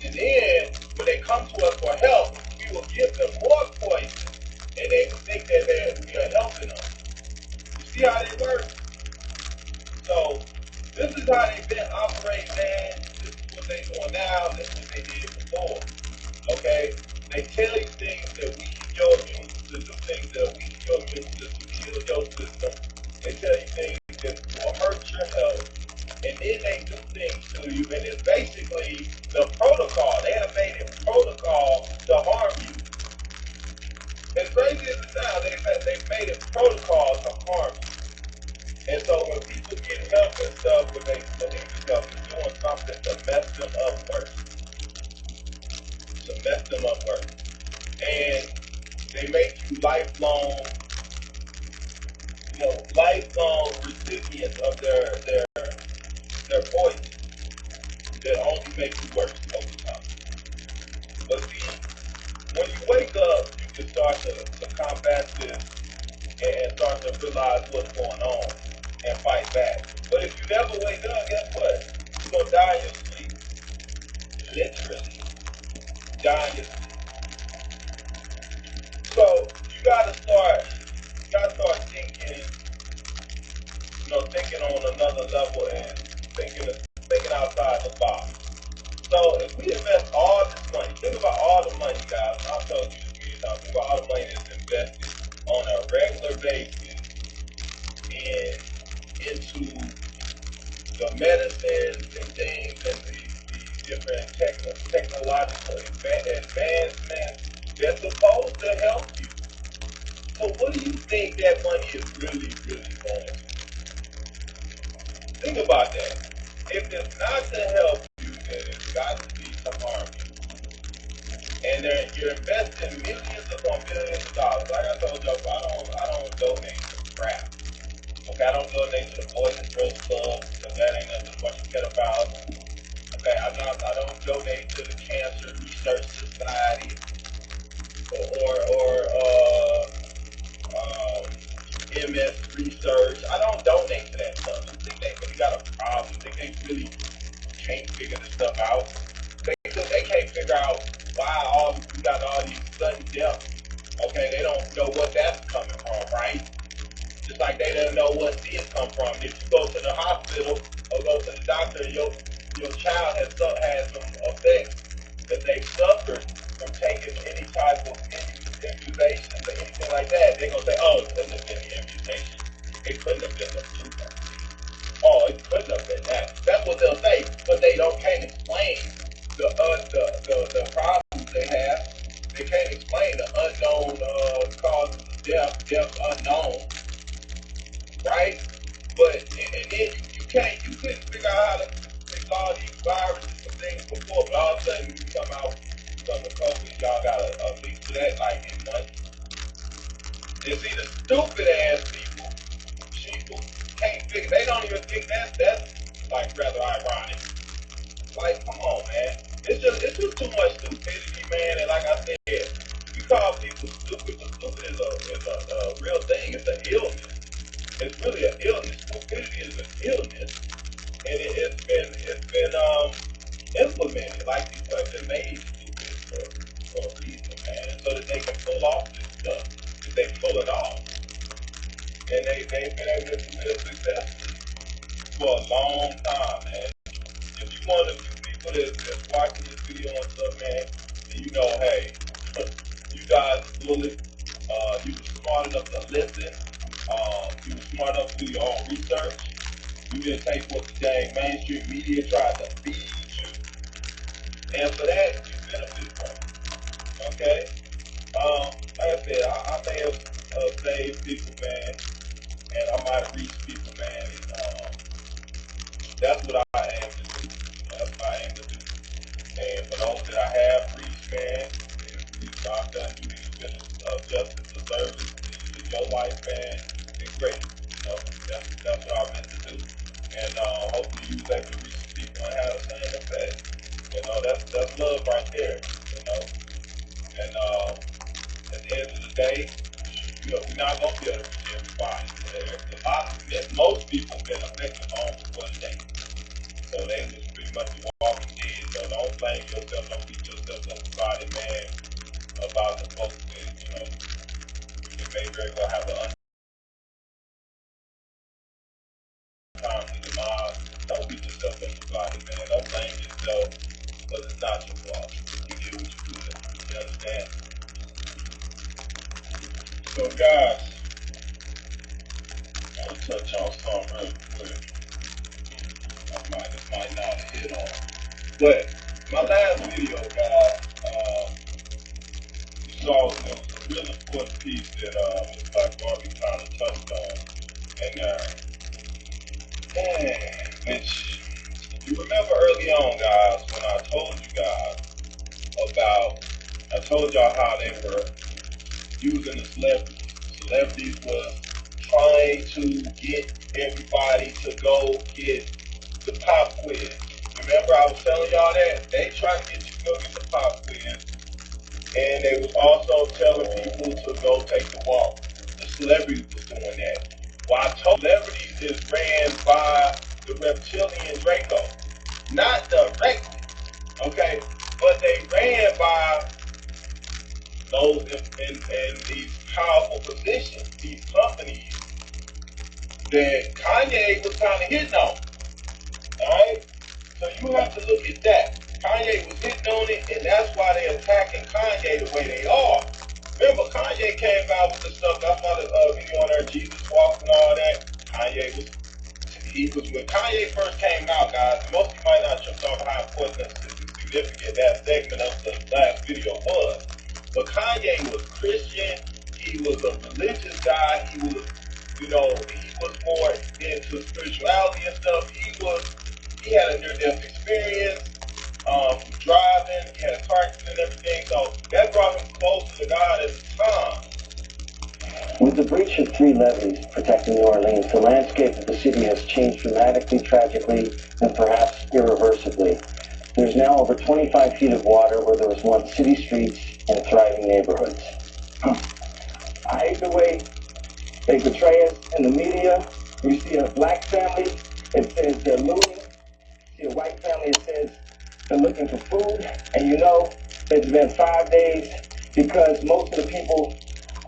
and then when they come to us for help, we will give them more poison, and they think that we are helping them. You see how they work? So this is how they've been operating, man. This is what they're doing now. This is what they did before. Okay? They tell you things that weaken your immune system, do things that weaken your immune system, kill your system. They tell you things that will hurt your health. And then they do things to you, and it's basically the protocol. They have made it protocol to harm you. As crazy as it sounds, they've made it protocol to harm you. And so when people get help and stuff, when they believe stuff is doing something to mess them up worse. To mess them up worse. And they make you lifelong recipients of their poison that only makes you worse over time. But see, when you wake up, you can start to combat this and start to realize what's going on and fight back. But if you never wake up, guess what? You're going to die in your sleep. Literally. Die in your sleep. So you gotta start thinking, thinking on another level and thinking outside the box. So if we invest all this money, think about all the money, guys. I'll tell you this many times. Think about all the money that's invested on a regular basis into the medicines and things and these different technological advancements that's supposed to help you. So what do you think that money is really, really going to? Think about that. If it's not to help you, then it's got to be to harm you. And you're investing millions upon billions of dollars. Like I told y'all, I don't donate to crap. Okay, I don't donate to the Boys and Girls Club because that ain't nothing but a pedophiles. Okay, I don't donate to the Cancer Research Society or MS Research. I don't donate to that stuff. You think they really got a problem? You think they really can't figure this stuff out? They can't figure out why we got all these sudden deaths. Okay, they don't know what that's coming from, right? Just like they didn't know what this come from. If you go to the hospital or go to the doctor, your child has had some effects that they suffered from taking any type of immunizations or anything like that. They're gonna say, "Oh, it couldn't have been the immunization. It couldn't have been the flu. Oh, it couldn't have been that." That's what they'll say, but they can't explain the problems they have. They can't explain the unknown causes of death unknown, right? But and then you couldn't figure out how to fix all these viruses and things before, but all of a sudden you come out from the COVID, y'all got a fix to that like in months. And see the stupid ass people can't figure. They don't even think that's like rather ironic. Like, come on, man. It's just too much stupidity, man. And like I said, you call people stupid, but stupid is been implemented. Like these have been made to do this for a reason, man, so that they can pull off this stuff. If they pull it off, and they've been able to do it successfully for a long time, man. If you one of the people that's watching this video and stuff, man, and you know, hey, you guys bullet, you were smart enough to listen, you were smart enough to do your own research. You didn't take what the dang mainstream media tried to feed you. And for that, you benefit from it. Okay? Like I said, I may have saved people, man, and I might have reached people, man. And, that's what I aim to do. That's what I aim to do. And for those that I have reached, man, I've done you the business of justice, of service in your life, man. It's great. You know, that's what I meant to do. And hopefully you was able to reach some people and have the same effect. You know, that's love right there. You know, and at the end of the day, you know, we're not gonna be able to reach everybody. There's a lot of most people have been affected on one day. So they was pretty much walking dead. So don't blame yourself, don't beat yourself up about it, man. About the folks that, you know, you may very well have an untimely demise. Don't beat yourself up about it, man. Don't blame yourself, because it's not your fault. You did what you could. You understand? So guys, I'm gonna touch on something real quick. I might not hit on. But my last video, guys, you saw there was a real important piece that Ms. Black Barbie kind of touched on. And which you remember early on, guys, when I told you guys about, I told y'all how they were using the celebrities. Celebrities was trying to get everybody to go get the pop quiz. Remember I was telling y'all that? They tried to get you to go get the pop quiz. And they was also telling people to go take the walk. The celebrities was doing that. Well, I told celebrities is ran by the reptilian Draco. Not directly, okay? But they ran by those in these powerful positions, these companies that Kanye was kind of hitting on. Alright? So you have to look at that. Kanye was hitting on it, and that's why they're attacking Kanye the way they are. Remember, Kanye came out with the stuff, that's why the video on there, Jesus walks and all that. When Kanye first came out, guys, most of you might not jump off how important and significant that segment of the last video was. But Kanye was Christian, he was a religious guy, he was, you know, he was more into spirituality and stuff. He had a near-death experience, driving, he had a car accident and everything, so that brought him closer to God at the time. With the breach of 3 levees protecting New Orleans, the landscape of the city has changed dramatically, tragically, and perhaps irreversibly. There's now over 25 feet of water where there was once city streets and thriving neighborhoods. I hate the way they portray us in the media. You see a black family, it says they're looting. You see a white family, it says they're looking for food. And you know, it's been 5 days because most of the people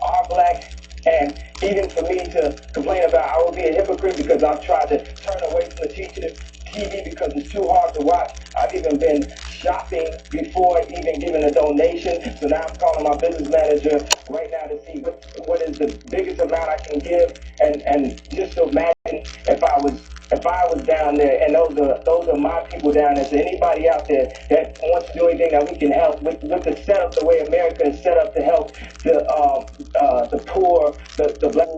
are black. And even for me to complain about, I would be a hypocrite because I've tried to turn away from the TV because it's too hard to watch. I've even been shopping before even giving a donation. So now I'm calling my business manager right now to see what is the biggest amount I can give. And just to imagine if I was down there, and those are my people down there. So anybody out there that wants to do anything that we can help with the setup, the way America is set up to help the poor, the black,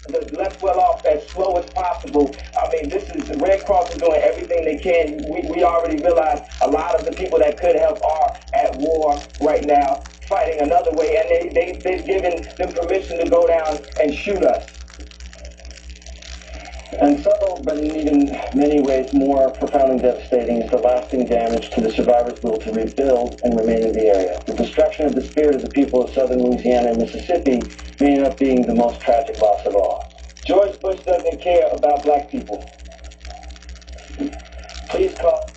the less well off as slow as possible. I mean, the Red Cross is doing everything they can. We already realize a lot of the people that could help are at war right now, fighting another way, and they've given them permission to go down and shoot us. And subtle, but in even many ways more profoundly devastating, is the lasting damage to the survivors' will to rebuild and remain in the area. The destruction of the spirit of the people of southern Louisiana and Mississippi may end up being the most tragic loss of all. George Bush doesn't care about black people. Please call.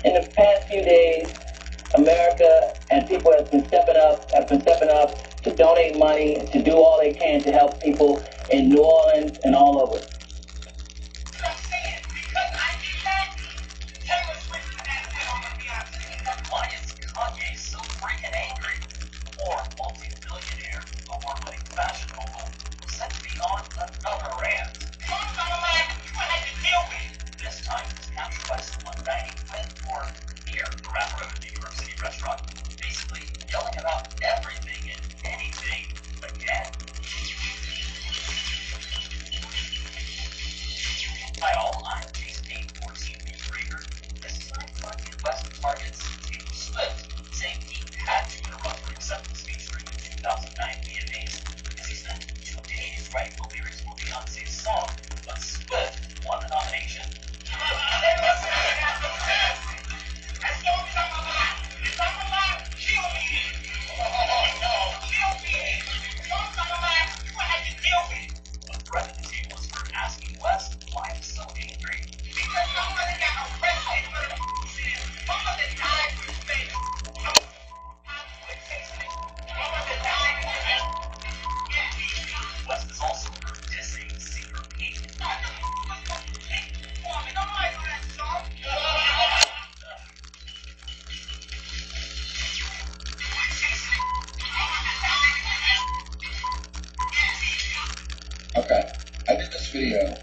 In the past few days, America and people have been stepping up to donate money, to do all they can to help people in New Orleans and all over. Why is Kanye so freaking angry? Or multi-billionaire, award-winning fashion mogul, set to be on another rant. This time, his Kanye West one dining with or near the rapper of a New York City restaurant, basically yelling about everything and anything again. Hi all, I'm Jason 814 Reader. This time, Kanye West targets Taylor Swift, saying he had to interrupt her acceptance speech during the 2009 VMAs because he spent 2 days writing the lyrics for Beyonce's song, but Swift won the nomination. A threat at the table is for asking West why he's so angry. West is also for dissing singer Pete. Okay, I did this video.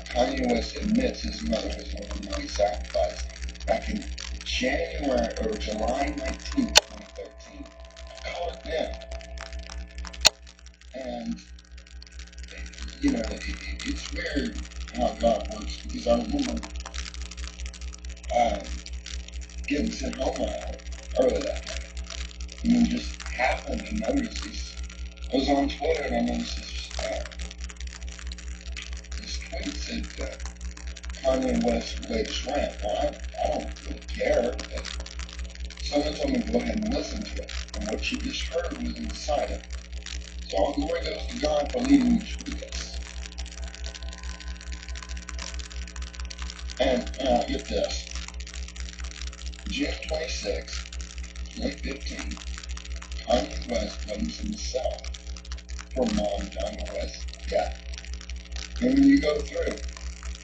Kanye West admits his mother was overnight sacrificed back in January or July 19, 2013. I called it then. And, you know, it's weird how God works because I remember getting sent home early that night. And then just happened to notice this. I was on Twitter and I noticed this tweet said Kanye West's latest rant. Well, I don't really care, but someone told me to go ahead and listen to it. And what you just heard was inciting. So all glory goes to God for leading me through this. And get this. June 26, 2015, Kanye West blames himself for Mom Kanye West's death. And when you go through,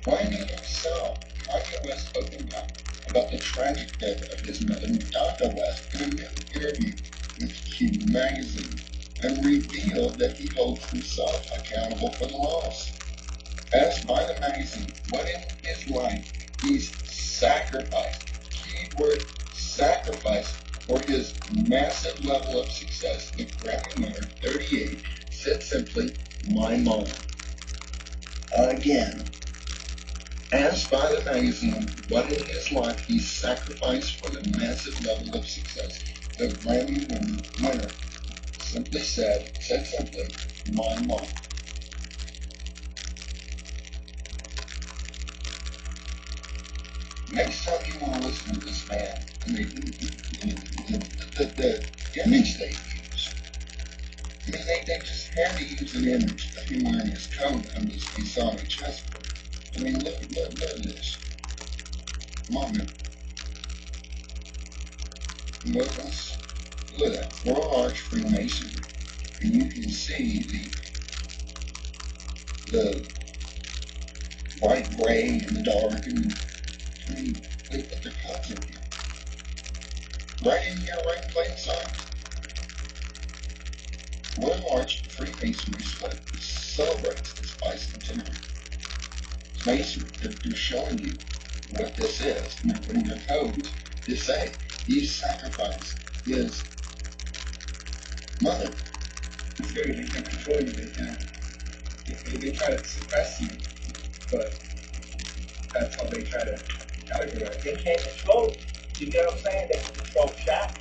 blaming himself, Kanye West opened up about the tragic death of his mother, Dr. West, in a new interview with Q Magazine, and revealed that he holds himself accountable for the loss. Asked by the magazine what in his life he's sacrificed, keyword sacrifice, for his massive level of success, the Grammy winner, 38, said simply, my mom. Again, asked by the magazine what in his life he sacrificed for the massive level of success, the Grammy winner simply said simply, my mom. Next time you want to listen to this man, I mean, the image they use, I mean, they just had to use an image of him wearing his coat on this Masonic chessboard. I mean, look at this. Come on, man. Look at that. Royal Arch Freemasonry. And you can see the white, gray, and the dark, and I mean, they put their cups in here. Right in here, right in plain sight. Royal Arch Freemasonry celebrates this bicentenary. Masonry, they're showing you what this is, and they're putting their codes to say he sacrificed his mother. It's very they can control you. They try to suppress you, but that's how they try to categorize. They can't control you. You get what I'm saying? They can control Shaq.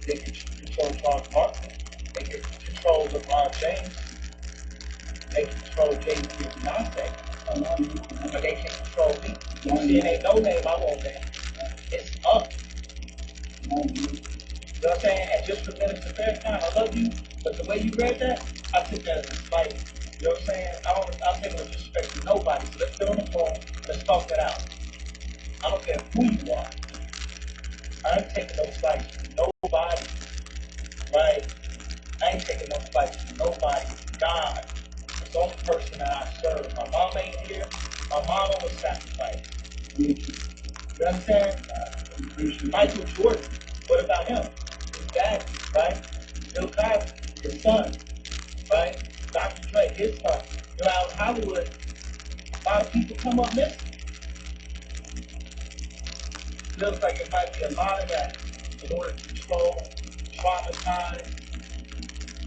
They can control Charles Barkley. They can control LeBron James. They can control Jay-Z and Beyonce. But they can't control me. See, it ain't no name I won't name. It's up. You know what I'm saying? And just for Minister Fairchild, I love you, but the way you read that, I took that as a slight. You know what I'm saying? I don't take no disrespect to nobody. So let's get on the phone. talk it out. I don't care who you are. I ain't taking no slice from nobody, right? I ain't taking no slice from nobody. God is the only person that I serve. My mom ain't here. My mama was sacrificed. You understand? Michael Jordan, what about him? His dad, right? Bill Cosby, his son, right? Dr. Dre, his son. You know, out in Hollywood, a lot of people come up missing. Looks like it might be a lot of that in order to control, traumatize.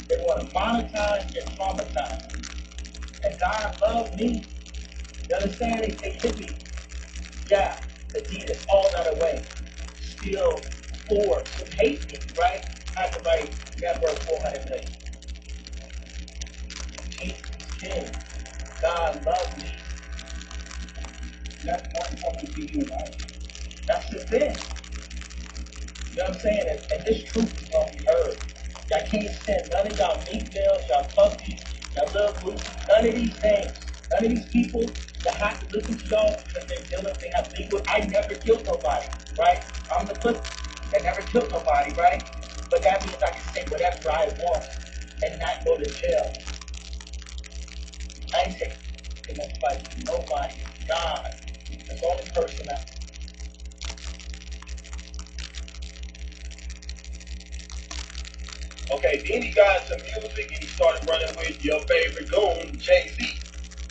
They want to monetize and traumatize. And God loved me. You understand? They hit me. Yeah, to eat it all that away. Still poor, who hate me, right? I could write that verse 400 million. Jesus is king. God loves me. That's not something to you, right? That's the thing. You know what I'm saying? And this truth is going to be heard. Y'all can't send none of y'all meat bills, y'all puppies, y'all little groups, none of these things. None of these people that have to listen to y'all because they're dealing, they have legal. I never killed nobody, right? I'm the pussy that never killed nobody, right? But that means I can say whatever I want and not go to jail. I ain't taking no fight from nobody. God is the only person that. Okay, then he got into music and he started running with your favorite goon, Jay-Z.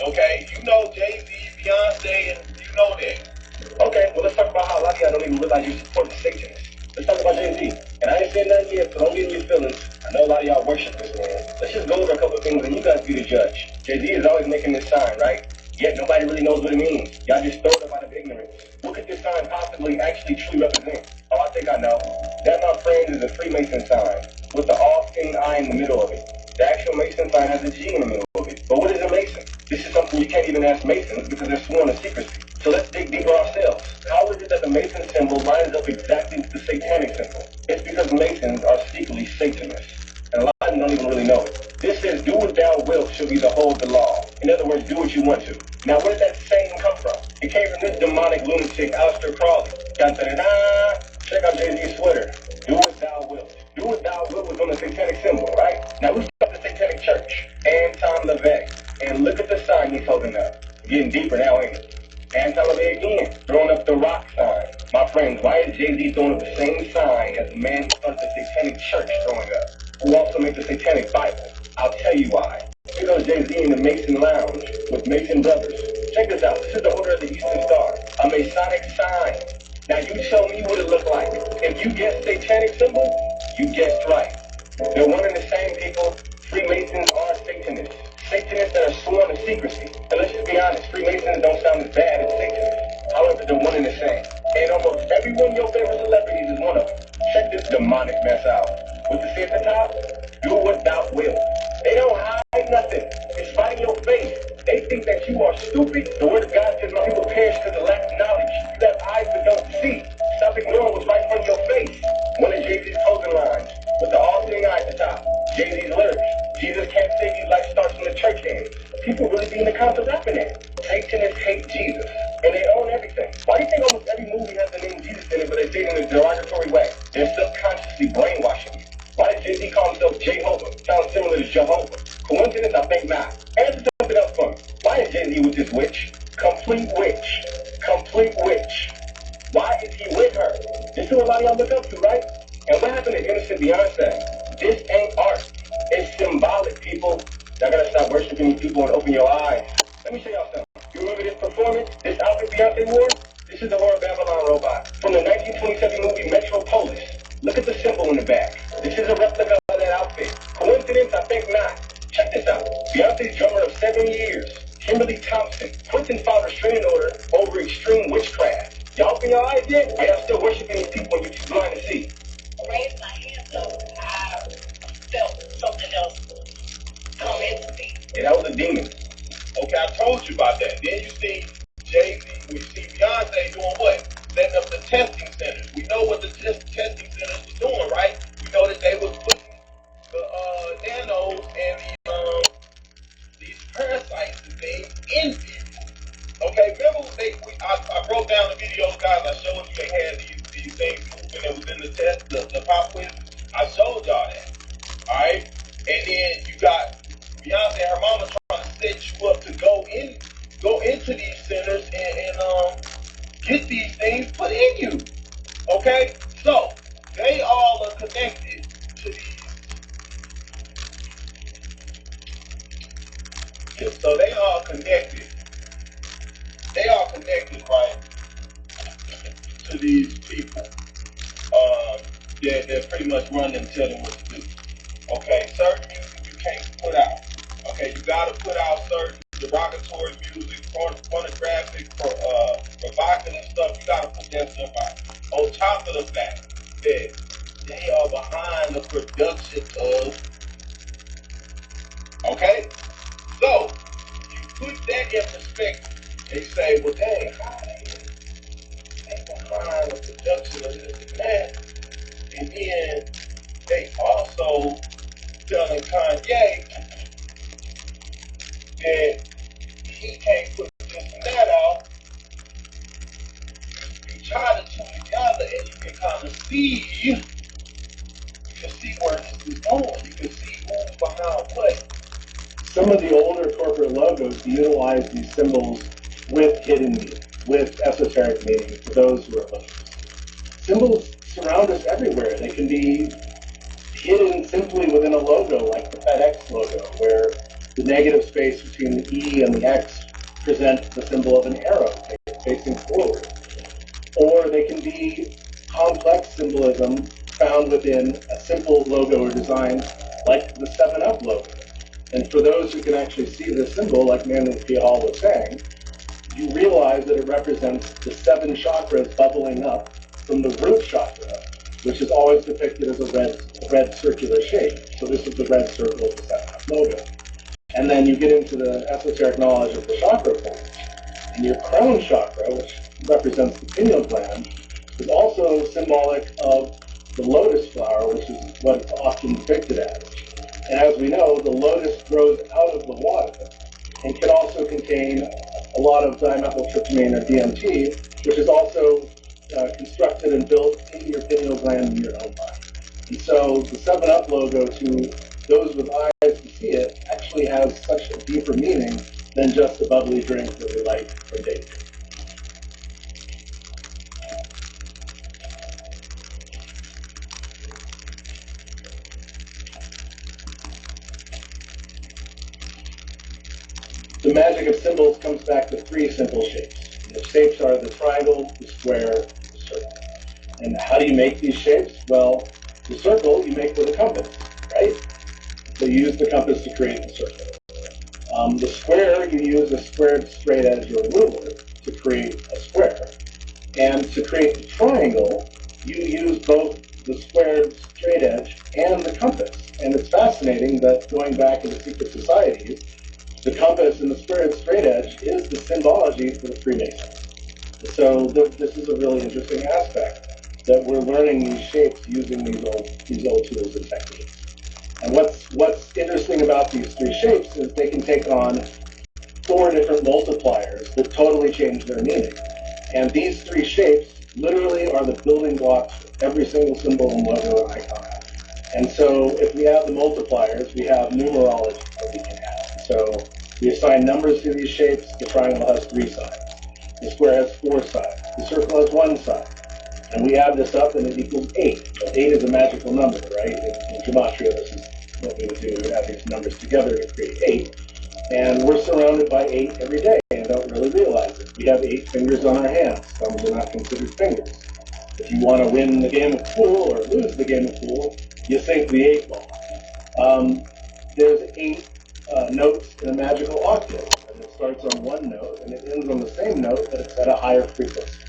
Okay, you know Jay-Z, Beyonce, and you know that. Okay, well let's talk about how a lot of y'all don't even realize you support the Satanists. Let's talk about Jay-Z. And I ain't saying nothing yet, so don't get in your feelings. I know a lot of y'all worship this man. Let's just go over a couple of things and you guys be the judge. Jay-Z is always making this sign, right? Yet nobody really knows what it means. Y'all just throw it up out of ignorance. What could this sign possibly actually truly represent? Oh, I think I know. That, my friend, is a Freemason sign with the all-seeing eye in the middle of it. The actual Mason sign has a G in the middle of it. But what is a Mason? This is something you can't even ask Masons because they're sworn to secrecy. So let's dig deeper ourselves. How is it that the Mason symbol lines up exactly with the Satanic symbol? It's because Masons are secretly Satanists. And a lot of them don't even really know it. This says, do what thou wilt shall be the whole of the law. In other words, do what you want to. Now, where did that saying come from? It came from this demonic lunatic, Aleister Crowley. Da-da-da-da! Check out Jay-Z's sweater. Do what thou wilt. Do what thou wilt was on the Satanic symbol, right? Now, who's got the Satanic Church? Anton LaVey. And look at the sign he's holding up. Getting deeper now, ain't it? Anton LaVey again, throwing up the rock sign. My friends, why is Jay-Z throwing up the same sign as the man who started the Satanic Church throwing up? Who also made the Satanic Bible? I'll tell you why. Here goes Jay-Z in the Mason Lounge with Mason Brothers. Check this out. This is the Order of the Eastern Star, a Masonic sign. Now you show me what it looked like. If you guessed Satanic symbol, you guessed right. They're one and the same people. Freemasons are Satanists. Satanists that are sworn to secrecy. And let's just be honest, Freemasons don't sound as bad as Satanists. However, they're one and the same. And almost every one of your favorite celebrities is one of them. Check this demonic mess out. What to say at the top? Do what thou wilt. They don't hide nothing. It's right in your face. They think that you are stupid. The word of God says my people perish because of lack of knowledge. You have eyes but don't see. Stop ignoring what's right in front of your face. One of Jay-Z's closing lines with the all-seeing eye at the top. Jay-Z's lyrics. Jesus can't save you, life starts when the church ends. People really be in the concert rapping it. Satanists hate Jesus, and they own everything. Why do you think almost every movie has the name Jesus in it, but they say it in a derogatory way? They're subconsciously brainwashing you. Why does Jay-Z call himself Jehovah? Sounds similar to Jehovah. Coincidence? I think not. Answer something else for me. Why is Jay-Z with this witch? Complete witch. Complete witch. Why is he with her? This is what a lot of y'all look up to, right? And what happened to innocent Beyonce? This ain't art. It's symbolic, people. Y'all gotta stop worshiping these people and open your eyes. Let me show y'all something. You remember this performance? This outfit Beyonce wore? This is the Lord Babylon robot from the 1927 movie Metropolis. Look at the symbol in the back. This is a replica of that outfit. Coincidence? I think not. Check this out. Beyonce's drummer of 7 years, Kimberly Thompson, Quentin filed a restraining order over extreme witchcraft. Y'all open your eyes yet? Or y'all still worshiping these people when you're too blind to see? Raise my hands up. I felt something else come into me. Yeah, that was a demon. Okay, I told you about that. Then you see Jay-Z, we see Beyonce doing what? Setting up the testing centers. We know what the testing centers was doing, right? We know that they was putting the nanos and these parasites and things in it. Okay, remember I broke down the videos, guys. I showed you they had these things moving that was in the test, the pop quiz. I showed y'all that. All right, and then you got Beyonce and her mama trying to set you up to go into these centers and get these things put in you. Okay, so they all are connected to these. Yeah, so they all connected. They are connected, right, to these people. They're pretty much running and telling what to do. Okay, certain music you can't put out. Okay, you gotta put out certain derogatory music, pornographic, provocative stuff. You gotta put that stuff out. On top of the fact that they are behind the production of. Okay, so you put that in perspective. They say, well, dang, how they behind the production of this and that, and then they also telling Kanye that he can't put this and that out. You tie the two together and you can kind of see, where this is going. You can see who's behind what. Some of the older corporate logos utilize these symbols with hidden meaning, with esoteric meaning for those who are looking. Symbols surround us everywhere. They can be hidden simply within a logo, like the FedEx logo, where the negative space between the E and the X present the symbol of an arrow facing forward. Or they can be complex symbolism found within a simple logo or design, like the 7-Up logo. And for those who can actually see the symbol, like Manly P. Hall was saying, you realize that it represents the 7 chakras bubbling up from the root chakra, which is always depicted as a red circular shape. So this is the red circle of the 7-Up logo. And then you get into the esoteric knowledge of the chakra forms. And your crown chakra, which represents the pineal gland, is also symbolic of the lotus flower, which is what it's often depicted as. And as we know, the lotus grows out of the water and can also contain a lot of dimethyltryptamine or DMT, which is also constructed and built in your pineal gland in your own body. And so the 7-Up logo, to those with eyes to see it, actually has such a deeper meaning than just a bubbly drink that we like from day to day. The magic of symbols comes back to 3 simple shapes. And the shapes are the triangle, the square, the circle. And how do you make these shapes? Well, the circle you make with a compass, right? So you use the compass to create the circle. The square, you use a squared straight edge or ruler to create a square. And to create the triangle, you use both the squared straight edge and the compass. And it's fascinating that going back into secret societies, the compass and the squared straight edge is the symbology for the Freemasons. So this is a really interesting aspect, that we're learning these shapes using these old tools and techniques. And what's interesting about these 3 shapes is they can take on 4 different multipliers that totally change their meaning. And these 3 shapes literally are the building blocks for every single symbol and logo and icon. And so if we have the multipliers, we have numerology that we can have. So we assign numbers to these shapes. The triangle has 3 sides. The square has 4 sides. The circle has 1 side. And we add this up and it equals 8. 8 is a magical number, right? In gematria, this is what we would do. We would add these numbers together to create 8. And we're surrounded by 8 every day and don't really realize it. We have 8 fingers on our hands. Thumbs are not considered fingers. If you want to win the game of pool or lose the game of pool, you sink the 8 ball. There's 8 notes in a magical octave. And it starts on 1 note and it ends on the same note, but it's at a higher frequency.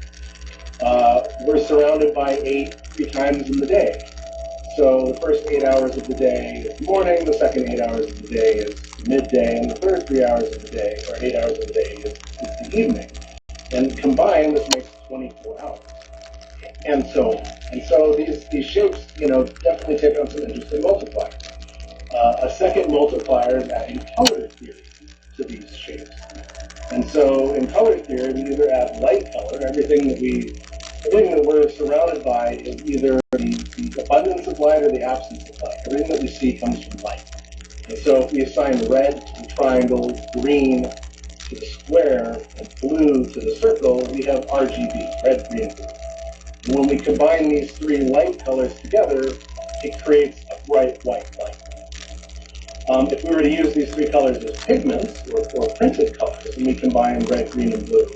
We're surrounded by 8 3 times in the day. So the first 8 hours of the day is morning, the second 8 hours of the day is midday, and the third 3 hours of the day, or 8 hours of the day, is the evening. And combined, this makes 24 hours. And so on. And so these shapes, definitely take on some interesting multipliers. A second multiplier is adding color theory to these shapes. And so in color theory, we either add light color, everything that we're surrounded by is either the abundance of light or the absence of light. Everything that we see comes from light. And so if we assign red to the triangle, green to the square, and blue to the circle, we have RGB, red, green, blue. And when we combine these three light colors together, it creates a bright white light. If we were to use these three colors as pigments or printed colors, and we combine red, green, and blue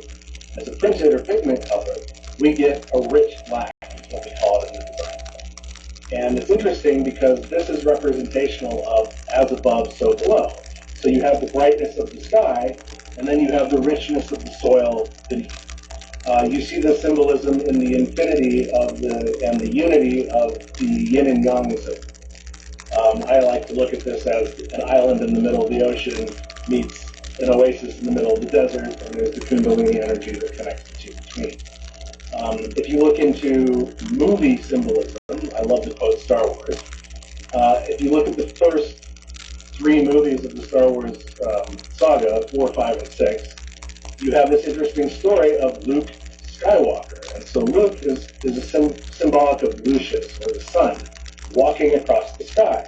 as a printed or pigment color, we get a rich black, is what we call it in the design. And it's interesting because this is representational of as above, so below. So you have the brightness of the sky, and then you have the richness of the soil beneath. You see the symbolism in the infinity and the unity of the yin and yang symbol. I like to look at this as an island in the middle of the ocean meets an oasis in the middle of the desert, and there's the Kundalini energy that connects the two between. If you look into movie symbolism, I love to quote Star Wars. If you look at the first three movies of the Star Wars saga, 4, 5, and 6, you have this interesting story of Luke Skywalker. And so Luke is symbolic of Lucius, or the sun, walking across the sky.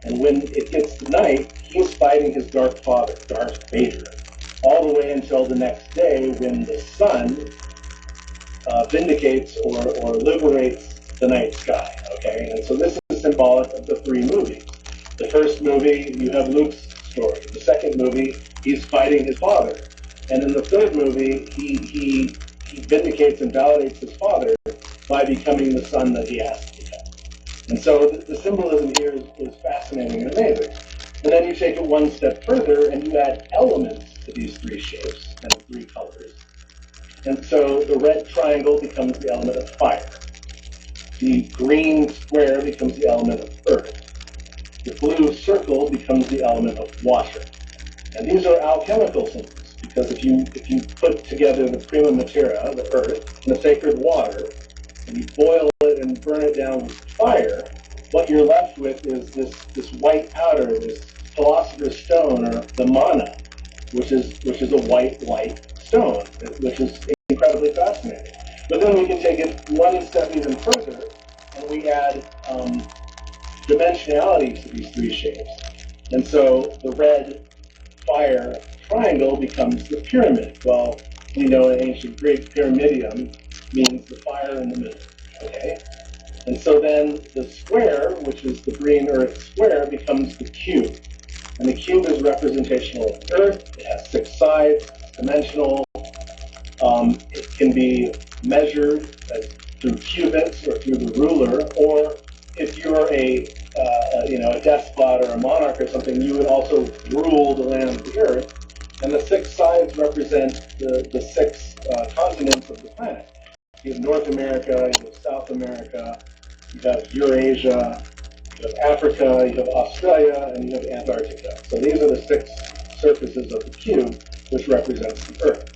And when it gets to night, he's fighting his dark father, Darth Vader, all the way until the next day when the sun vindicates or liberates the night sky, okay? And so this is symbolic of the three movies. The first movie, you have Luke's story. The second movie, he's fighting his father. And in the third movie, he vindicates and validates his father by becoming the son that he asked to become. And so the symbolism here is fascinating and amazing. And then you take it one step further and you add elements to these three shapes and three colors. And so the red triangle becomes the element of fire. The green square becomes the element of earth. The blue circle becomes the element of water. And these are alchemical symbols, because if you put together the prima materia, the earth, and the sacred water, and you boil it and burn it down with fire, what you're left with is this white powder, this philosopher's stone, or the mana, which is a white light stone, which is incredibly fascinating. But then we can take it one step even further, and we add dimensionality to these three shapes. And so the red fire triangle becomes the pyramid. Well, we know in ancient Greek, pyramidion means the fire in the middle, okay? And so then the square, which is the green earth square, becomes the cube. And the cube is representational of earth. It has 6 sides, dimensional. It can be measured through cubits or through the ruler, or if you're a despot or a monarch or something, you would also rule the land of the earth. And the 6 sides represent the 6 continents of the planet. You have North America, you have South America, you have Eurasia, you have Africa, you have Australia, and you have Antarctica. So these are the 6 surfaces of the cube, which represents the earth.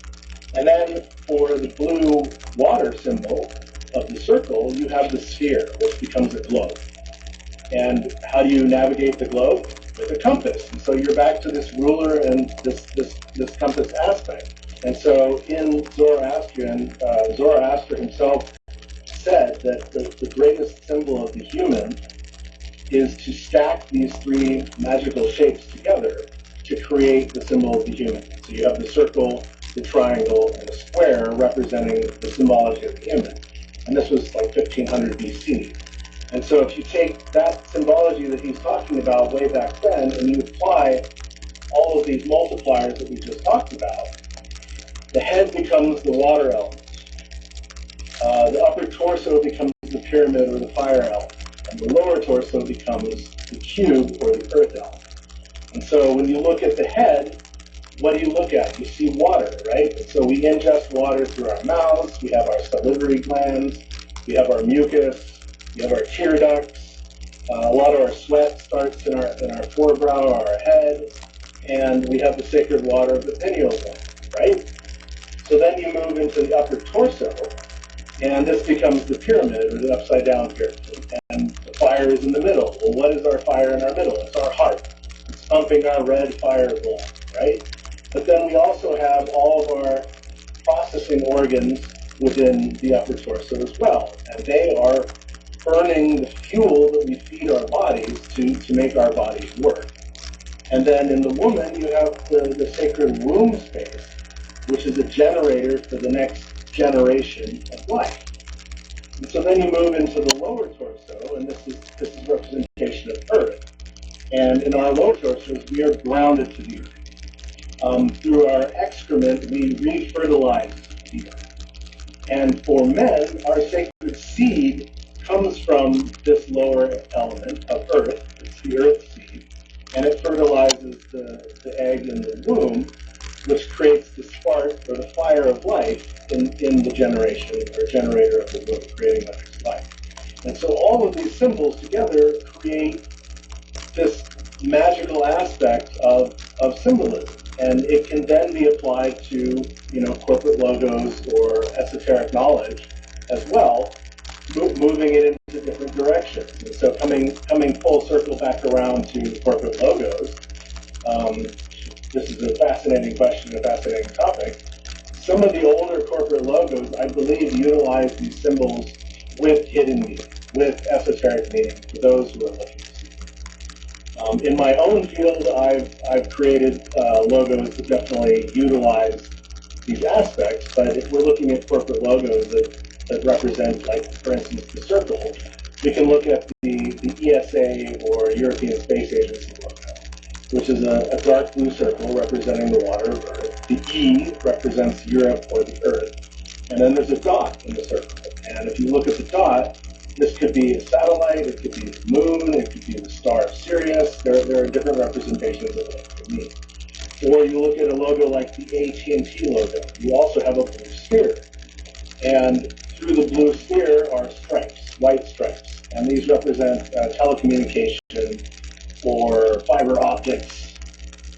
And then for the blue water symbol of the circle, you have the sphere, which becomes a globe. And how do you navigate the globe? With a compass. And so you're back to this ruler and this compass aspect. And so in Zoroastrian, Zoroaster himself said that the greatest symbol of the human is to stack these 3 magical shapes together to create the symbol of the human. So you have the circle, the triangle, and the square representing the symbology of the human. And this was like 1500 BC. And so if you take that symbology that he's talking about way back then, and you apply all of these multipliers that we just talked about, the head becomes the water element. The upper torso becomes the pyramid or the fire element. And the lower torso becomes the cube or the earth element. And so when you look at the head, what do you look at? You see water, right? And so we ingest water through our mouths. We have our salivary glands. We have our mucus. We have our tear ducts. A lot of our sweat starts in our forebrow or our head. And we have the sacred water of the pineal gland, right? So then you move into the upper torso, and this becomes the pyramid, or the upside down pyramid. And the fire is in the middle. Well, what is our fire in our middle? It's our heart. It's pumping our red fire blood, right? But then we also have all of our processing organs within the upper torso as well. And they are burning the fuel that we feed our bodies to make our bodies work. And then in the woman, you have the sacred womb space, which is a generator for the next generation of life. And so then you move into the lower torso, and this is representation of Earth. And in our lower torsos, we are grounded to the Earth. Through our excrement, we refertilize the Earth. And for men, our sacred seed comes from this lower element of Earth. It's the Earth seed. And it fertilizes the egg in the womb, which creates the spark or the fire of life in the generation or generator of the womb, creating the next life. And so all of these symbols together create this magical aspect of symbolism. And it can then be applied to, corporate logos or esoteric knowledge as well, moving it into different directions. And so coming full circle back around to corporate logos, this is a fascinating question, a fascinating topic. Some of the older corporate logos, I believe, utilize these symbols with hidden meaning, with esoteric meaning for those who are looking to see. In my own field, I've created logos that definitely utilize these aspects, but if we're looking at corporate logos that represent, like, for instance, the circle, we can look at the ESA or European Space Agency logo, which is a dark blue circle representing the water of Earth. The E represents Europe or the Earth. And then there's a dot in the circle. And if you look at the dot, this could be a satellite, it could be the moon, it could be the star of Sirius. There are different representations of what it could mean. Or you look at a logo like the AT&T logo, you also have a blue sphere. And through the blue sphere are stripes, white stripes. And these represent telecommunication or fiber optics.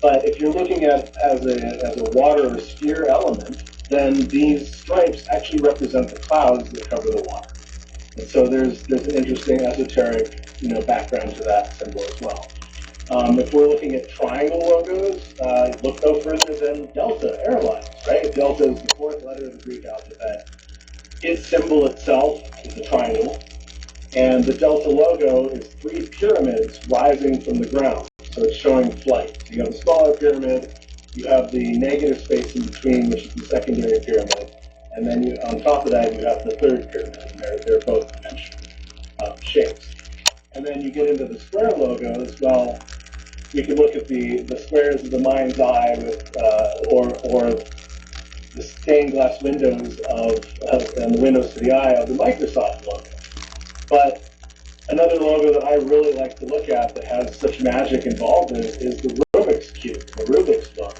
But if you're looking at as a water or sphere element, then these stripes actually represent the clouds that cover the water. And so there's an interesting esoteric background to that symbol as well. If we're looking at triangle logos, look no further than Delta Airlines, right? Delta is the fourth letter of the Greek alphabet. Its symbol itself is a triangle, and the Delta logo is three pyramids rising from the ground. So it's showing flight. So you have the smaller pyramid, you have the negative space in between, which is the secondary pyramid, and then on top of that you have the third pyramid, and they're both dimensional shapes. And then you get into the square logos. Well, you can look at the squares of the mind's eye with, or the stained glass windows and the windows to the eye of the Microsoft logo. But another logo that I really like to look at that has such magic involved in it is the Rubik's Cube, the Rubik's logo.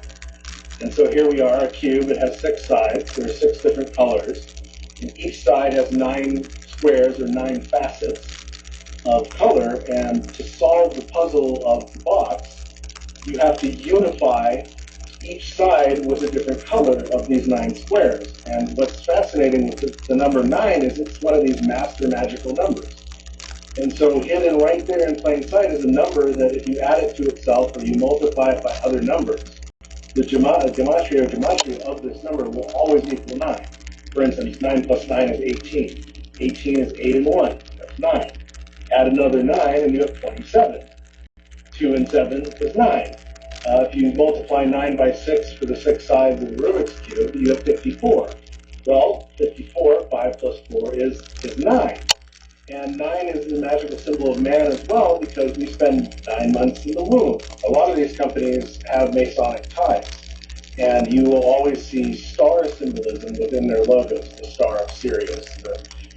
And so here we are, a cube. It has 6 sides. There are 6 different colors. And each side has 9 squares or 9 facets of color. And to solve the puzzle of the box, you have to unify each side with a different color of these 9 squares. And what's fascinating with the number 9 is it's one of these master magical numbers. And so hidden right there in plain sight is a number that if you add it to itself or you multiply it by other numbers, the gematria of this number will always equal 9. For instance, 9 plus 9 is 18. 18 is 8 and 1. That's 9. Add another 9 and you have 27. 2 and 7 is 9. If you multiply 9 by 6 for the 6 sides of the Rubik's Cube, you have 54. Well, 54, 5 plus 4 is 9. And 9 is the magical symbol of man as well, because we spend 9 months in the womb. A lot of these companies have Masonic ties, and you will always see star symbolism within their logos. The star of Sirius,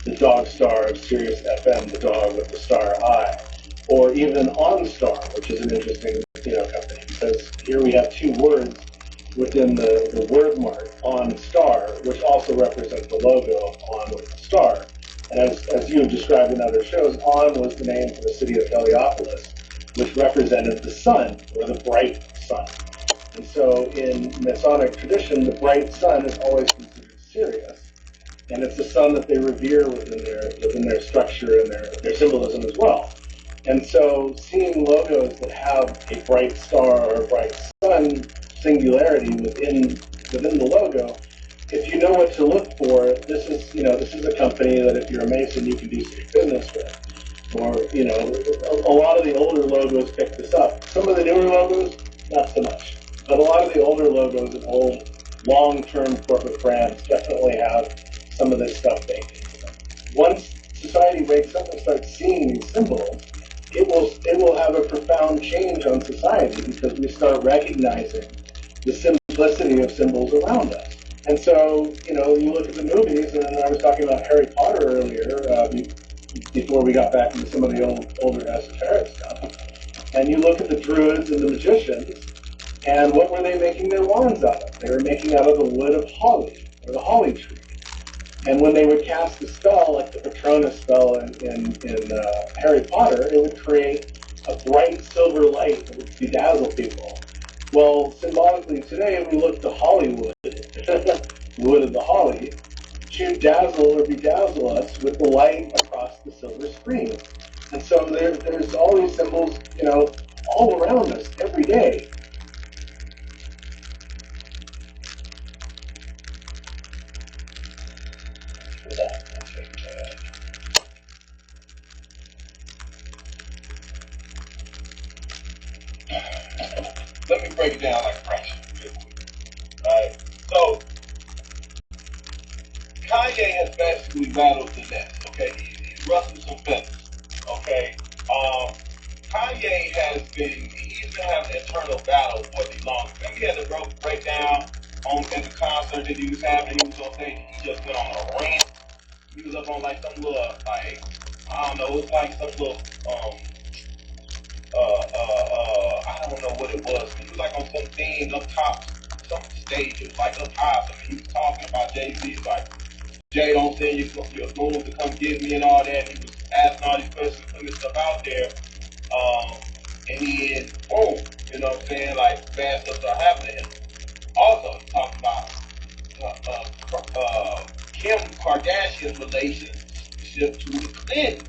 the dog star of Sirius FM, the dog with the star eye, or even OnStar, which is an interesting company, because here we have 2 words within the word mark, OnStar, which also represent the logo of On with the star. And as you have described in other shows, On was the name for the city of Heliopolis, which represented the sun, or the bright sun. And so in Masonic tradition, the bright sun is always considered Sirius, and it's the sun that they revere within their structure and their symbolism as well. And so seeing logos that have a bright star or a bright sun singularity within the logo. If you know what to look for, this is a company that if you're a Mason, you can do some business with. Or, a lot of the older logos pick this up. Some of the newer logos, not so much. But a lot of the older logos and old long-term corporate brands definitely have some of this stuff baked into them. Once society wakes up and starts seeing these symbols, it will have a profound change on society because we start recognizing the simplicity of symbols around us. And so, you look at the movies, and I was talking about Harry Potter earlier, before we got back into some of the older esoteric stuff, and you look at the druids and the magicians, and what were they making their wands out of? They were making out of the wood of holly, or the holly tree. And when they would cast a spell, like the Patronus spell in Harry Potter, it would create a bright silver light that would bedazzle people. Well, symbolically today, we look to Hollywood, wood of the holly, to dazzle or bedazzle us with the light across the silver screen. And so there's all these symbols, all around us every day. Let me break it down like a fraction real quick. Alright? So, Kanye has basically rattled the nest, okay? He's rustled some feathers, okay? Kanye he's been having an internal battle for the longest. Maybe he had a breakdown at the concert that he was having. He was on stage, he just went on a rant. He was up on like some little, I don't know, it was like some little, I don't know what it was. He was like on some thing up top, some stage. It was like up high. He was talking about Jay-Z, like, Jay, don't send your goons to come get me and all that. He was asking all these questions, putting this stuff out there. And then, boom, you know what I'm saying? Like, bad stuff started happening to him. Also, he talked about Kim Kardashian's relationship to the Clintons.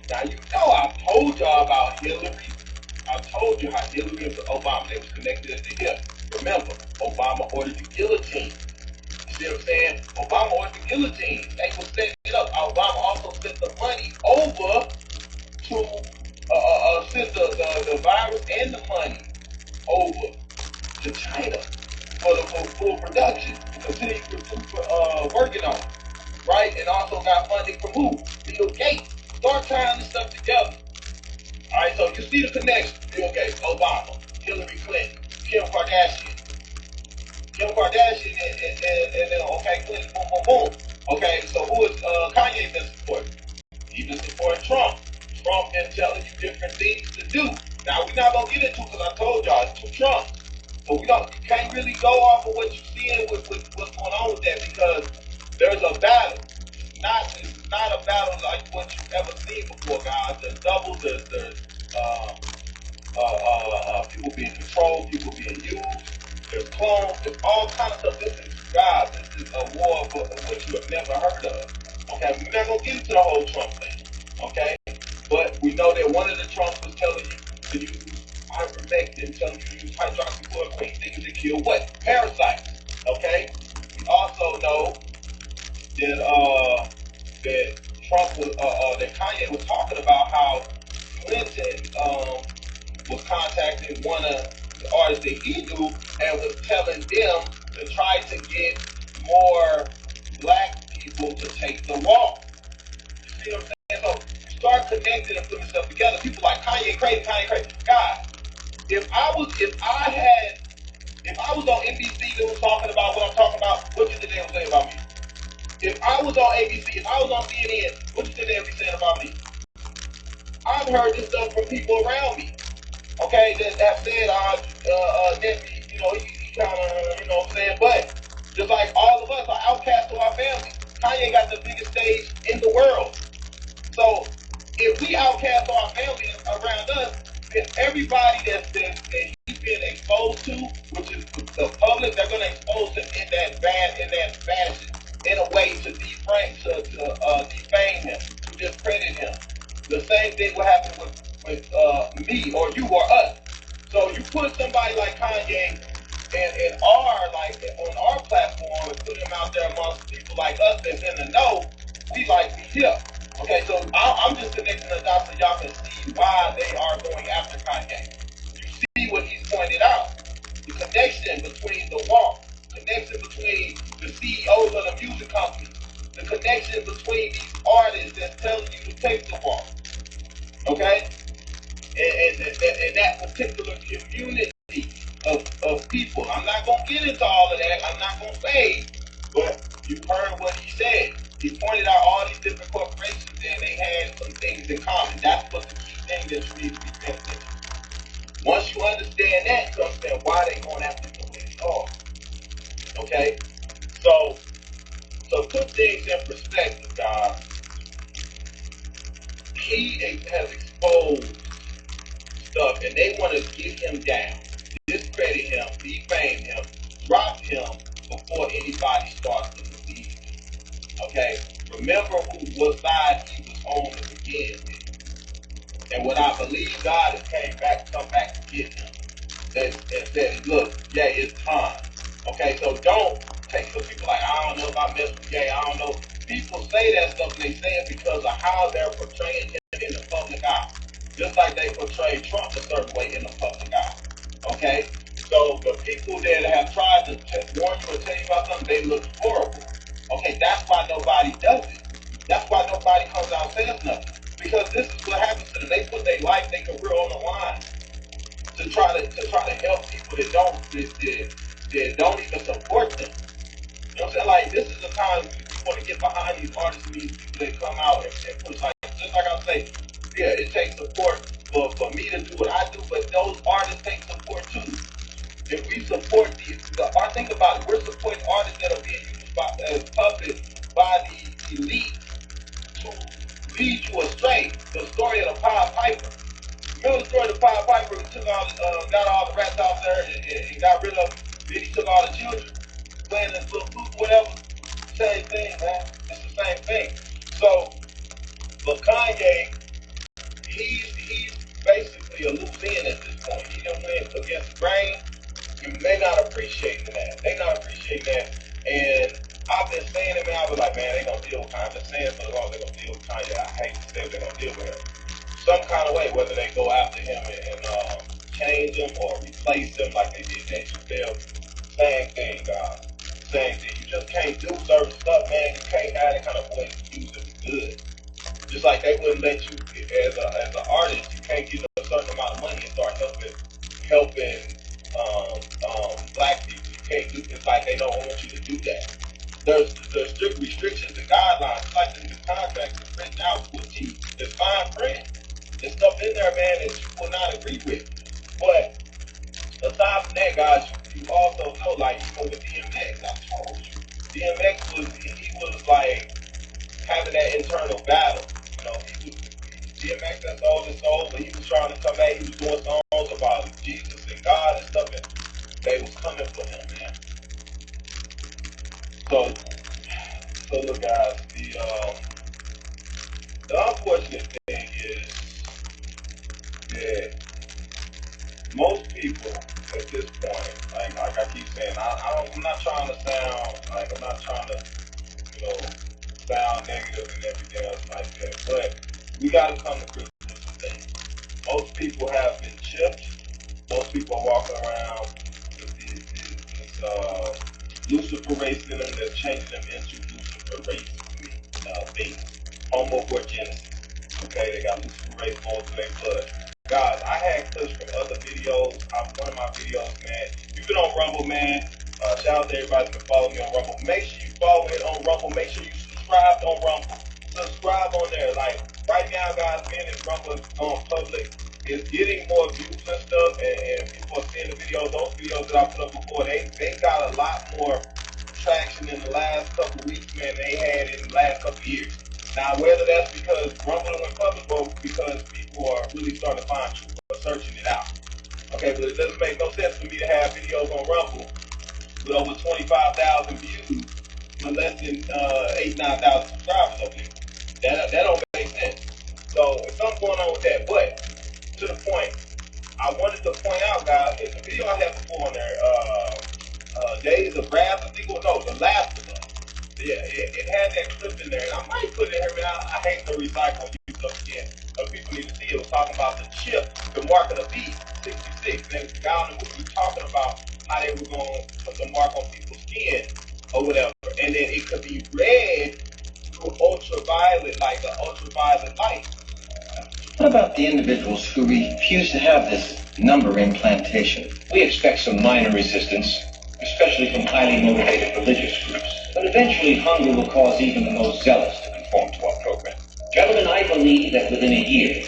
Now, I've told y'all about Hillary. I told you how Hillary and Obama, they was connected at the hip. Remember, Obama ordered the guillotine. You see what I'm saying? Obama ordered the guillotine. They were setting it up. Obama also sent the money over to, sent the virus and the money over to China for the full production. Continue working on it. Right? And also got funding from who? Bill Gates. Start tying this stuff together. Alright, so you see the connection. Bill Gates, Obama, Hillary Clinton, Kim Kardashian. Kim Kardashian and then, okay, Clinton, boom, boom, boom. Okay, so who is Kanye been supporting? He's been supporting Trump. Trump been telling you different things to do. Now, we're not going to get into it because I told y'all, it's too Trump. So you can't really go off of what you're seeing with what's going on with that because there's a battle. It's not a battle like what you've ever seen before, guys. There's doubles, there's people being controlled, people being used, there's clones, there's all kinds of stuff. This is a war for what you have never heard of. Okay, we're not gonna get into the whole Trump thing. Okay, but we know that one of the Trumps was telling you to use ivermectin, telling you to use hydroxychloroquine, things that kill what? Parasites. Okay, we also know that Trump was, that Kanye was talking about how Clinton was contacting one of the artists that he knew and was telling them to try to get more black people to take the walk. You see what I'm saying? So start connecting and putting stuff together. People like Kanye crazy. God, if I was on NBC that was talking about what I'm talking about, what did they say about me? If I was on ABC, if I was on CNN, what did they be saying about me? I've heard this stuff from people around me. Okay, that said, Debbie, he kind of, you know what I'm saying? But just like all of us are outcasts to our family, Kanye got the biggest stage in the world. So if we outcast our family around us, then everybody that he's been exposed to, which is the public, they're going to expose him in that fashion, in a way to defame him, to discredit him. The same thing will happen with me or you or us. So you put somebody like Kanye people like us that's in the know, we like to hear. Okay, so I'm just connecting the dots so y'all can see why they are going after Kanye. You see what he's pointed out. The connection between the walk, connection between the CEOs of the music companies, the connection between these artists that's telling you to take the walk. Okay? And that particular community of people. I'm not going to get into all of that. I'm not going to say, but you heard what he said. He pointed out all these different corporations and they had some things in common. That's what the key thing that you need to be paying attention to. Once you understand that, you understand why they're going after the way they are. Okay? So put things in perspective, guys. He has exposed stuff and they want to get him down, discredit him, defame him, drop him before anybody starts to believe him. Okay? Remember what side he was on to begin with. And what I believe God has come back to get him. And said, look, yeah, it's time. Okay, so don't take some people like, I don't know if I mess with Jay, I don't know. People say that stuff and they say it because of how they're portraying him in the public eye. Just like they portray Trump a certain way in the public eye. Okay? So the people that have tried to warn you or tell you about something, they look horrible. Okay, that's why nobody does it. That's why nobody comes out and says nothing. Because this is what happens to them. They put their life, their career on the line to try to help people that don't even support them. You know what I'm saying? Like, this is the time you want to get behind these artists and these people that come out and push, like, just like I say, yeah, it takes support for me to do what I do, but those artists take support too. If we support I think about it, we're supporting artists that are being used as puppets by the elite to lead you astray. The story of the Pied Piper. Remember the story of the Pied Piper who got all the rats out there and got rid of them. Then he took all the children playing this little flute, whatever. Same thing, man. It's the same thing. So, but Kanye, he's basically a loose end at this point. He done went against the grain. You may not appreciate that. They not appreciating that. And I've been saying it, man. I was like, man, they gonna deal with Kanye. I've been saying for long they gonna deal with Kanye. I hate to say it, they're gonna deal with him some kind of way, whether they go after him and change him or replace him like they did Dave Chappelle. Same thing, God. Same thing. You just can't do certain stuff, man. You can't have that kind of voice to use it good. Just like they wouldn't let you, as an artist, you can't get a certain amount of money and start helping black people. You can't do it. Like they don't want you to do that. There's strict restrictions and guidelines, like in the contracts that's written out with you. There's fine print. There's stuff in there, man, that you will not agree with. But aside from that, guys, you also know, like, even with DMX, I told you, DMX was like having that internal battle. You know, DMX that sold his soul, but he was trying to come back. He was doing songs about Jesus and God and stuff, and they was coming for him, man. So look, guys, the unfortunate thing is that most people at this point, like I keep saying, I'm not trying to sound like I'm not trying to, sound negative and everything else like that, but we got to come to grips with the thing. Most people have been chipped. Most people are walking around with this Lucifer race in them that's changing them into Lucifer race beings. Homogenesis. Okay, they got Lucifer race going through their blood. Guys, I had clips from other videos. One of my videos, man. You've been on Rumble, man. Shout out to everybody that's been following me on Rumble. Make sure you follow me on Rumble. Make sure you subscribe on Rumble. Subscribe on there. Like, right now, guys, being in Rumble is going public. It's getting more views and stuff, and people are seeing the videos. Those videos that I put up before, they got a lot more traction in the last couple weeks, man, they had in the last couple years. Now, whether that's because Rumble went public or because people are really starting to find truth or searching it out. Okay, but it doesn't make no sense for me to have videos on Rumble with over 25,000 views with less than 9,000 subscribers up there. That don't make sense. So, there's something going on with that. But, to the point, I wanted to point out, guys, in the video I had before on there, Days of Wrath, I think it was, no, The Last of Us. Yeah, it had that clip in there, and I might put it in here, man. I hate to recycle and use stuff again. But people need to see it was talking about the chip, the mark of the beast, 66. And the guy on the movie was talking about how they were going to put the mark on people's skin or whatever. And then it could be read through ultraviolet, like the ultraviolet light. What about the individuals who refuse to have this number implantation? We expect some minor resistance, especially from highly motivated religious groups. But eventually, hunger will cause even the most zealous to conform to our program. Gentlemen, I believe that within a year,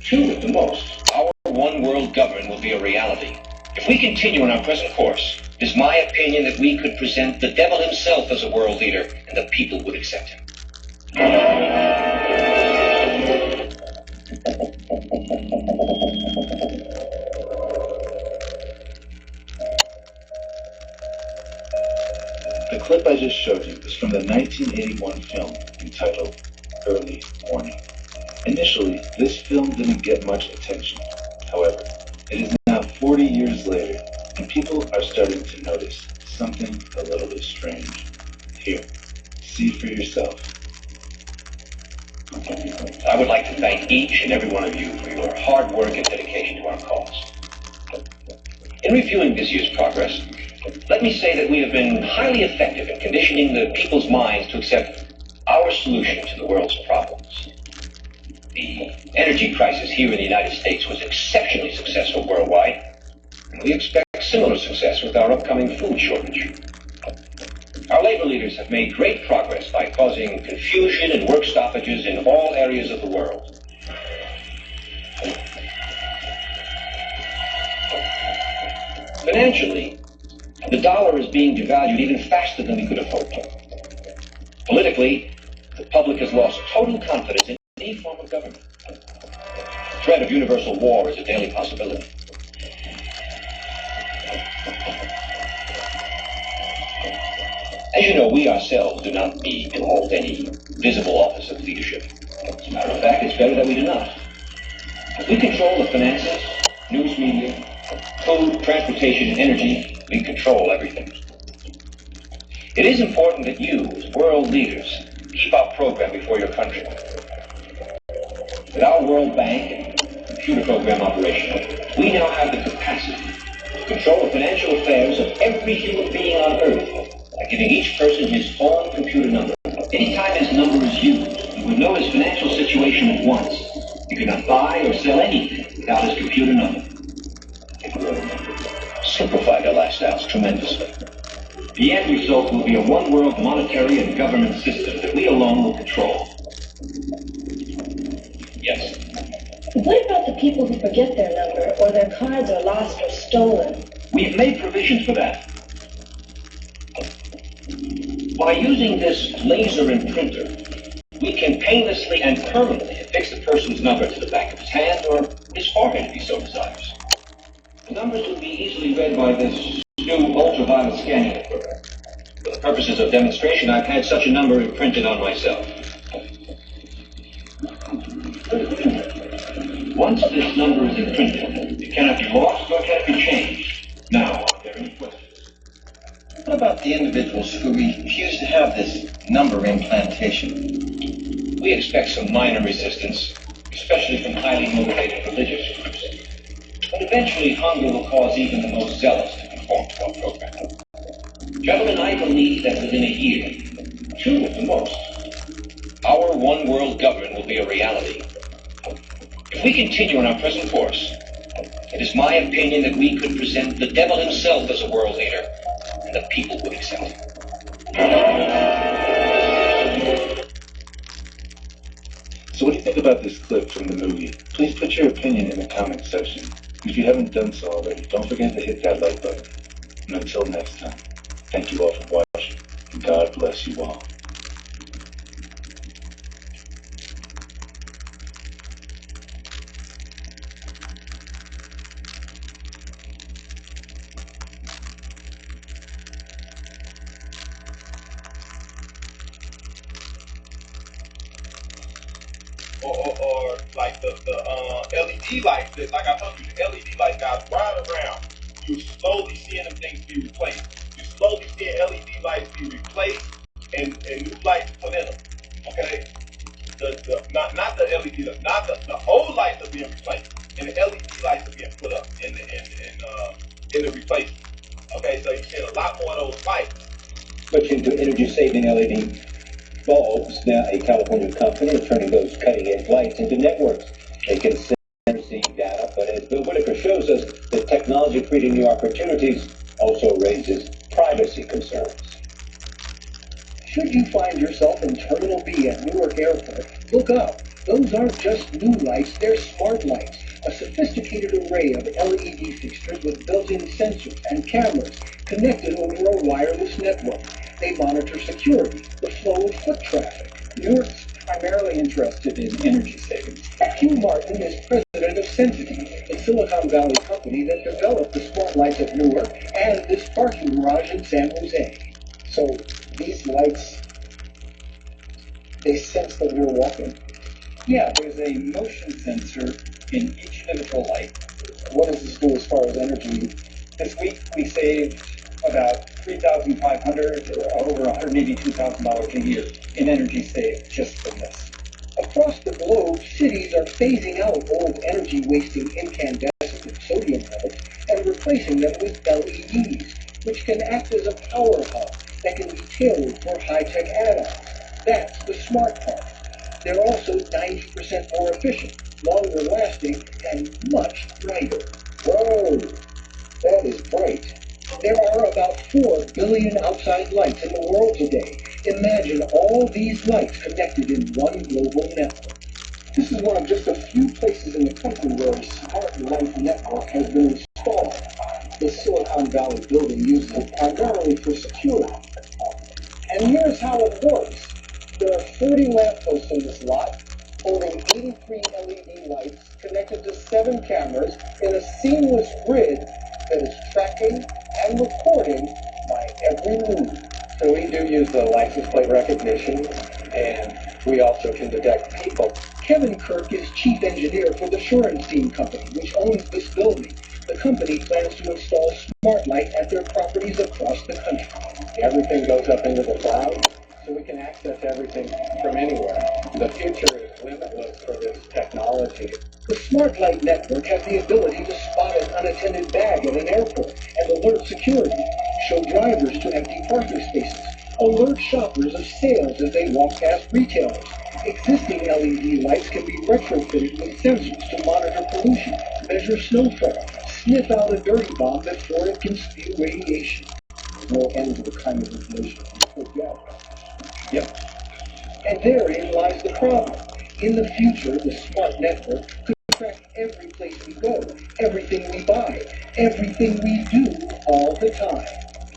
2 at the most, our one world government will be a reality. If we continue on our present course, it is my opinion that we could present the devil himself as a world leader, and the people would accept him. The clip I just showed you is from the 1981 film entitled Early Warning. Initially, this film didn't get much attention. However, it is now 40 years later, and people are starting to notice something a little bit strange. Here, see for yourself. I would like to thank each and every one of you for your hard work and dedication to our cause. In reviewing this year's progress, let me say that we have been highly effective in conditioning the people's minds to accept our solution to the world's problems. The energy crisis here in the United States was exceptionally successful worldwide, and we expect similar success with our upcoming food shortage. Our labor leaders have made great progress by causing confusion and work stoppages in all areas of the world. Financially, the dollar is being devalued even faster than we could have hoped. Politically, the public has lost total confidence in any form of government. The threat of universal war is a daily possibility. As you know, we ourselves do not need to hold any visible office of leadership. As a matter of fact, it's better that we do not. We control the finances, news media, food, transportation, and energy. We control everything. It is important that you, as world leaders, keep our program before your country. With our World Bank and computer program operation, we now have the capacity to control the financial affairs of every human being on Earth by giving each person his own computer number. Anytime his number is used, you would know his financial situation at once. You cannot buy or sell anything without his computer number. It will simplify their lifestyles tremendously. The end result will be a one-world monetary and government system that we alone will control. Yes. What about the people who forget their number, or their cards are lost or stolen? We've made provision for that. By using this laser imprinter, we can painlessly and permanently affix a person's number to the back of his hand or his forehead if he so desires. The numbers will be easily read by this new ultraviolet scanning equipment. For the purposes of demonstration, I've had such a number imprinted on myself. Once this number is imprinted, it cannot be lost or can be changed. Now, are there any questions? What about the individuals who refuse to have this number implantation? We expect some minor resistance, especially from highly motivated religious groups. But eventually, hunger will cause even the most zealous to conform to our program. Gentlemen, I believe that within a year, 2 at the most, our one world government will be a reality. If we continue on our present course, it is my opinion that we could present the devil himself as a world leader, and the people would accept him. So what do you think about this clip from the movie? Please put your opinion in the comment section. If you haven't done so already, don't forget to hit that like button. And until next time, thank you all for watching, and God bless you all. Or like the LED lights, like I told you, the LED light guys ride around. You slowly seeing them things be replaced. You slowly seeing LED lights be replaced and new lights put in them. Okay, not the LED lights, not the old lights are being replaced, and the LED lights are being put up in the replacement. Okay, so you're seeing a lot more of those lights. Switching to energy-saving LED bulbs, now a California company is turning those cutting-edge lights into networks. They can send and receive data, but as Bill Whitaker shows us, the technology creating new opportunities also raises privacy concerns. Should you find yourself in Terminal B at Newark Airport, look up. Those aren't just new lights, they're smart lights, a sophisticated array of LED fixtures with built-in sensors and cameras connected over a wireless network. They monitor security, the flow of foot traffic. Newark's primarily interested in energy savings. Hugh Martin is president of Sensity, the Silicon Valley company that developed the smart lights at Newark and this parking garage in San Jose. So these lights, they sense that we're walking? Yeah. There's a motion sensor in each individual light. What does this do as far as energy? This week we saved about $3,500 or over $182,000 a year in energy saved just from this. Across the globe, cities are phasing out old energy-wasting incandescent sodium bulbs and replacing them with LEDs, which can act as a power hub that can be tailored for high-tech add-ons. That's the smart part. They're also 90% more efficient, longer lasting, and much brighter. Whoa, that is bright. There are about 4 billion outside lights in the world today. Imagine all these lights connected in one global network. This is one of just a few places in the country where a smart light network has been installed. The Silicon Valley building uses it primarily for security. And here's how it works. There are 40 lampposts in this lot, holding 83 LED lights connected to 7 cameras in a seamless grid that is tracking and recording my every move. So we do use the license plate recognition, and we also can detect people. Kevin Kirk is chief engineer for the Shorenstein Company, which owns this building. The company plans to install smart light at their properties across the country. Everything goes up into the cloud, so we can access everything from anywhere. The future is limitless for this technology. The smart light network has the ability to spot an unattended bag at an airport and alert security, show drivers to empty parking spaces, alert shoppers of sales as they walk past retailers. Existing LED lights can be retrofitted with sensors to monitor pollution, measure snowfall, sniff out a dirty bomb before it can spew radiation. No end to the kind of information we could get. Yep. And therein lies the problem. In the future, the smart network could track every place we go, everything we buy, everything we do all the time.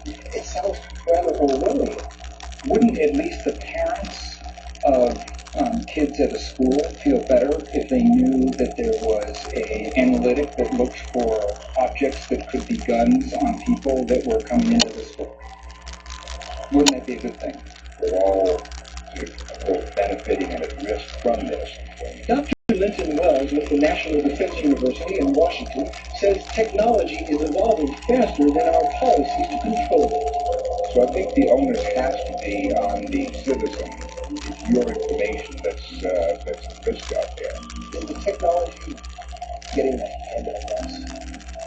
It sounds rather overwhelming. Wouldn't at least the parents of kids at a school feel better if they knew that there was an analytic that looked for objects that could be guns on people that were coming into the school? Wouldn't that be a good thing? We're all benefiting and at risk from this. Dr. Linton Wells with the National Defense University in Washington says technology is evolving faster than our policies to control it. So I think the onus has to be on the citizen. It's your information that's at risk out there. Is the technology getting ahead of us?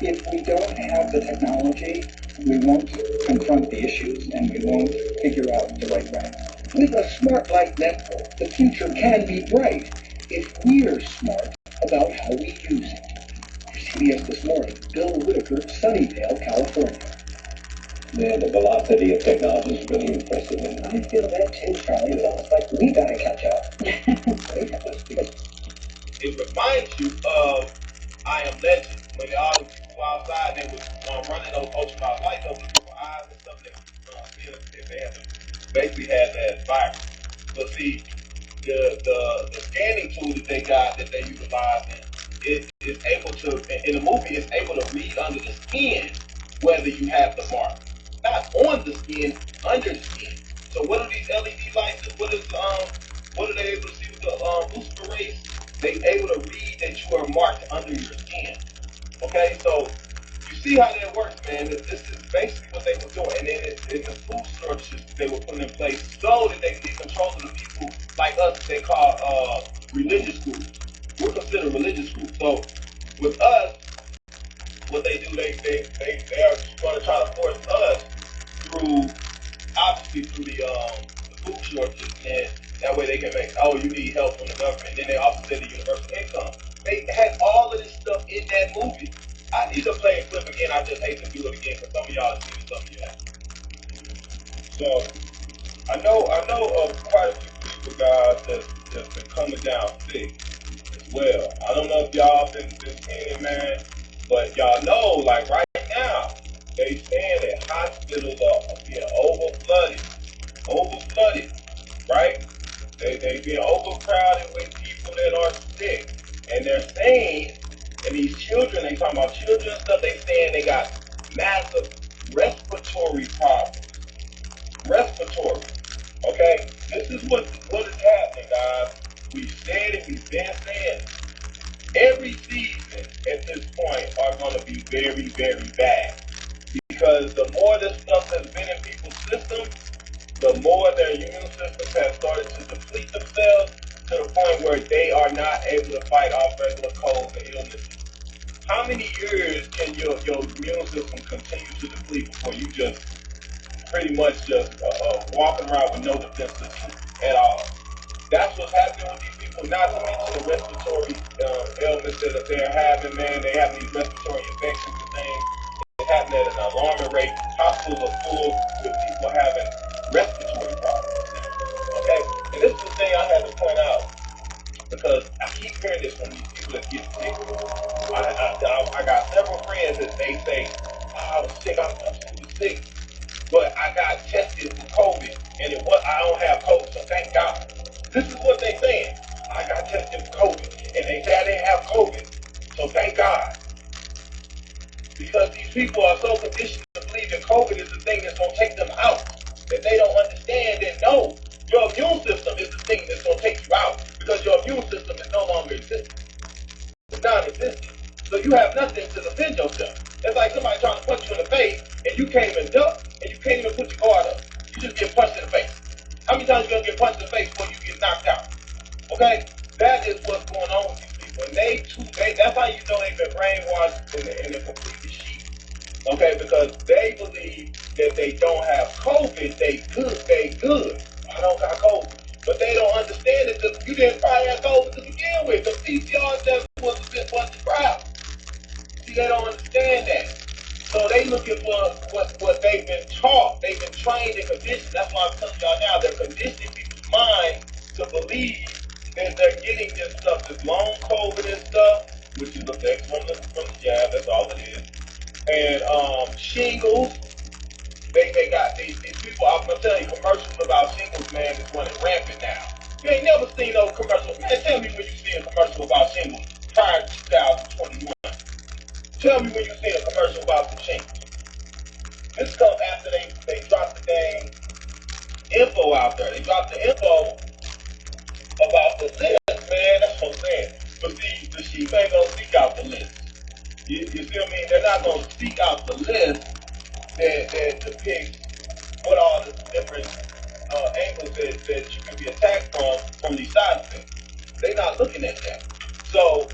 If we don't have the technology, we won't confront the issues and we won't figure out the right way. With a smart light network, the future can be bright if we're smart about how we use it. For CBS This Morning, Bill Whitaker, Sunnyvale, California. Yeah, the velocity of technology is really impressive. And I feel that too, Charlie. It's almost like we gotta catch up. It reminds you of I Am Legend, when all the people outside, they was running those ultraviolet lights, those little eyes and stuff, they had to basically had that virus. But see, the scanning tool that they got, that they utilize, is able to, in the movie, it's able to read under the skin whether you have the mark. Not on the skin, under the skin. So what are these LED lights? What are they able to see with the Lucifer rays? They able to read that you are marked under your skin. Okay, so you see how that works, man. This is basically what they were doing, and then it's the food shortages they were putting in place so control of the people like us that they call religious schools. We're considered religious schools. So with us, what they do, they are going to try to force us through, obviously through the food shortages, and that way they can make, oh, you need help from the government. Then they also said the universal income. They had all of this stuff in that movie. I need to play a clip again. I just hate to do it again because some of y'all have seen it, some of you haven't. So I know of quite a few people, guys, that's been coming down sick as well. I don't know if y'all been seeing it, man, but y'all know, like right now, they saying that hospitals are being overflooded, right? They being overcrowded with people that are sick. And they're saying, and these children, they talking about children and stuff, they saying they got massive respiratory problems. Respiratory. Okay? This is what is happening, guys. We've said it, we've been saying it. Every season at this point are going to be very, very bad. Because the more this stuff has been in people's systems, the more their immune systems have started to deplete themselves to the point where they are not able to fight off regular colds and illnesses. How many years can your immune system continue to deplete before you just pretty much just walking around with no defense system at all? That's what's happening with these people, not to mention the respiratory ailments that they're having, man. They have these respiratory infections and things. It's happening at an alarming rate. Hospitals are full with people having respiratory problems. Okay? And this is the thing I had to point out, because I keep hearing this from these people that get sick. I got several friends that they say, oh, I was sick, I'm super sick, but I got tested for COVID, and I don't have COVID, so thank God. This is what they saying. I got tested for COVID, and they say I didn't have COVID, so thank God. Because these people are so conditioned to believe that COVID is the thing that's going to take them out, that they don't understand that no, your immune system is the thing that's going to take you out, because your immune system is no longer existent. It's non-existent. So you have nothing to defend yourself. It's like somebody trying to punch you in the face, and you can't even duck, and you can't even put your guard up. You just get punched in the face. How many times you going to get punched in the face before you get knocked out? Okay? That is what's going on with these people. And that's how you know they've been brainwashed and they're completely sheep. Okay? Because they believe that they don't have COVID, they good. I don't got COVID. But they don't understand it because you didn't probably have COVID to begin with. The PCR test was a crap. See, they don't understand that. So they looking for what they've been taught. They've been trained and conditioned. That's why I'm telling y'all now, they're conditioning people's mind to believe that they're getting this stuff, this long COVID and stuff, which is effects from the jab, that's all it is. And shingles, they got these people, I'm gonna tell you, commercials about shingles, man, is running rampant now. You ain't never seen no commercial. Man, tell me when you see a commercial about shingles prior to 2021. Tell me when you see a commercial about the shingles. This comes after they dropped the dang info out there. They dropped the info about the list, man. That's what I'm saying. But see, the sheep ain't gonna seek out the list. You feel me? They're not gonna seek out the list that depicts what all the different angles that you can be attacked from these side effects. They're not looking at that. So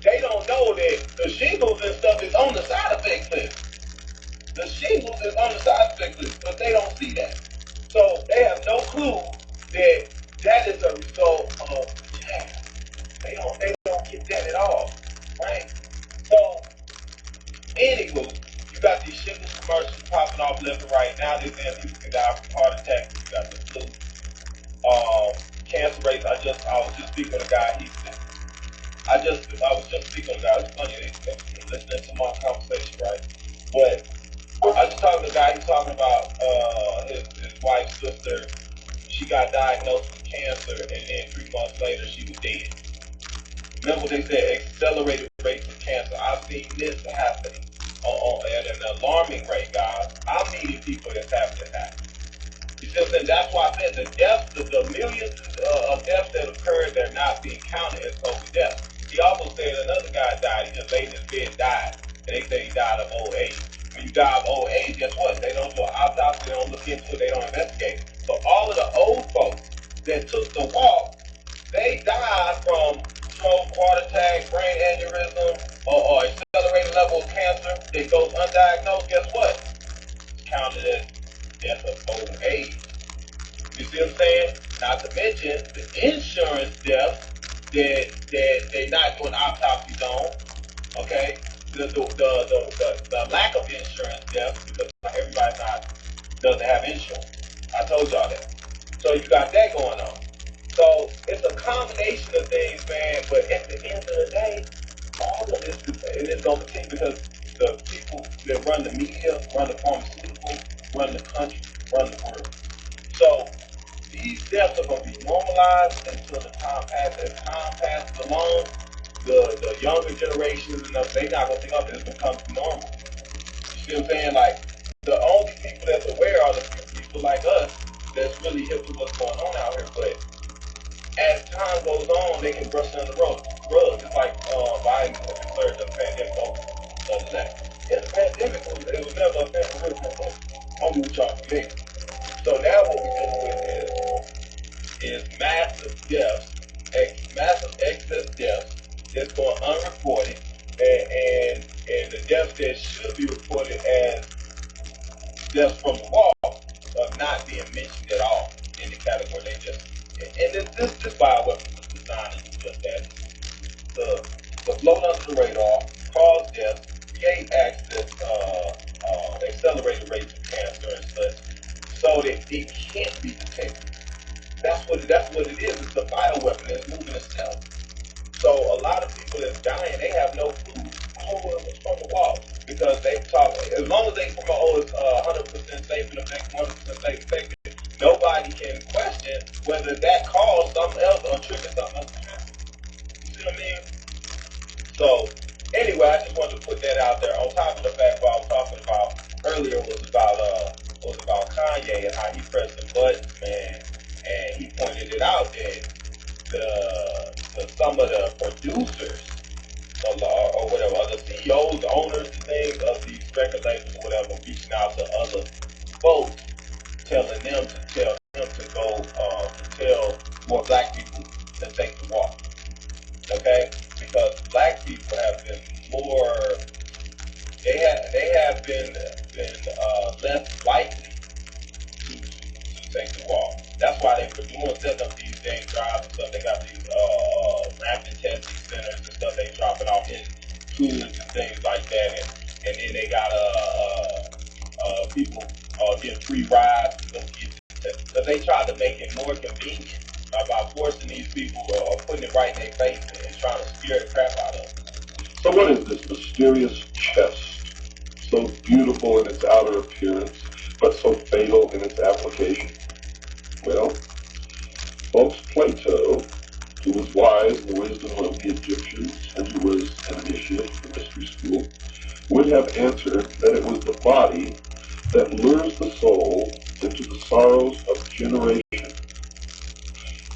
they don't know that the shingles and stuff is on the side effect list. The shingles is on the side effect list, but they don't see that. So they have no clue that is a result of jab. They don't get that at all, right? So, anywho, you got these shingles commercials popping off left and right. Now they're saying people can die from heart attacks. You got the flu, cancer rates. I was just speaking with a guy. I was just speaking with a guy. It's funny, they listening to my conversation, right? But I was talking to a guy. He's talking about his wife's sister. She got diagnosed with cancer, and then 3 months later, she was dead. Remember what they said, accelerated rates of cancer. I've seen this happening at an alarming rate, guys. I'm meeting people that's having this happen. You see what I'm saying? That's why I said the millions of deaths that occurred, they're not being counted as COVID deaths. He also said another guy died. He just laid in his bed, died. And they say he died of old age. When you die of old age, guess what? They don't do an autopsy, they don't look into it, they don't investigate it. So all of the old folks that took the walk, they died from stroke, heart attack, brain aneurysm, or accelerated level of cancer that goes undiagnosed. Guess what? It's counted as death of old age. You see what I'm saying? Not to mention the insurance deaths that they're not doing autopsies on. Okay, the lack of insurance deaths because everybody doesn't have insurance. I told y'all that. So you got that going on. So it's a combination of things, man. But at the end of the day, all of this is going to continue because the people that run the media, run the pharmaceuticals, run the country, run the world. So these deaths are going to be normalized until the time passes. As time passes along, the younger generations and they're not going to think of it. It's becomes normal. You see what I'm saying? Like, the only people that's aware are the people like us that's really hip to what's going on out here. But as time goes on, they can brush under the rug. Just like Biden declared the pandemic over the other day. Yeah, the pandemic it was never a real pandemic. Only with y'all forget. So now what we're dealing with is massive deaths, massive excess deaths that's going unreported, and the deaths that should be reported as deaths from the wall are not being mentioned at all in the category. They just and this bioweapon was designed to do just that. To float under the radar, cause death, create access, accelerated rates of cancer and such, so that it can't be detected. That's what it is. It's a bioweapon that's moving itself. So a lot of people that's dying, they have no clue what's from the wall because they talk. As long as they promote it's 100% safe and effective, 100% safe and effective, nobody can question whether that caused something else or triggered something else to happen. You see what I mean? So anyway, I just wanted to put that out there. On top of the fact what I was talking about earlier was about Kanye and how he pressed the buttons, man. And he pointed it out that some of the producers or whatever, other CEOs, owners and things of these record labels or whatever, reaching out to other folks, telling them to go to tell more black people to take the walk. Okay? Because black people have been more, they have been less likely to take the walk. That's why they were setting up these dang drives and stuff. They got these rapid testing centers and stuff. They dropping off in schools and things like that. And then they got people getting free rides to go get tested. Because they tried to make it more convenient by forcing these people or putting it right in their face and trying to scare the crap out of them. So what is this mysterious chest? So beautiful in its outer appearance, but so fatal in its application? Well, folks, Plato, who was wise in the wisdom of the Egyptians and who was an initiate in mystery school, would have answered that it was the body that lures the soul into the sorrows of generation.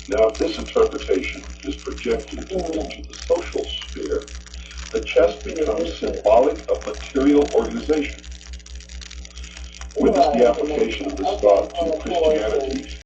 Now, if this interpretation is projected into the social sphere, the chest becomes symbolic of material organization. Witness the application of this thought to Christianity